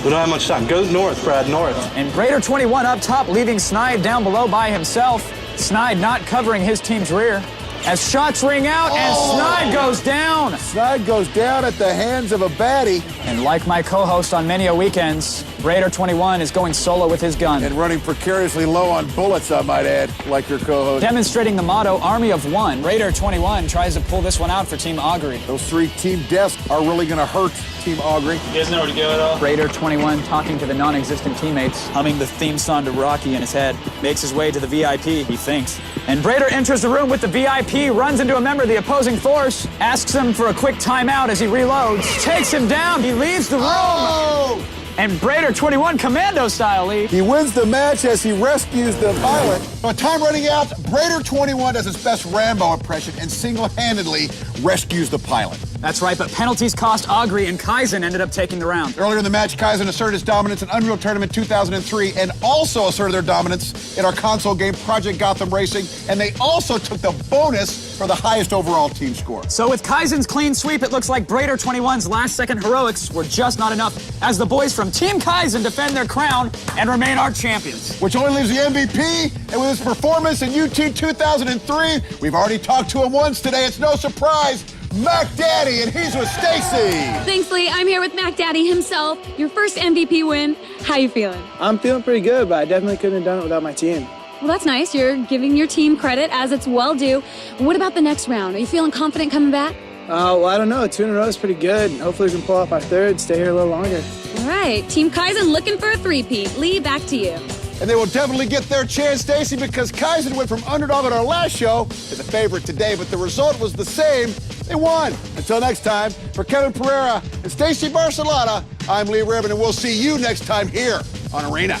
We don't have much time. Go north, Brad, north. And Raider 21 up top, leaving Snide down below by himself. Snide not covering his team's rear. As shots ring out and Snide goes down. Snide goes down at the hands of a baddie. And like my co-host on many a weekends, Raider 21 is going solo with his gun. And running precariously low on bullets, I might add, like your co-host. Demonstrating the motto, Army of One, Raider 21 tries to pull this one out for Team Augury. Those three team deaths are really going to hurt Team Augury. You guys know where to go at all? Raider 21 talking to the non-existent teammates, humming the theme song to Rocky in his head, makes his way to the VIP, he thinks. And Raider enters the room with the VIP, runs into a member of the opposing force, asks him for a quick timeout as he reloads, takes him down, he leaves the room. And Raider 21 commando style, Lee. He wins the match as he rescues the pilot. With time running out, Raider 21 does his best Rambo impression and single-handedly rescues the pilot. That's right, but penalties cost Augury, and Kaizen ended up taking the round. Earlier in the match, Kaizen asserted his dominance in Unreal Tournament 2003 and also asserted their dominance in our console game Project Gotham Racing, and they also took the bonus for the highest overall team score. So with Kaizen's clean sweep, it looks like Raider 21's last-second heroics were just not enough as the boys from Team Kaizen defend their crown and remain our champions. Which only leaves the MVP, and with his performance in UT 2003, we've already talked to him once today, it's no surprise, Mac Daddy, and he's with Stacy. Thanks, Lee. I'm here with Mac Daddy himself. Your first MVP win. How you feeling? I'm feeling pretty good, but I definitely couldn't have done it without my team. Well, that's nice. You're giving your team credit as it's well due. What about the next round? Are you feeling confident coming back? Well, I don't know. 2 in a row is pretty good. Hopefully we can pull off our third, stay here a little longer. All right. Team Kaizen looking for a three-peat. Lee, back to you. And they will definitely get their chance, Stacy, because Kaizen went from underdog at our last show to the favorite today, but the result was the same. They won. Until next time, for Kevin Pereira and Stacy Barcelona, I'm Lee Ribbon, and we'll see you next time here on Arena.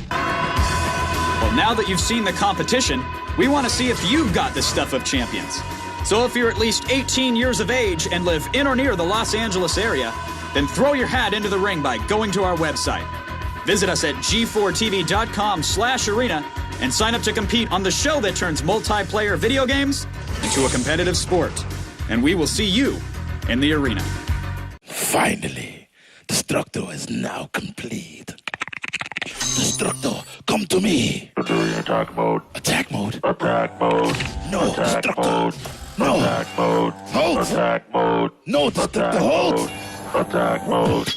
Well, now that you've seen the competition, we want to see if you've got the stuff of champions. So if you're at least 18 years of age and live in or near the Los Angeles area, then throw your hat into the ring by going to our website. Visit us at G4TV.com/arena and sign up to compete on the show that turns multiplayer video games into a competitive sport. And we will see you in the arena. Finally, Destructo is now complete. Destructo, come to me. Attack mode. Attack mode. Attack mode. No, Attack Destructo. mode. No. Attack mode. Hold. Attack mode. No, Destructo, hold. Attack mode.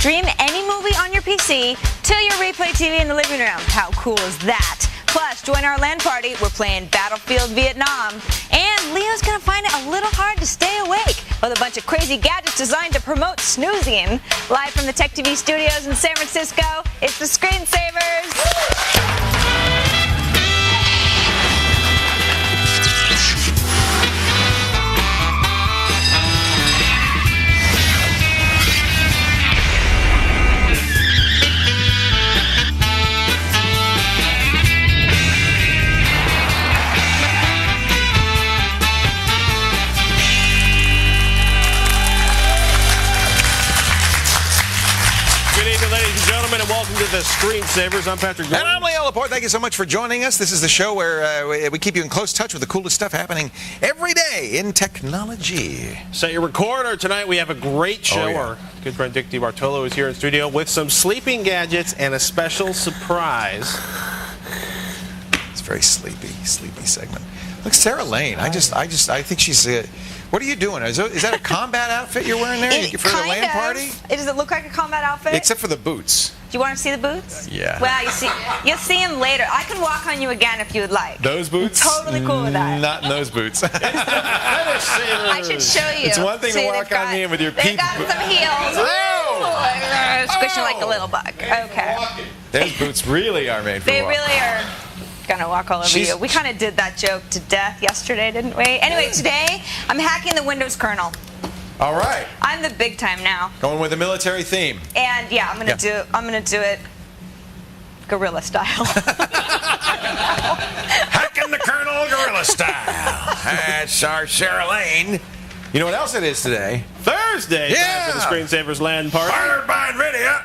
Stream any movie on your PC to your replay TV in the living room. How cool is that? Plus, join our LAN party. We're playing Battlefield Vietnam. And Leo's going to find it a little hard to stay awake with a bunch of crazy gadgets designed to promote snoozing. Live from the Tech TV studios in San Francisco, it's the Screensavers. And welcome to the Screensavers. I'm Patrick Gordon. And I'm Leo Laporte. Thank you so much for joining us. This is the show where we keep you in close touch with the coolest stuff happening every day in technology. Set your recorder. Tonight we have a great show. Our good friend Dick DiBartolo is here in studio with some sleeping gadgets and a special surprise. It's a very sleepy segment. Look, Sarah Lane. I think she's... what are you doing? Is that a combat outfit you're wearing there for the LAN party? Does it look like a combat outfit? Except for the boots. Do you want to see the boots? Yeah. Well, you'll see them later. I can walk on you again if you would like. Those boots? I'm totally cool with that. Not in those boots. I should show you. It's one thing to walk on me with your They've got some heels. Oh! Squishing like a little bug. Okay. Those boots really are made for They walking. really are gonna walk all over you. We kind of did that joke to death yesterday, didn't we? Anyway, today I'm hacking the Windows kernel. All right. I'm the big time now. Going with a military theme. And yeah, I'm gonna do it guerrilla style. Hacking the kernel guerrilla style. That's our Sarah Lane. You know what else it is today? Thursday. Yeah. For the Screensavers LAN party. Fired by NVIDIA.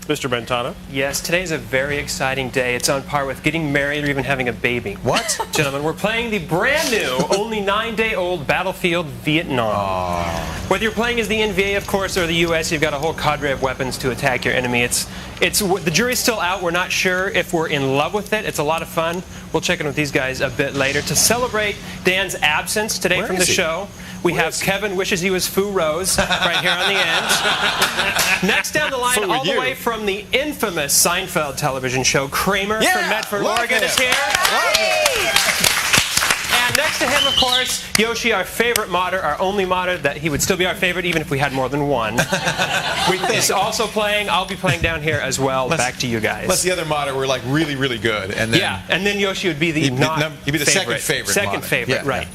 Mr. Bentano. Yes, today's a very exciting day. It's on par with getting married or even having a baby. What? Gentlemen, we're playing the brand new, only 9-day-old Battlefield Vietnam. Oh. Whether you're playing as the NVA, of course, or the U.S., you've got a whole cadre of weapons to attack your enemy. It's the jury's still out. We're not sure if we're in love with it. It's a lot of fun. We'll check in with these guys a bit later. To celebrate Dan's absence today from the show, we have Kevin wishes he was Foo Rose right here on the end. Next down the line, all the way from the infamous Seinfeld television show, Kramer from Medford, Oregon is here. And next to him, of course, Yoshi, our favorite modder, our only modder, that he would still be our favorite even if we had more than one. He's also playing. I'll be playing down here as well. Back to you guys. Unless the other modder were like really, really good. And then and then Yoshi would be the he'd be the second favorite. Second favorite, right.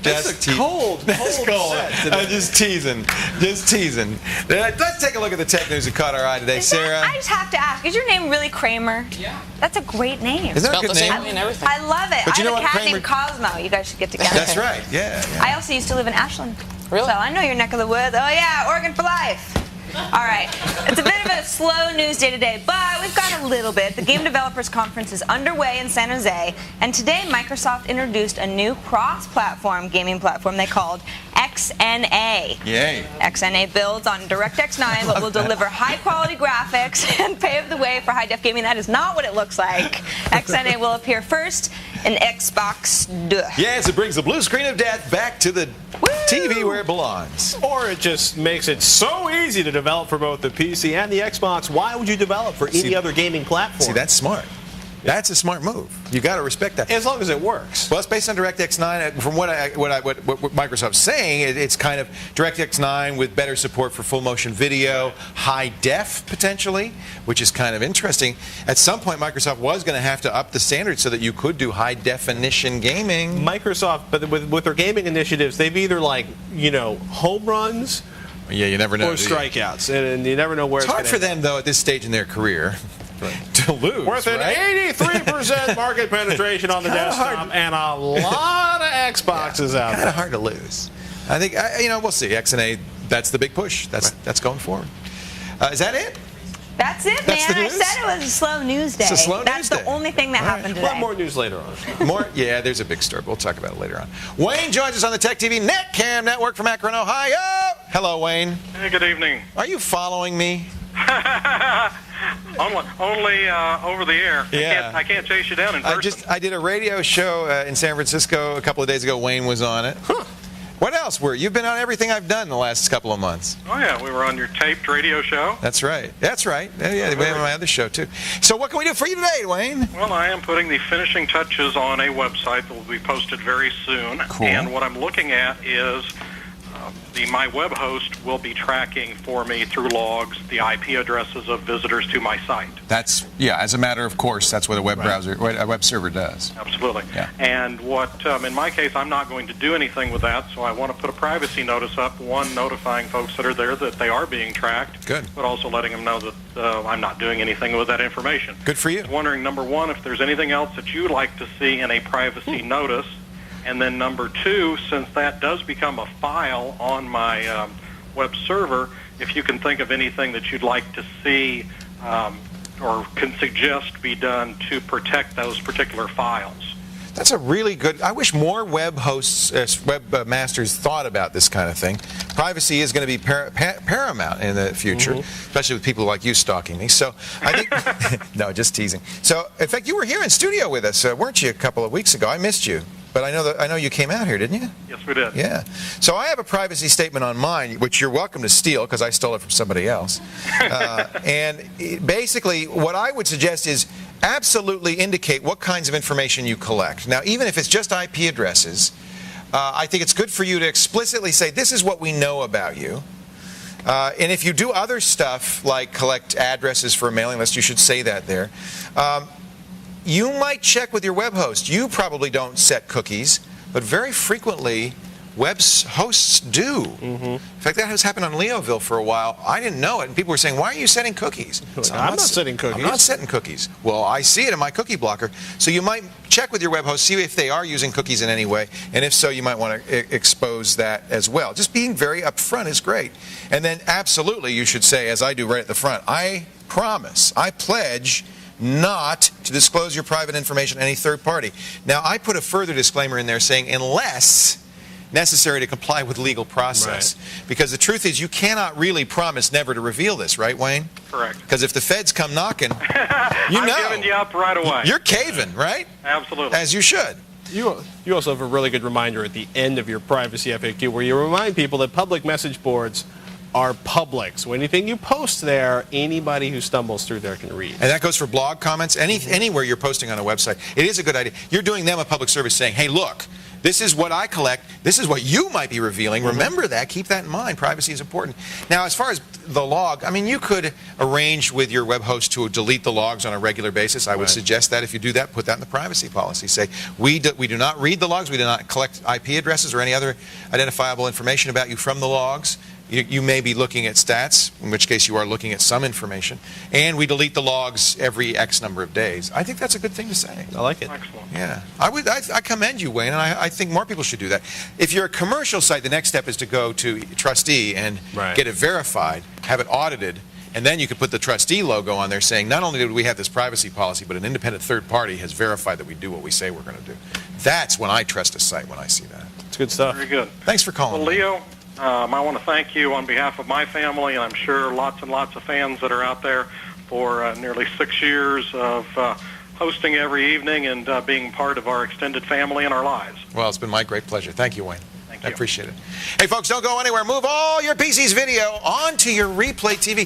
That's cold. That's cold. I'm just teasing. Let's take a look at the tech news that caught our eye today, Sarah. I just have to ask, is your name really Kramer? Yeah. That's a great name. Isn't that a good name? I love it. But you know I have what, a cat Kramer- named Cosmo. You guys should get together. That's right. Yeah. I also used to live in Ashland. Really? So I know your neck of the woods. Oh yeah, Oregon for life. All right. It's a bit of a slow news day today, but we've got a little bit. The Game Developers Conference is underway in San Jose, and today Microsoft introduced a new cross-platform gaming platform they called XNA. Yay. XNA builds on DirectX 9, but will deliver high-quality graphics and pave the way for high-def gaming. That is not what it looks like. XNA will appear first in Xbox. Yes, it brings the blue screen of death back to the TV where it belongs. Or it just makes it so easy to develop for both the PC and the Xbox. Why would you develop for any other gaming platform? See, that's smart. That's a smart move. You got to respect that. As long as it works. Well, it's based on DirectX 9. From what Microsoft's saying, it's kind of DirectX 9 with better support for full motion video, high def potentially, which is kind of interesting. At some point, Microsoft was going to have to up the standard so that you could do high definition gaming. Microsoft, but with their gaming initiatives, they've either home runs. Yeah, you never know. Or strikeouts, and you never know where it's hard for them though at this stage in their career. To lose, with an 83% market penetration on the desktop and a lot of Xboxes out there. Kind of hard to lose. I think we'll see. XNA, that's the big push. That's going forward. Is that it? That's it, man. I said it was a slow news day. It's a slow That's news the day. only thing that happened today. We'll have more news later on. More? Yeah, there's a big story. We'll talk about it later on. Wayne joins us on the Tech TV Netcam network from Akron, Ohio. Hello, Wayne. Hey, good evening. Are you following me? Only over the air. Yeah. I can't chase you down in person. I did a radio show in San Francisco a couple of days ago. Wayne was on it. What else were you've been on everything I've done the last couple of months? Oh yeah, we were on your taped radio show. That's right. That's right. Yeah, we have my other show too. So what can we do for you today, Wayne? Well, I am putting the finishing touches on a website that will be posted very soon. Cool. And what I'm looking at is my web host will be tracking for me through logs the IP addresses of visitors to my site. That's as a matter of course, that's what a web browser, what a web server does. Absolutely. Yeah. And what, in my case, I'm not going to do anything with that, so I want to put a privacy notice up, one, notifying folks that are there that they are being tracked. Good. But also letting them know that I'm not doing anything with that information. Good for you. I was wondering, number one, if there's anything else that you'd like to see in a privacy notice. And then number two, since that does become a file on my web server, if you can think of anything that you'd like to see or can suggest be done to protect those particular files. That's a really good. I wish more web hosts, webmasters thought about this kind of thing. Privacy is going to be paramount in the future, especially with people like you stalking me. So I think, no, just teasing. So in fact, you were here in studio with us, weren't you, a couple of weeks ago? I missed you. But I know you came out here, didn't you? Yes, we did. Yeah. So I have a privacy statement on mine, which you're welcome to steal because I stole it from somebody else. And basically, what I would suggest is absolutely indicate what kinds of information you collect. Now, even if it's just IP addresses, I think it's good for you to explicitly say, this is what we know about you. And if you do other stuff like collect addresses for a mailing list, you should say that there. You might check with your web host. You probably don't set cookies, but very frequently web hosts do. In fact, that has happened on Leoville for a while. I didn't know it, and people were saying, why are you setting cookies? So I'm not setting cookies. I'm not setting cookies. Well, I see it in my cookie blocker. So you might check with your web host, see if they are using cookies in any way, and if so, you might want to expose that as well. Just being very upfront is great. And then absolutely you should say, as I do right at the front, I promise, I pledge not to disclose your private information to any third party. Now, I put a further disclaimer in there saying, unless necessary to comply with legal process. Right. Because the truth is, you cannot really promise never to reveal this, right, Wayne? Correct. Because if the feds come knocking, I'm giving you up right away. You're caving, right? Absolutely. As you should. You also have a really good reminder at the end of your privacy FAQ where you remind people that public message boards are public. So anything you post there, anybody who stumbles through there can read. And that goes for blog comments, anywhere you're posting on a website. It is a good idea. You're doing them a public service saying, hey, look, this is what I collect. This is what you might be revealing. Remember that. Keep that in mind. Privacy is important. Now, as far as the log, I mean, you could arrange with your web host to delete the logs on a regular basis. I would suggest that if you do that, put that in the privacy policy. Say, we do not read the logs. We do not collect IP addresses or any other identifiable information about you from the logs. You may be looking at stats, in which case you are looking at some information. And we delete the logs every X number of days. I think that's a good thing to say. I like it. Excellent. Yeah. I commend you, Wayne, and I think more people should do that. If you're a commercial site, the next step is to go to trustee and get it verified, have it audited, and then you could put the trustee logo on there saying, not only do we have this privacy policy, but an independent third party has verified that we do what we say we're going to do. That's when I trust a site, when I see that. It's good stuff. Very good. Thanks for calling. Well, Leo, I want to thank you on behalf of my family, and I'm sure lots and lots of fans that are out there, for nearly 6 years of hosting every evening and being part of our extended family and our lives. Well, it's been my great pleasure. Thank you, Wayne. Thank you. I appreciate it. Hey, folks, don't go anywhere. Move all your PC's video onto your Replay TV.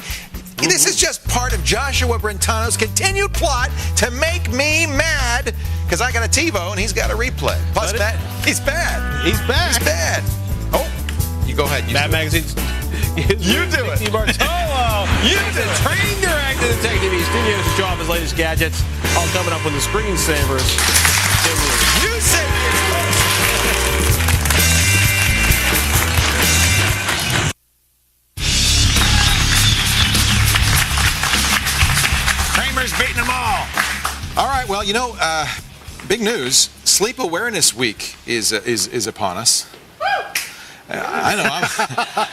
This is just part of Joshua Brentano's continued plot to make me mad because I got a TiVo and he's got a Replay. Plus, he's bad. He's back. He's bad. Oh, you go ahead. Mad Magazine's. You do it. Bartolo. You do it. Trained director of Tech TV Studios to show off his latest gadgets. All coming up with the screensavers. You said Kramer's beating them all right, well, you know, big news. Sleep Awareness Week is upon us. I know.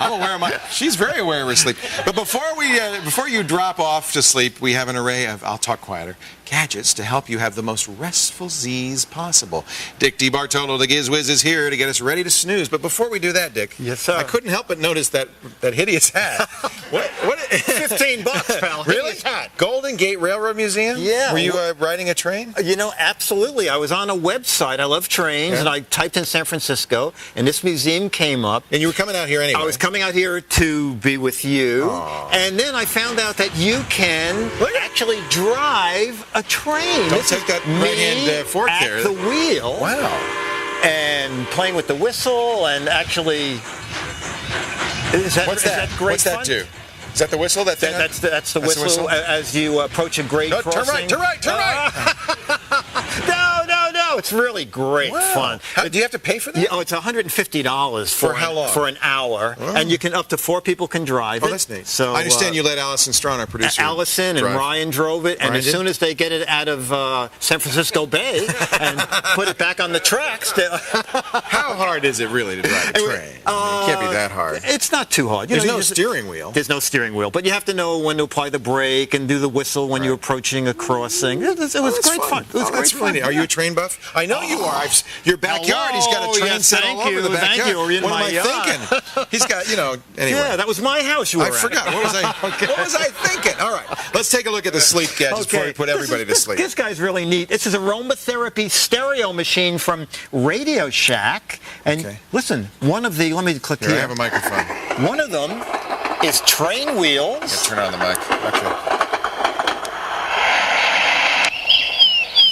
I'm aware of my. She's very aware of her sleep. But before you drop off to sleep, we have an array of, I'll talk quieter, gadgets to help you have the most restful Z's possible. Dick DeBartolo, the Giz Wiz, is here to get us ready to snooze. But before we do that, Dick, yes, sir. I couldn't help but notice that hideous hat. What? $15, pal. Really? Hideous hat. Goldie Golden Gate Railroad Museum? Yeah. Were you riding a train? You know, absolutely. I was on a website. I love trains, and I typed in San Francisco, and this museum came up. And you were coming out here anyway. I was coming out here to be with you, and then I found out that you can actually drive a train. Don't take that right-hand fork at there. the wheel. Wow. And playing with the whistle, and actually, is that great What's that fun? do? Is that the whistle? That's the whistle as you approach a grade crossing. Turn right. No, it's really great fun. Do you have to pay for that? Yeah, it's $150 For how long? For an hour, and you can up to 4 people can drive it. Oh, that's neat. So I understand you let Allison Strawn, our producer, Allison and drive. Ryan drove it, and as soon as they get it out of San Francisco Bay and put it back on the tracks. How hard is it really to drive a train? It can't be that hard. It's not too hard. There's no steering wheel. There's no steering wheel, but you have to know when to apply the brake and do the whistle when you're approaching a crossing. It was great fun. It was great fun. Are you a train buff? I know you are. Your backyard, he's got a train set all over the backyard. Thank you. What am I thinking? He's got, anyway. Yeah, that was my house you were I forgot. What was I thinking? All right. Let's take a look at the sleep gadgets before we put everybody to sleep. This guy's really neat. This is aromatherapy stereo machine from Radio Shack. And listen, one of the, let me click here. I have a microphone. One of them is train wheels. Turn on the mic. Okay.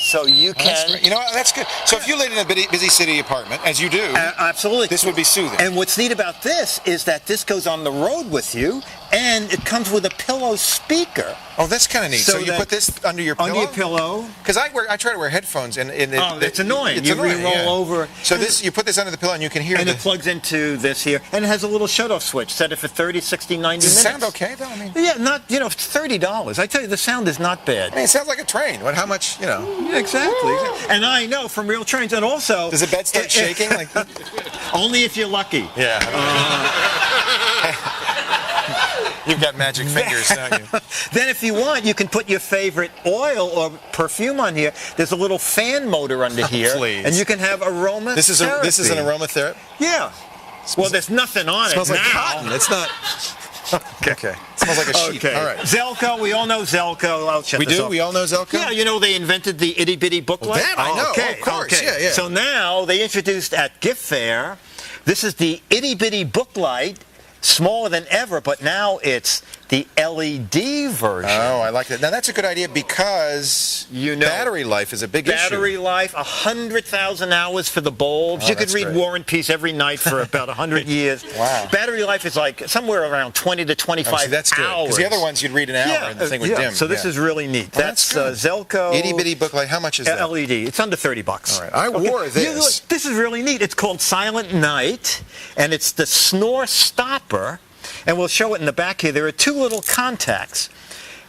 So you can... That's good. So if you live in a busy city apartment, as you do, absolutely, this would be soothing. And what's neat about this is that this goes on the road with you, and it comes with a pillow speaker. Oh, that's kind of neat. So you put this under your pillow? Under your pillow. Because I try to wear headphones, and it's annoying. It's you annoying, roll over. So you put this under the pillow, and you can hear it plugs into this here, and it has a little shut-off switch. Set it for 30, 60, 90 minutes. Does it sound okay, though? Yeah, not, $30. I tell you, the sound is not bad. It sounds like a train. How much, Yeah, exactly. And I know from real trains, and also... Does the bed start shaking? Only if you're lucky. Yeah. You've got magic fingers, don't you? Then if you want, you can put your favorite oil or perfume on here. There's a little fan motor under here. Please. And you can have aromatherapy. This is an aromatherapy? Yeah. Well, there's nothing on it smells now. Like cotton. It's not... Okay. It smells like a sheet. Okay. All right. Zelko, we all know Zelko. I'll shut we this do? off. We all know Zelko? Yeah, they invented the itty-bitty booklet. Well, that I know. Okay. Of course. Okay. Yeah. So now they introduced at Gift Fair, this is the itty-bitty booklight, smaller than ever, but now it's the LED version. Oh, I like that. Now, that's a good idea because battery life is a big issue. Battery life, 100,000 hours for the bulbs. Oh, you could read War and Peace every night for about 100 years. Wow. Battery life is like somewhere around 20 to 25 so that's good. hours. Because the other ones you'd read an hour and the thing would dim. So this is really neat. That's Zelko. Itty-bitty booklight. How much is that? LED. It's under $30. All right. I wore this. This is really neat. It's called Silent Night, and it's the snore stopper. And we'll show it in the back here. There are 2 little contacts,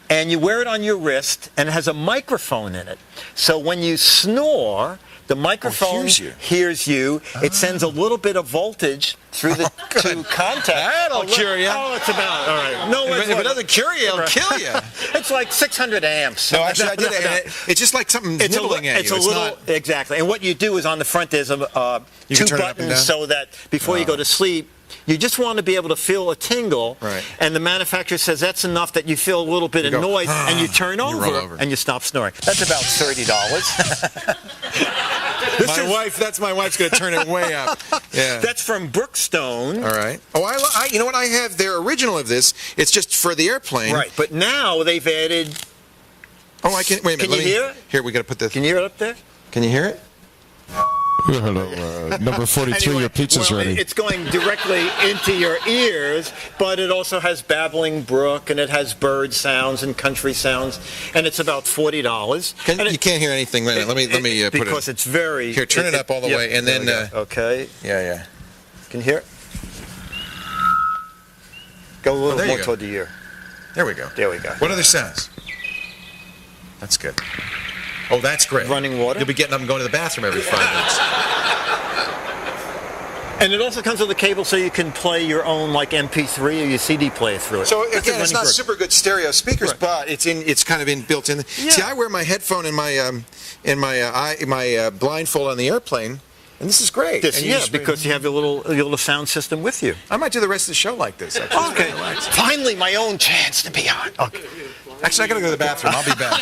and you wear it on your wrist, and it has a microphone in it. So when you snore, the microphone hears you. It sends a little bit of voltage through the 2 contacts. That'll cure you. Oh, it's about, all right. No, if it doesn't cure you, it'll kill you. It's like 600 amps. No, actually, I did it. It's just like something nibbling at you. It's not exactly. And what you do is on the front there's 2 buttons so that before you go to sleep, you just want to be able to feel a tingle, and the manufacturer says that's enough that you feel a little bit of noise, and you turn over, and you stop snoring. That's about $30. That's my wife's going to turn it way up. Yeah. That's from Brookstone. All right. Oh, you know what? I have their original of this. It's just for the airplane. Right. But now they've added. Oh, I can. Wait a minute. Can you hear it? Here, we got to put this. Can you hear it up there? Can you hear it? Hello, number 43, your pizza's ready. It's going directly into your ears, but it also has babbling brook, and it has bird sounds and country sounds, and it's about $40. You can't hear anything. Wait a minute. Let me put it. Because it's very... Here, turn it up all the way, and then... okay. Yeah. Can you hear it? Go a little more toward the ear. There we go. There we go. What other sounds? That's good. Oh, that's great. Running water? You'll be getting up and going to the bathroom every 5 minutes. And it also comes with a cable so you can play your own MP3 or your CD player through it. So again, it's not super good stereo speakers, but it's kind of built in. Yeah. See, I wear my headphone and my blindfold on the airplane, And this is great. Because you have your little sound system with you. I might do the rest of the show like this. Actually. Okay. Finally, my own chance to be on. Okay. Actually, I got to go to the bathroom. I'll be back.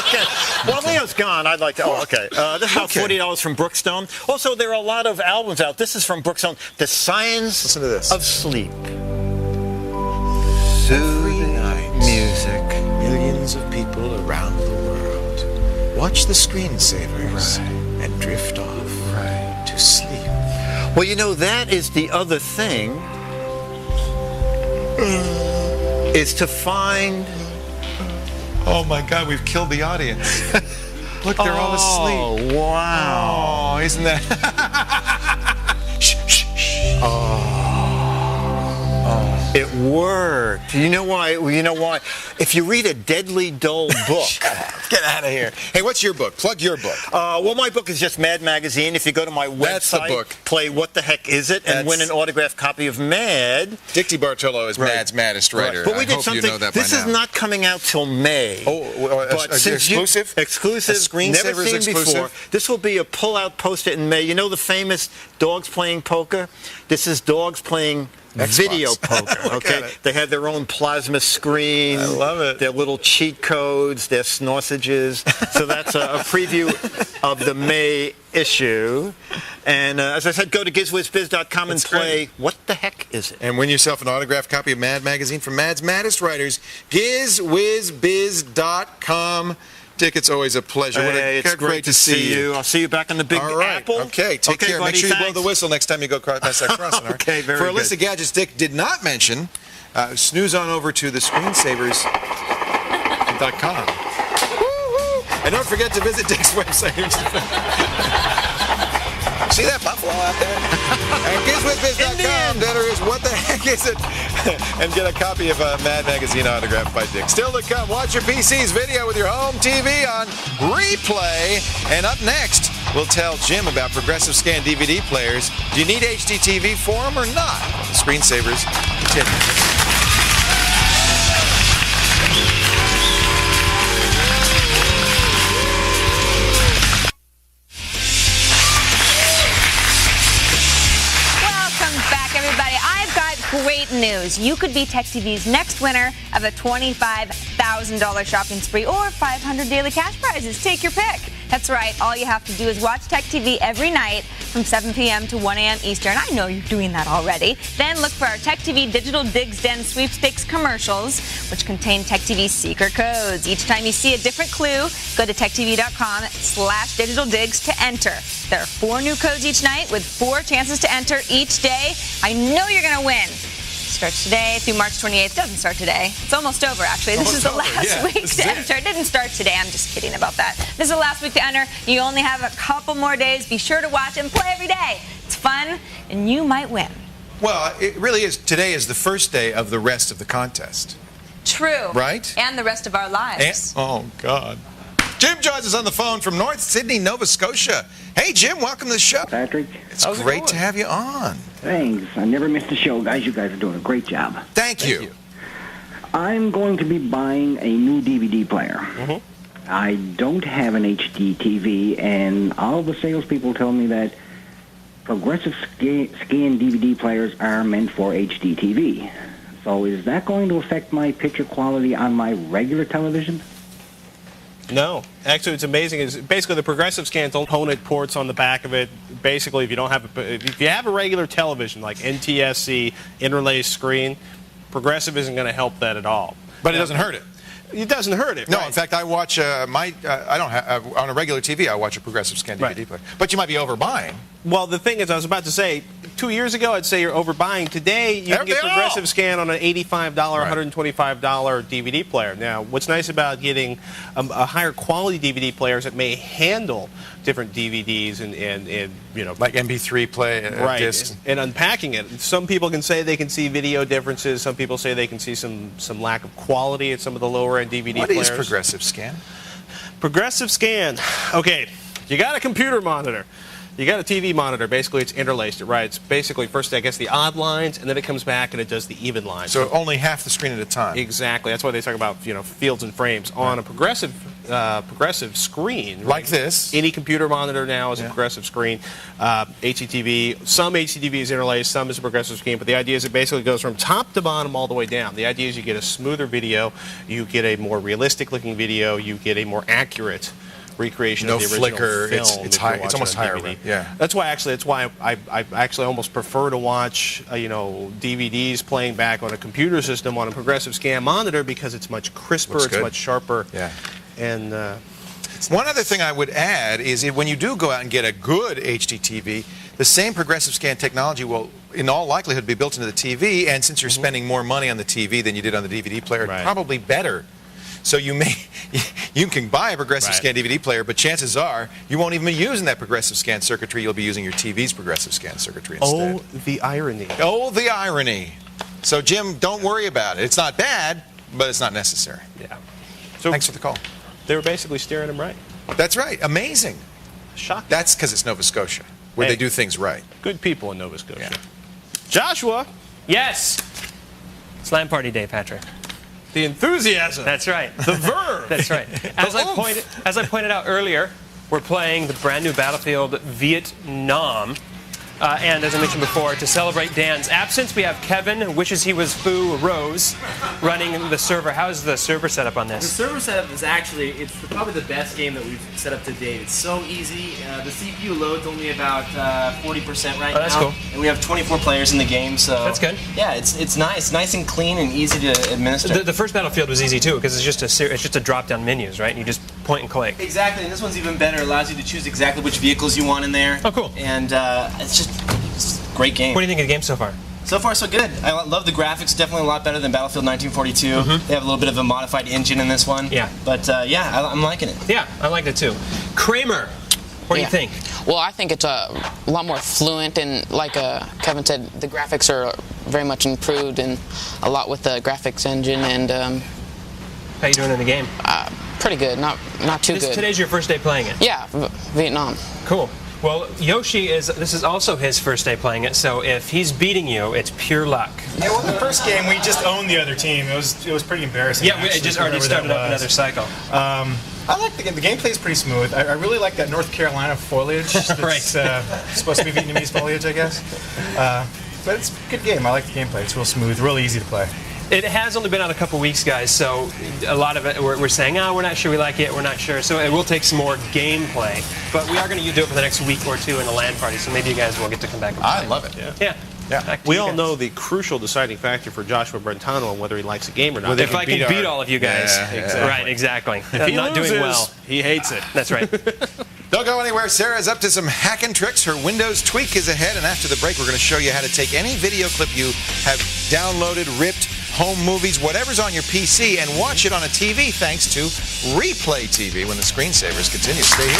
Okay. While Leo's gone, I'd like to... Oh, okay. This is about $40 from Brookstone. Also, there are a lot of albums out. This is from Brookstone. The Science of Sleep. Soothing music. Millions of people around the world watch the screensavers and drift off to sleep. Well, you know, that is the other thing, is to find... Oh, my God, we've killed the audience. Look, they're all asleep. Oh, wow. Oh, isn't that... Shh, shh, shh. It worked. You know why? If you read a deadly dull book... Get out of here. Hey, what's your book? Plug your book. Well, my book is just Mad Magazine. If you go to my website, play What the Heck Is It, and win an autographed copy of Mad. Dick DiBartolo is Mad's maddest writer. But we did I hope something. You know that this by is now. not coming out till May. But exclusive? Exclusive. Never seen before. This will be a pull-out poster in May. You know the famous dogs playing poker? This is dogs playing video poker. Okay, they have their own plasma screen. I love it. Their little cheat codes, their sausages. So that's a preview of the May issue. And as I said, go to gizwizbiz.com and play What the Heck Is It? And win yourself an autographed copy of Mad Magazine from Mad's maddest writers. Gizwizbiz.com. Dick, it's always a pleasure. Hey, it's great to see you. I'll see you back on the Big Apple. Okay, take care. Buddy, make sure you blow the whistle next time you go past that crossing. Okay, very good. For a good. list of gadgets Dick did not mention, snooze on over to the screensavers.com. And don't forget to visit Dick's website. See that buffalo out there? And gizwizbiz.com. Dinner is What the Heck Is It? And get a copy of Mad Magazine autographed by Dick. Still to come, watch your PC's video with your home TV on replay. And up next, we'll tell Jim about Progressive Scan DVD players. Do you need HD TV for them or not? Screensavers continue. Great news. You could be Tech TV's next winner of a $25,000 shopping spree or 500 daily cash prizes. Take your pick. That's right. All you have to do is watch Tech TV every night from 7 p.m. to 1 a.m. Eastern. I know you're doing that already. Then look for our Tech TV Digital Digs Den sweepstakes commercials, which contain Tech TV's secret codes. Each time you see a different clue, go to techtv.com/digitaldigs to enter. There are 4 new codes each night with 4 chances to enter each day. I know you're going to win. Starts today through March 28th. Doesn't start today. It's almost over, actually. This is the last week to enter. It didn't start today. I'm just kidding about that. This is the last week to enter. You only have a couple more days. Be sure to watch and play every day. It's fun, and you might win. Well, it really is. Today is the first day of the rest of the contest. True. Right? And the rest of our lives. Oh, God. Jim joins us on the phone from North Sydney, Nova Scotia. Hey, Jim, welcome to the show. Patrick. It's great to have you on. Thanks. I never missed a show, guys. You guys are doing a great job. Thank you. I'm going to be buying a new DVD player. I don't have an HD TV, and all the salespeople tell me that progressive scan DVD players are meant for HD TV. So is that going to affect my picture quality on my regular television? No. Actually, it's amazing. Is basically the progressive scan component ports on the back of it. Basically, if you have a regular television like NTSC interlaced screen, progressive isn't going to help that at all. But it doesn't hurt it. It doesn't hurt it. No, right. in fact, I watch I don't have on a regular TV. I watch a progressive scan DVD player. But you might be overbuying. Well, the thing is, I was about to say, 2 years ago, I'd say you're overbuying. Today, you can get progressive scan on an $85, $125 DVD player. Now, what's nice about getting a higher quality DVD player is it may handle different DVDs and you know, like MP3 play discs and unpacking it. Some people can say they can see video differences. Some people say they can see some lack of quality at some of the lower end DVD players. What is progressive scan? Progressive scan. Okay, you got a computer monitor. You got a TV monitor. Basically, it's interlaced. It writes basically first, I guess, the odd lines, and then it comes back and it does the even lines. So only half the screen at a time. Exactly. That's why they talk about fields and frames. On a progressive progressive screen. Right? Like this. Any computer monitor now is a progressive screen. HDTV, some HDTV is interlaced, some is a progressive screen, but the idea is it basically goes from top to bottom all the way down. The idea is you get a smoother video, you get a more realistic looking video, you get a more accurate recreation of the original flicker. film. It's high. It's almost higher. Yeah. That's why I actually almost prefer to watch DVDs playing back on a computer system on a progressive scan monitor because it's much crisper, it's much sharper. Yeah. And one other thing I would add is when you do go out and get a good HDTV, the same progressive scan technology will, in all likelihood, be built into the TV. And since you're spending more money on the TV than you did on the DVD player, probably better. So you can buy a progressive scan DVD player, but chances are you won't even be using that progressive scan circuitry. You'll be using your TV's progressive scan circuitry instead. Oh, the irony. Oh, the irony. So, Jim, don't worry about it. It's not bad, but it's not necessary. Yeah. So thanks for the call. They were basically steering him right. That's right. Amazing. Shocking. That's because it's Nova Scotia, where they do things right. Good people in Nova Scotia. Yeah. Joshua. Yes. It's LAN party day, Patrick. The enthusiasm. That's right. The verve. That's right. As I pointed out earlier, we're playing the brand new Battlefield Vietnam. And as I mentioned before, to celebrate Dan's absence, we have Kevin, wishes he was Foo Rose, running the server. How's the server setup on this? The server setup is actually, probably the best game that we've set up to date. It's so easy. The CPU load's only about 40% right now. That's cool. And we have 24 players in the game, so that's good. Yeah, it's nice and clean and easy to administer. The first Battlefield was easy too because it's just a drop-down menus, right? And you just point and click. Exactly, and this one's even better. It allows you to choose exactly which vehicles you want in there. Oh, cool. And it's a great game. What do you think of the game so far? So far, so good. I love the graphics. Definitely a lot better than Battlefield 1942. They have a little bit of a modified engine in this one. Yeah. But I'm liking it. Yeah, I liked it too. Kramer, what do you think? Well, I think it's a lot more fluent, and like Kevin said, the graphics are very much improved, and a lot with the graphics engine. And how you doing in the game? Pretty good. Not too good. Today's your first day playing it. Yeah, Vietnam. Cool. Well, Yoshi this is also his first day playing it, so if he's beating you, it's pure luck. Yeah, well, the first game we just owned the other team. It was pretty embarrassing. Yeah, we just already started up another cycle. I like the game. The gameplay is pretty smooth. I really like that North Carolina foliage. That's supposed to be Vietnamese foliage, I guess. But it's a good game. I like the gameplay. It's real smooth, real easy to play. It has only been out a couple weeks, guys, so a lot of it we're saying, we're not sure we like it, we're not sure. So it will take some more gameplay. But we are going to do it for the next week or two in the LAN party, so maybe you guys will get to come back and play. I love it. Yeah. We all know the crucial deciding factor for Joshua Brentano on whether he likes a game or not. If I can beat all of you guys. Exactly. Right, exactly. If he not loses, doing well. He hates it. That's right. Don't go anywhere. Sarah's up to some hacking tricks. Her Windows tweak is ahead, and after the break, we're going to show you how to take any video clip you have downloaded, ripped, home movies, whatever's on your PC, and watch it on a TV thanks to Replay TV when the screensavers continue. Stay here.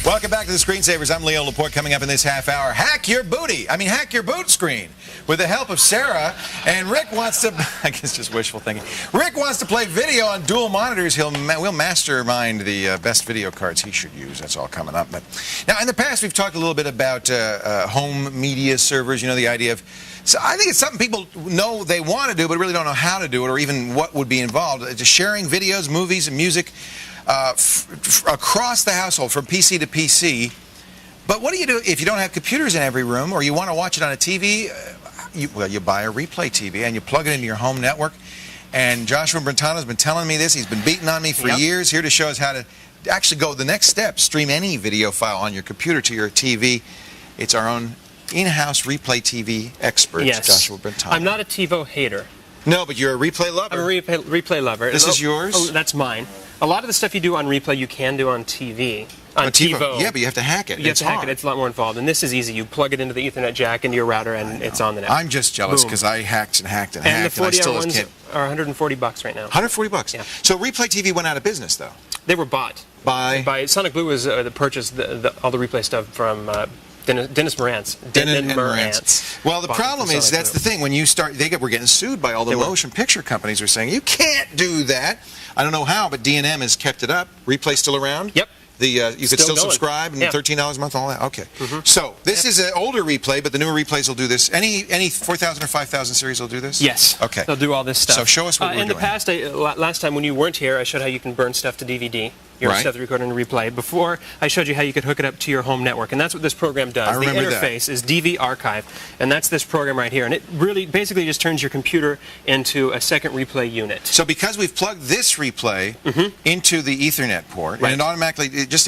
Welcome back to the Screensavers. I'm Leo Laporte. Coming up in this half hour, hack your boot screen with the help of Sarah. And Rick wants to, I guess just wishful thinking. Rick wants to play video on dual monitors. We'll mastermind the best video cards he should use. That's all coming up. But now, in the past, we've talked a little bit about home media servers. You know, the idea of, so I think it's something people know they want to do, but really don't know how to do it or even what would be involved. Just sharing videos, movies, and music across the household from PC to PC. But what do you do if you don't have computers in every room or you want to watch it on a TV? You buy a Replay TV and you plug it into your home network. And Joshua Brentano's been telling me this. He's been beating on me for years, here to show us how to actually go the next step, stream any video file on your computer to your TV. It's our own in-house Replay TV expert, Joshua Brentano. I'm not a TiVo hater. No, but you're a Replay lover. I'm a Replay lover. This is yours? Oh, that's mine. A lot of the stuff you do on Replay, you can do on TV. On TiVo. Yeah, but you have to hack it. You have to hack it. It's a lot more involved. And this is easy. You plug it into the Ethernet jack into your router, and it's on the net. I'm just jealous because I hacked and hacked and hacked. And the 40-hour ones are $140 right now. $140? Yeah. So Replay TV went out of business, though? They were bought. By Sonic Blue was that purchased all the Replay stuff from Dennis Marantz. Marantz. Well, the problem is that's the thing. When you start, we're getting sued by all the motion picture companies. Who are saying you can't do that. I don't know how, but D&M has kept it up. Replay still around? Yep. You could still subscribe and $13 a month, all that. Okay. So this is an older replay, but the newer replays will do this. Any 4000 or 5000 series will do this? Yes. Okay. They'll do all this stuff. So show us what we're doing. In the past, last time when you weren't here, I showed how you can burn stuff to DVD. Your stuff recorded and replay. Before, I showed you how you could hook it up to your home network, and that's what this program does. The interface is DV Archive, and that's this program right here, and it really basically just turns your computer into a second replay unit. So because we've plugged this replay into the Ethernet port, and it automatically just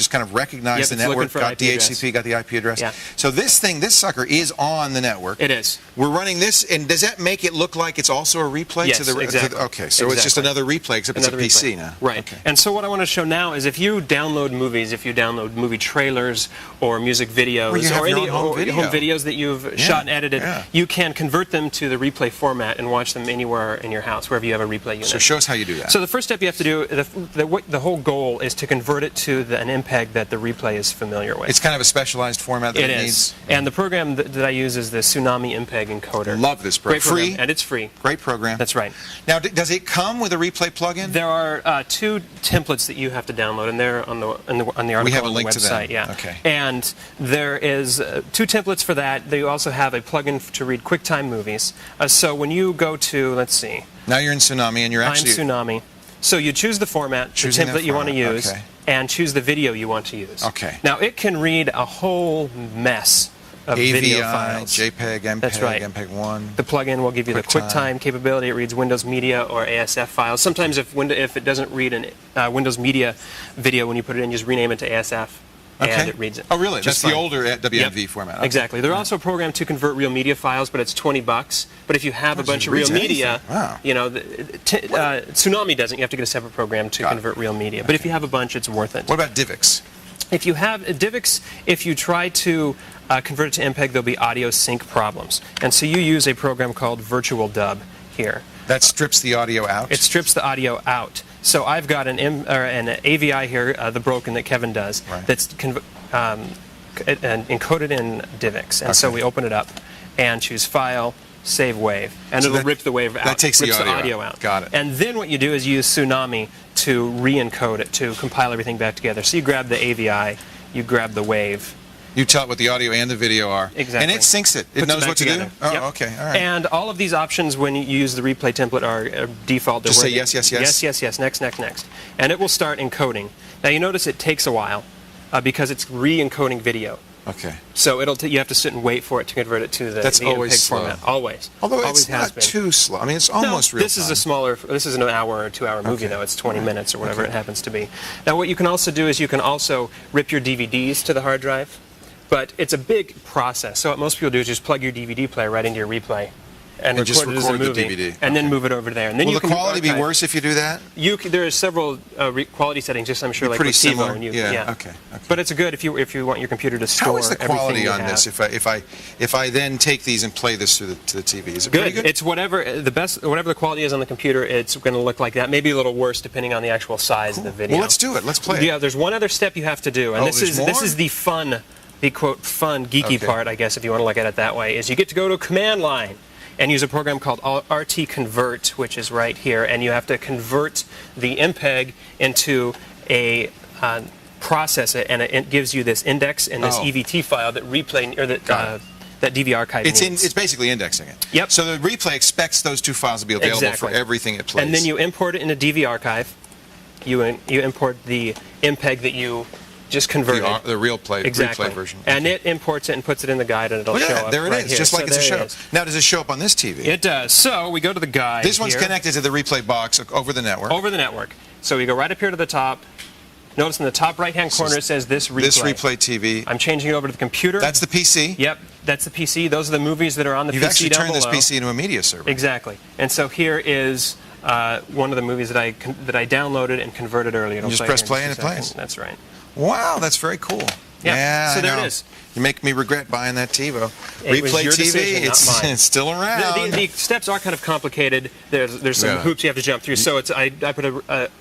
kind of recognized the network, got DHCP, got the IP address. Yeah. So this sucker is on the network. It is. We're running this, and does that make it look like it's also a replay? Yes, exactly. Okay, so it's just another replay, except it's a PC now. Right. Okay. And so what I want to show now is if you download movies, if you download movie trailers or music videos or any home videos that you've shot and edited, you can convert them to the replay format and watch them anywhere in your house, wherever you have a replay unit. So show us how you do that. So the first step you have to do, the whole goal is to convert it to an MPEG that the replay is familiar with. It's kind of a specialized format that it needs. And the program that I use is the Tsunami MPEG encoder. Love this program. Free, and it's free. Great program. That's right. Now, does it come with a replay plugin? There are 2 templates that you have to download, and they're on the article we have a on link the website. to them. Yeah. Okay. And there is 2 templates for that. They also have a plugin to read QuickTime movies. So when you go to, let's see. Now you're in Tsunami, and you're actually. I'm Tsunami. So you choose the format, the template you want to use, and choose the video you want to use. Okay. Now it can read a whole mess of video files. JPEG, MPEG, That's right. MPEG-1. The plugin will give you the QuickTime capability. It reads Windows Media or ASF files. Sometimes if it doesn't read a Windows Media video when you put it in, just rename it to ASF. And it reads it. Oh, really? That's the older WMV format. Okay. Exactly. They're also programmed to convert real media files, but it's $20. But if you have a bunch of real media, you know, Tsunami doesn't. You have to get a separate program to convert real media. But if you have a bunch, it's worth it. What about DivX? If you have DivX, if you try to convert it to MPEG, there'll be audio sync problems. And so you use a program called Virtual Dub here. That strips the audio out? It strips the audio out. So I've got an AVI here, the broken that Kevin does, that's encoded in DivX. And so we open it up and choose File, Save Wave. And it'll rip the wave out. That takes the audio out. Got it. And then what you do is you use Tsunami to re-encode it, to compile everything back together. So you grab the AVI, you grab the wave. You tell it what the audio and the video are. Exactly. And it syncs it. It knows what to do? Oh, yep. Okay. All right. And all of these options, when you use the replay template, are default. Just say yes, yes, yes. Yes, yes, yes. Next, next, next. And it will start encoding. Now, you notice it takes a while because it's re-encoding video. Okay. So you have to sit and wait for it to convert it to the always MPEG slow. format. Always. Although always it's not too slow. I mean, it's almost real This is a smaller. This is an hour or 2 hour movie, though. It's 20 minutes or whatever it happens to be. Now, what you can also do is you can also rip your DVDs to the hard drive. But it's a big process. So what most people do is just plug your DVD player right into your replay and record it as a movie, the DVD. and then move it over there. And then Will the quality be worse if you do that? There are several quality settings, just I'm sure, like pretty with similar. TiVo. Yeah. Okay. But it's good if you want your computer to store. How is the quality on have. this? If I then take these and play this to the TV, is it good? Pretty good? It's whatever the quality is on the computer. It's going to look like that. Maybe a little worse depending on the actual size of the video. Well, let's do it. Let's play it. Yeah. There's one other step you have to do, and this is the fun. The quote fun geeky part, I guess, if you want to look at it that way, is you get to go to a command line and use a program called RT Convert, which is right here, and you have to convert the MPEG into a process it, and it gives you this index and this EVT file that replay or that DV archive needs. It's basically indexing it. Yep. So the replay expects those 2 files to be available for everything it plays. And then you import it into DV archive. You import the MPEG that you just converted. The real replay version. And it imports it and puts it in the guide, and it'll show up. There it is, here. just like it's a show. Now, does it show up on this TV? It does. So we go to the guide. This one's connected to the replay box over the network. Over the network. So we go right up here to the top. Notice in the top right-hand corner it says this replay. This replay TV. I'm changing it over to the computer. That's the PC? Yep, that's the PC. Those are the movies that are on the PC You've actually down turned below. this PC into a media server. Exactly. And so here is one of the movies that I downloaded and converted earlier. You just press play and it plays. That's right. Wow, that's very cool. Yeah. So there it is. You make me regret buying that TiVo. It was Replay your TV, decision, not mine. it's still around. The steps are kind of complicated. There's some hoops you have to jump through. So I put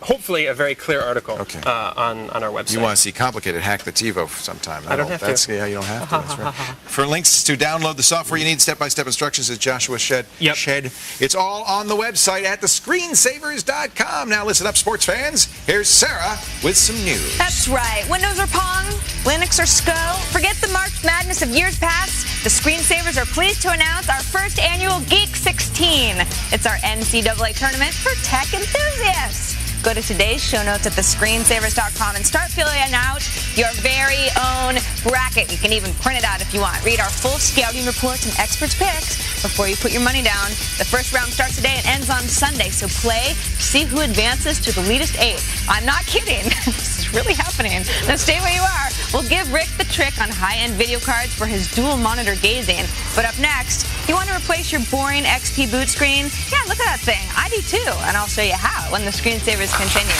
hopefully a very clear article on our website. You want to see complicated, hack the TiVo sometime. I don't have to. Yeah, you don't have to. That's right. For links to download the software you need, step-by-step instructions, as Joshua shed. It's all on the website at thescreensavers.com. Now listen up, sports fans. Here's Sarah with some news. That's right. Windows or Pong, Linux or SCO. Forget the March Madness of years past. The Screensavers are pleased to announce our first annual Geek 16. It's our NCAA tournament for tech enthusiasts. Go to today's show notes at thescreensavers.com and start filling out your very own bracket. You can even print it out if you want. Read our full scouting reports and experts' picks before you put your money down. The first round starts today and ends on Sunday, so play, see who advances to the Elitist 8. I'm not kidding. This is really happening. Now stay where you are. We'll give Rick the trick on high-end video cards for his dual monitor gazing. But up next, you want to replace your boring XP boot screen? Yeah, look at that thing. I do too, and I'll show you how when the Screensavers continue.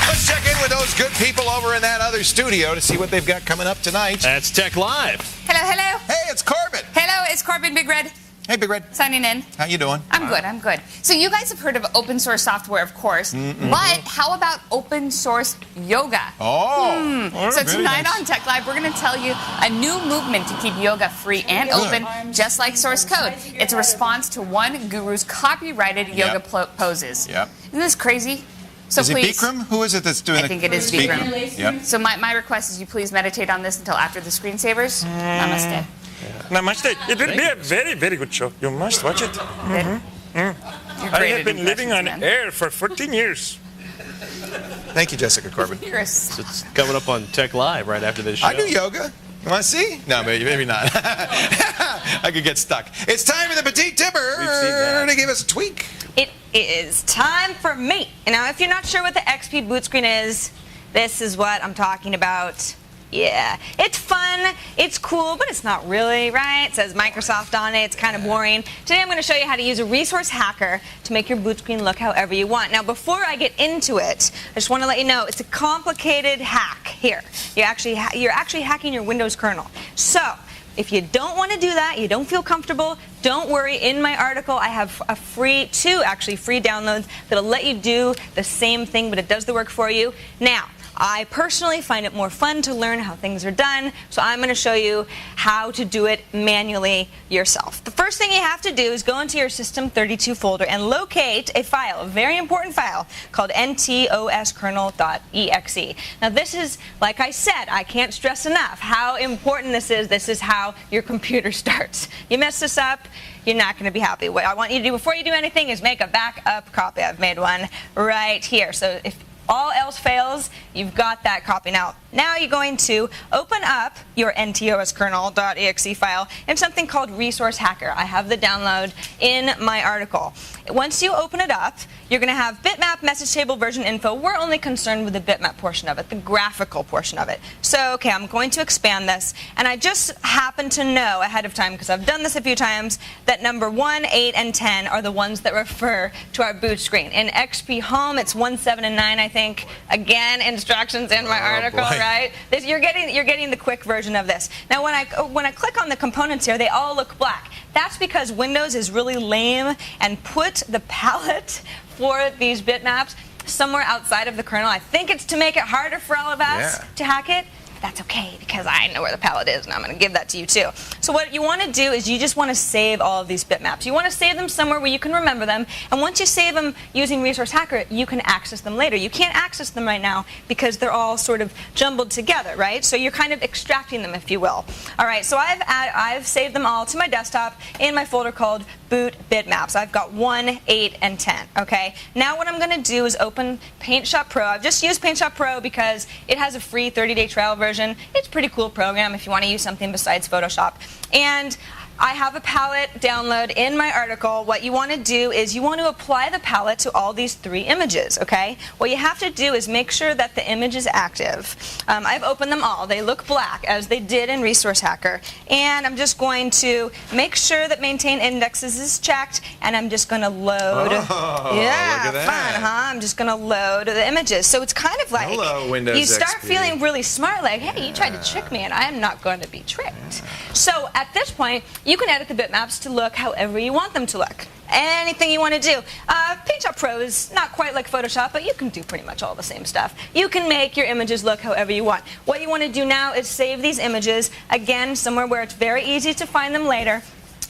Let's check in with those good people over in that other studio to see what they've got coming up tonight. That's Tech Live. Hello, hello. Hey, it's Corbin. Hello, it's Corbin Big Red. Hey, Big Red. Signing in. How you doing? I'm good, I'm good. So you guys have heard of open source software, of course, but how about open source yoga? So tonight on Tech Live, we're going to tell you a new movement to keep yoga free and open, just like source code. It's a response to one guru's copyrighted yoga poses. Isn't this crazy? So is it Bikram? Who is it that's doing it? I think it is Bikram. Yep. So my request is you please meditate on this until after the Screensavers. Namaste. Namaste. It will be a very, very good show. You must watch it. I have been living on air for 14 years. Thank you, Jessica Corbin. It's coming up on Tech Live right after this show. I do yoga. You want to see? No, maybe not. I could get stuck. It's time for the Petite Tipper to give us a tweak. It is time for me. Now, if you're not sure what the XP boot screen is, this is what I'm talking about. Yeah, it's fun, it's cool, but it's not really, right? It says Microsoft on it, it's kind of boring. Today I'm going to show you how to use a resource hacker to make your boot screen look however you want. Now, before I get into it, I just want to let you know it's a complicated hack here. You're actually hacking your Windows kernel. So, if you don't want to do that, you don't feel comfortable, don't worry. In my article, I have two free downloads that'll let you do the same thing, but it does the work for you. Now, I personally find it more fun to learn how things are done, so I'm going to show you how to do it manually yourself. The first thing you have to do is go into your System32 folder and locate a file, a very important file, called ntoskernel.exe. Now this is, like I said, I can't stress enough how important this is. This is how your computer starts. You mess this up, you're not going to be happy. What I want you to do before you do anything is make a backup copy. I've made one right here. So if all else fails, you've got that copy. Now you're going to open up your ntoskernel.exe file in something called Resource Hacker. I have the download in my article. Once you open it up, you're going to have bitmap, message table, version info. We're only concerned with the bitmap portion of it, the graphical portion of it. So, okay, I'm going to expand this, and I just happen to know ahead of time, because I've done this a few times, that number 1, 8, and 10 are the ones that refer to our boot screen. In XP Home, it's 1, 7, and 9, I think. Again, instructions in my article, right? You're getting the quick version of this. Now, when I click on the components here, they all look black. That's because Windows is really lame and put the palette for these bitmaps somewhere outside of the kernel. I think it's to make it harder for all of us to hack it. That's okay, because I know where the palette is, and I'm going to give that to you too. So what you want to do is you just want to save all of these bitmaps. You want to save them somewhere where you can remember them, and once you save them using Resource Hacker, you can access them later. You can't access them right now because they're all sort of jumbled together, right? So you're kind of extracting them, if you will. All right, so I've saved them all to my desktop in my folder called Boot Bitmaps. I've got 1, 8, and 10, okay? Now what I'm going to do is open PaintShop Pro. I've just used PaintShop Pro because it has a free 30-day trial version. It's a pretty cool program if you want to use something besides Photoshop. And I have a palette download in my article. What you want to do is you want to apply the palette to all these 3 images, okay? What you have to do is make sure that the image is active. I've opened them all. They look black, as they did in Resource Hacker. And I'm just going to make sure that maintain indexes is checked, and I'm just going to load. Oh, yeah, look at that. fun, huh? I'm just going to load the images. So it's kind of like Hello, Windows you start XP. feeling really smart, like, hey, you tried to trick me, and I am not going to be tricked. So at this point, you can edit the bitmaps to look however you want them to look. Anything you want to do. Paint Pro is not quite like Photoshop, but you can do pretty much all the same stuff. You can make your images look however you want. What you want to do now is save these images, again, somewhere where it's very easy to find them later.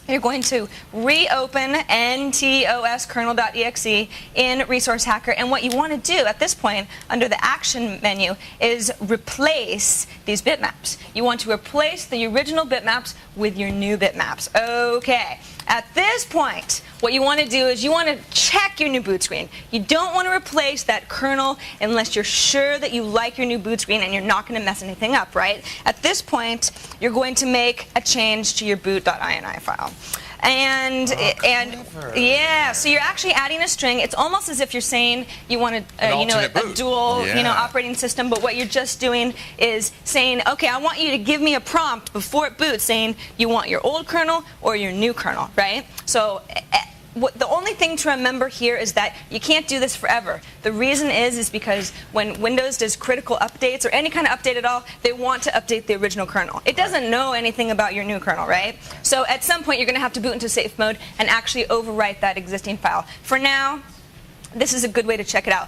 You're going to reopen NTOS kernel.exe in Resource Hacker, and what you want to do at this point under the action menu is replace these bitmaps. You want to replace the original bitmaps with your new bitmaps. Okay. At this point, what you want to do is you want to check your new boot screen. You don't want to replace that kernel unless you're sure that you like your new boot screen and you're not going to mess anything up, right? At this point, you're going to make a change to your boot.ini file. And yeah, so you're actually adding a string. It's almost as if you're saying you want a dual operating system, but what you're just doing is saying, okay, I want you to give me a prompt before it boots saying you want your old kernel or your new kernel, right? So the only thing to remember here is that you can't do this forever. The reason is because when Windows does critical updates or any kind of update at all, they want to update the original kernel. It doesn't know anything about your new kernel, right? So at some point, you're going to have to boot into safe mode and actually overwrite that existing file. For now, this is a good way to check it out.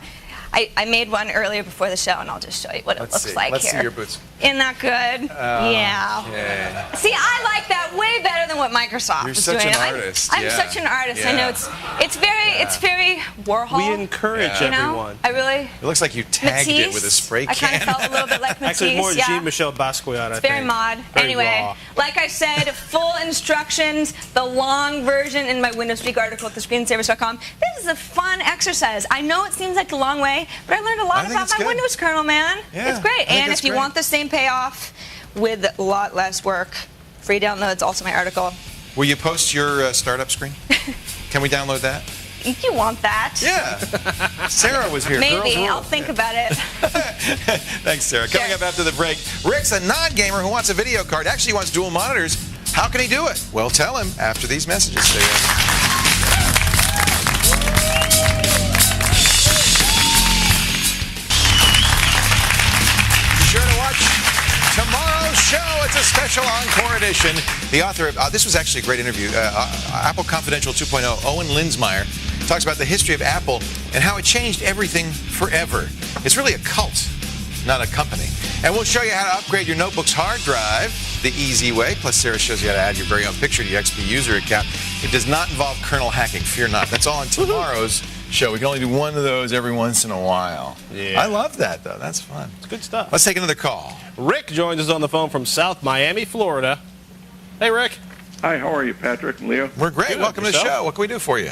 I made one earlier before the show, and I'll just show you what it looks like here. Let's see your boots. Isn't that good? Yeah. Okay. See, I like that way better than what Microsoft is doing. You're such an artist. I'm such an artist. I know it's very Warhol. We encourage everyone. I really. It looks like you tagged it with a spray can. I kind of felt a little bit like Matisse. Actually, more Jean-Michel Basquiat, It's very mod. Anyway, like I said, full instructions, the long version in my Windows Speak article at thescreensavers.com. This is a fun exercise. I know it seems like a long way, but I learned a lot about my Windows kernel, man. Yeah, it's great. And if you want the same payoff with a lot less work, free downloads, also my article. Will you post your startup screen? Can we download that? You want that? Yeah. Sarah was here. Maybe. I'll think about it. Thanks, Sarah. Coming up after the break, Rick's a non-gamer who wants a video card. Actually, he wants dual monitors. How can he do it? Well, tell him after these messages. Stay sure to watch tomorrow's show. It's a special encore edition. The author of this was actually a great interview. Apple Confidential 2.0, Owen Linsmeyer, talks about the history of Apple and how it changed everything forever. It's really a cult, not a company. And we'll show you how to upgrade your notebook's hard drive the easy way. Plus, Sarah shows you how to add your very own picture to your XP user account. It does not involve kernel hacking. Fear not. That's all on tomorrow's show. We can only do one of those every once in a while. Yeah. I love that, though. That's fun. It's good stuff. Let's take another call. Rick joins us on the phone from South Miami, Florida. Hey, Rick. Hi, how are you, Patrick and Leo? We're great. Good. Welcome to the show. What can we do for you?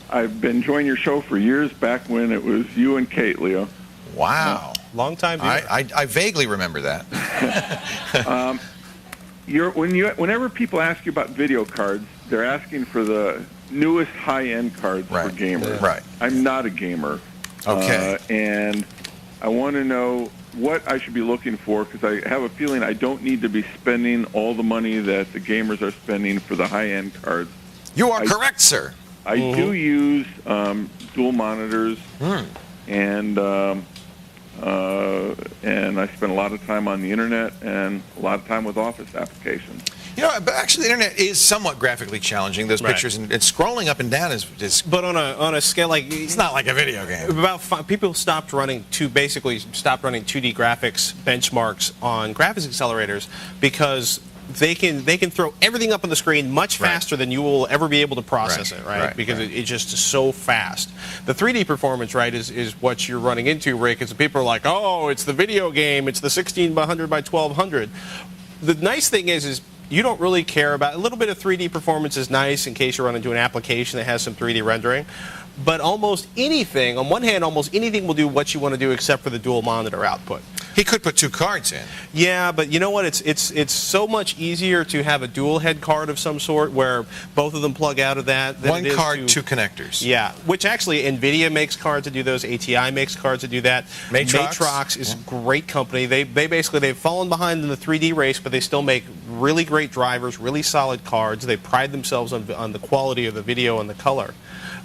I've been enjoying your show for years, back when it was you and Kate, Leo. Wow. Long time. I vaguely remember that. Whenever people ask you about video cards, they're asking for the newest high-end cards for gamers. Right. I'm not a gamer. Okay. And I want to know what I should be looking for, because I have a feeling I don't need to be spending all the money that the gamers are spending for the high-end cards. You are correct, sir. I do use dual monitors, and I spend a lot of time on the internet and a lot of time with Office applications. You know, but actually, the internet is somewhat graphically challenging. Those pictures and scrolling up and down is. But on a scale like it's not like a video game. People stopped running 2D graphics benchmarks on graphics accelerators because they can throw everything up on the screen much faster than you will ever be able to process it, right? Because it's just so fast. The 3D performance, right, is what you're running into, Rick. Because people are like, oh, it's the video game, it's the 16 by 100 by 1200. The nice thing is you don't really care about a little bit of 3D performance is nice in case you run into an application that has some 3D rendering. But almost anything, on one hand, almost anything will do what you want to do except for the dual monitor output. He could put 2 cards in. Yeah, but you know what? It's so much easier to have a dual head card of some sort where both of them plug out of that. Than One it is card, 2 connectors. Yeah, which actually NVIDIA makes cards to do those. ATI makes cards to do that. Matrox is a great company. They've fallen behind in the 3D race, but they still make really great drivers, really solid cards. They pride themselves on the quality of the video and the color.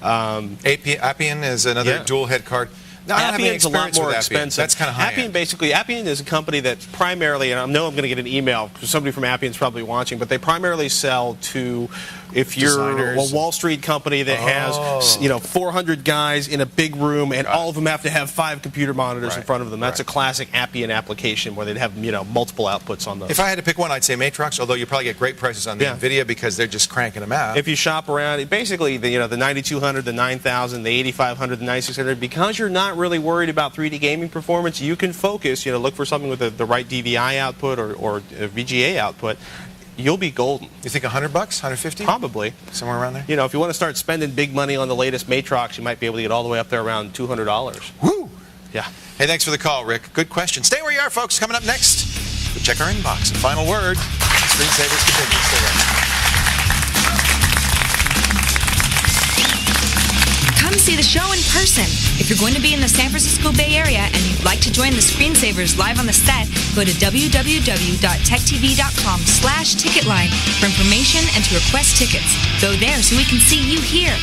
Appian is another dual head card. No, I don't have any Appian's a lot experience more with Appian. expensive. That's kind of high end. Appian is a company that primarily, and I know I'm going to get an email because somebody from Appian's probably watching, but they primarily sell to, if you're Designers. a Wall Street company that has 400 guys in a big room and all of them have to have 5 computer monitors in front of them. That's a classic Appian application where they'd have multiple outputs on those. If I had to pick one, I'd say Matrox, although you probably get great prices on the NVIDIA because they're just cranking them out. If you shop around, basically the 9200, the 9000, the 8500, the 9600, because you're not really worried about 3D gaming performance, you can focus, look for something with the right DVI output or VGA output. You'll be golden. You think $100, $150? Probably. Somewhere around there? If you want to start spending big money on the latest Matrox, you might be able to get all the way up there around $200. Woo! Yeah. Hey, thanks for the call, Rick. Good question. Stay where you are, folks. Coming up next, we'll check our inbox. And final word, Screensavers continue. Stay right. Come see the show in person. If you're going to be in the San Francisco Bay Area and you'd like to join the Screensavers live on the set, go to www.techtv.com/ticketline for information and to request tickets. Go there so we can see you here.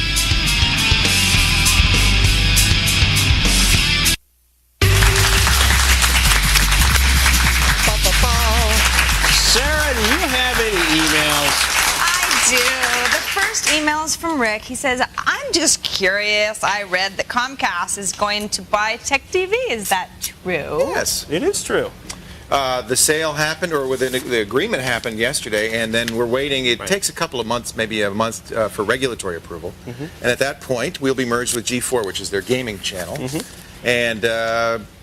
Sarah, do you have any emails? I do. The first email is from Rick. He says, I'm just curious. I read that Comcast is going to buy Tech TV. Is that true? Yes. It is true. The sale happened, or the agreement happened yesterday, and then we're waiting. It takes a couple of months, maybe a month, for regulatory approval. And at that point, we'll be merged with G4, which is their gaming channel. And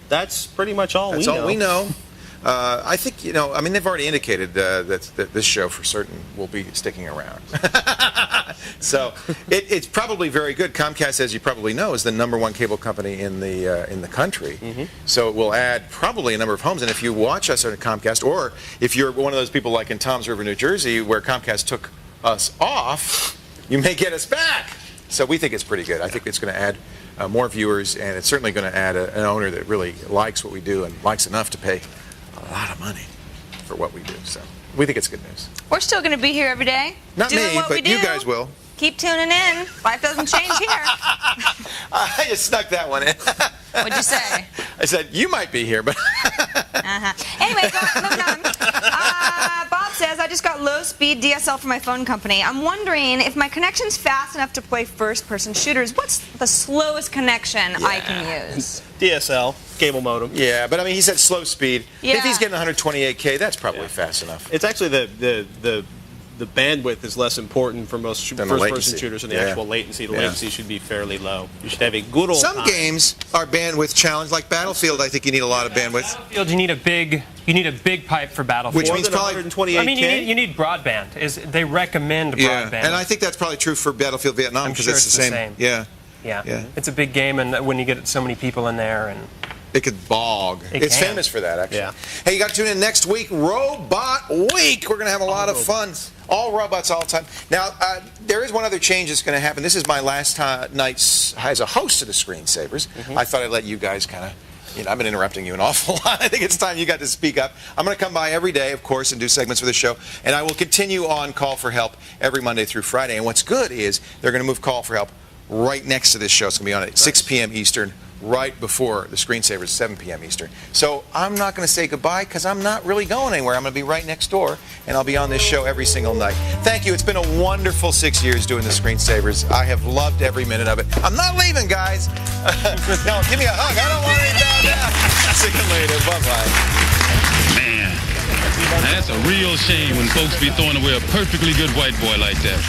that's pretty much all we know. That's all we know. I think, they've already indicated that this show for certain will be sticking around. So it's probably very good. Comcast, as you probably know, is the #1 cable company in the country. So it will add probably a number of homes. And if you watch us on Comcast, or if you're one of those people like in Toms River, New Jersey, where Comcast took us off, you may get us back. So we think it's pretty good. I think it's going to add more viewers, and it's certainly going to add an owner that really likes what we do and likes enough to pay a lot of money for what we do. So we think it's good news. We're still going to be here every day. Not doing me, what we but do. you guys will. Keep tuning in. Life doesn't change here. I just snuck that one in. What'd you say? I said, you might be here, but... Anyway, moving on. Bob says, I just got low-speed DSL from my phone company. I'm wondering if my connection's fast enough to play first-person shooters. What's the slowest connection I can use? DSL, cable modem. Yeah, but he said slow speed. Yeah. If he's getting 128K, that's probably fast enough. It's actually the bandwidth is less important for most first-person shooters than the actual latency. The latency should be fairly low. You should have a good old Some games are bandwidth challenged, like Battlefield. I think you need a lot of bandwidth. Battlefield, you need a big pipe for Battlefield. Which means probably 128K. You need broadband. They recommend broadband. And I think that's probably true for Battlefield Vietnam because it's the same. Yeah. It's a big game, and when you get so many people in there, and it could bog. It's famous for that, actually. Hey, you got to tune in next week, Robot Week. We're going to have a lot of fun. All robots all the time. Now, there is one other change that's going to happen. This is my last night as a host of the Screensavers. I thought I'd let you guys kind of, I've been interrupting you an awful lot. I think it's time you got to speak up. I'm going to come by every day, of course, and do segments for the show. And I will continue on Call for Help every Monday through Friday. And what's good is they're going to move Call for Help right next to this show. It's going to be on at 6 p.m. Eastern, right before the Screensavers, 7 p.m. Eastern. So I'm not going to say goodbye because I'm not really going anywhere. I'm going to be right next door, and I'll be on this show every single night. Thank you. It's been a wonderful 6 years doing the Screensavers. I have loved every minute of it. I'm not leaving, guys. No, give me a hug. I don't want to leave now. See you later. Bye-bye. Man, that's a real shame when folks be throwing away a perfectly good white boy like that.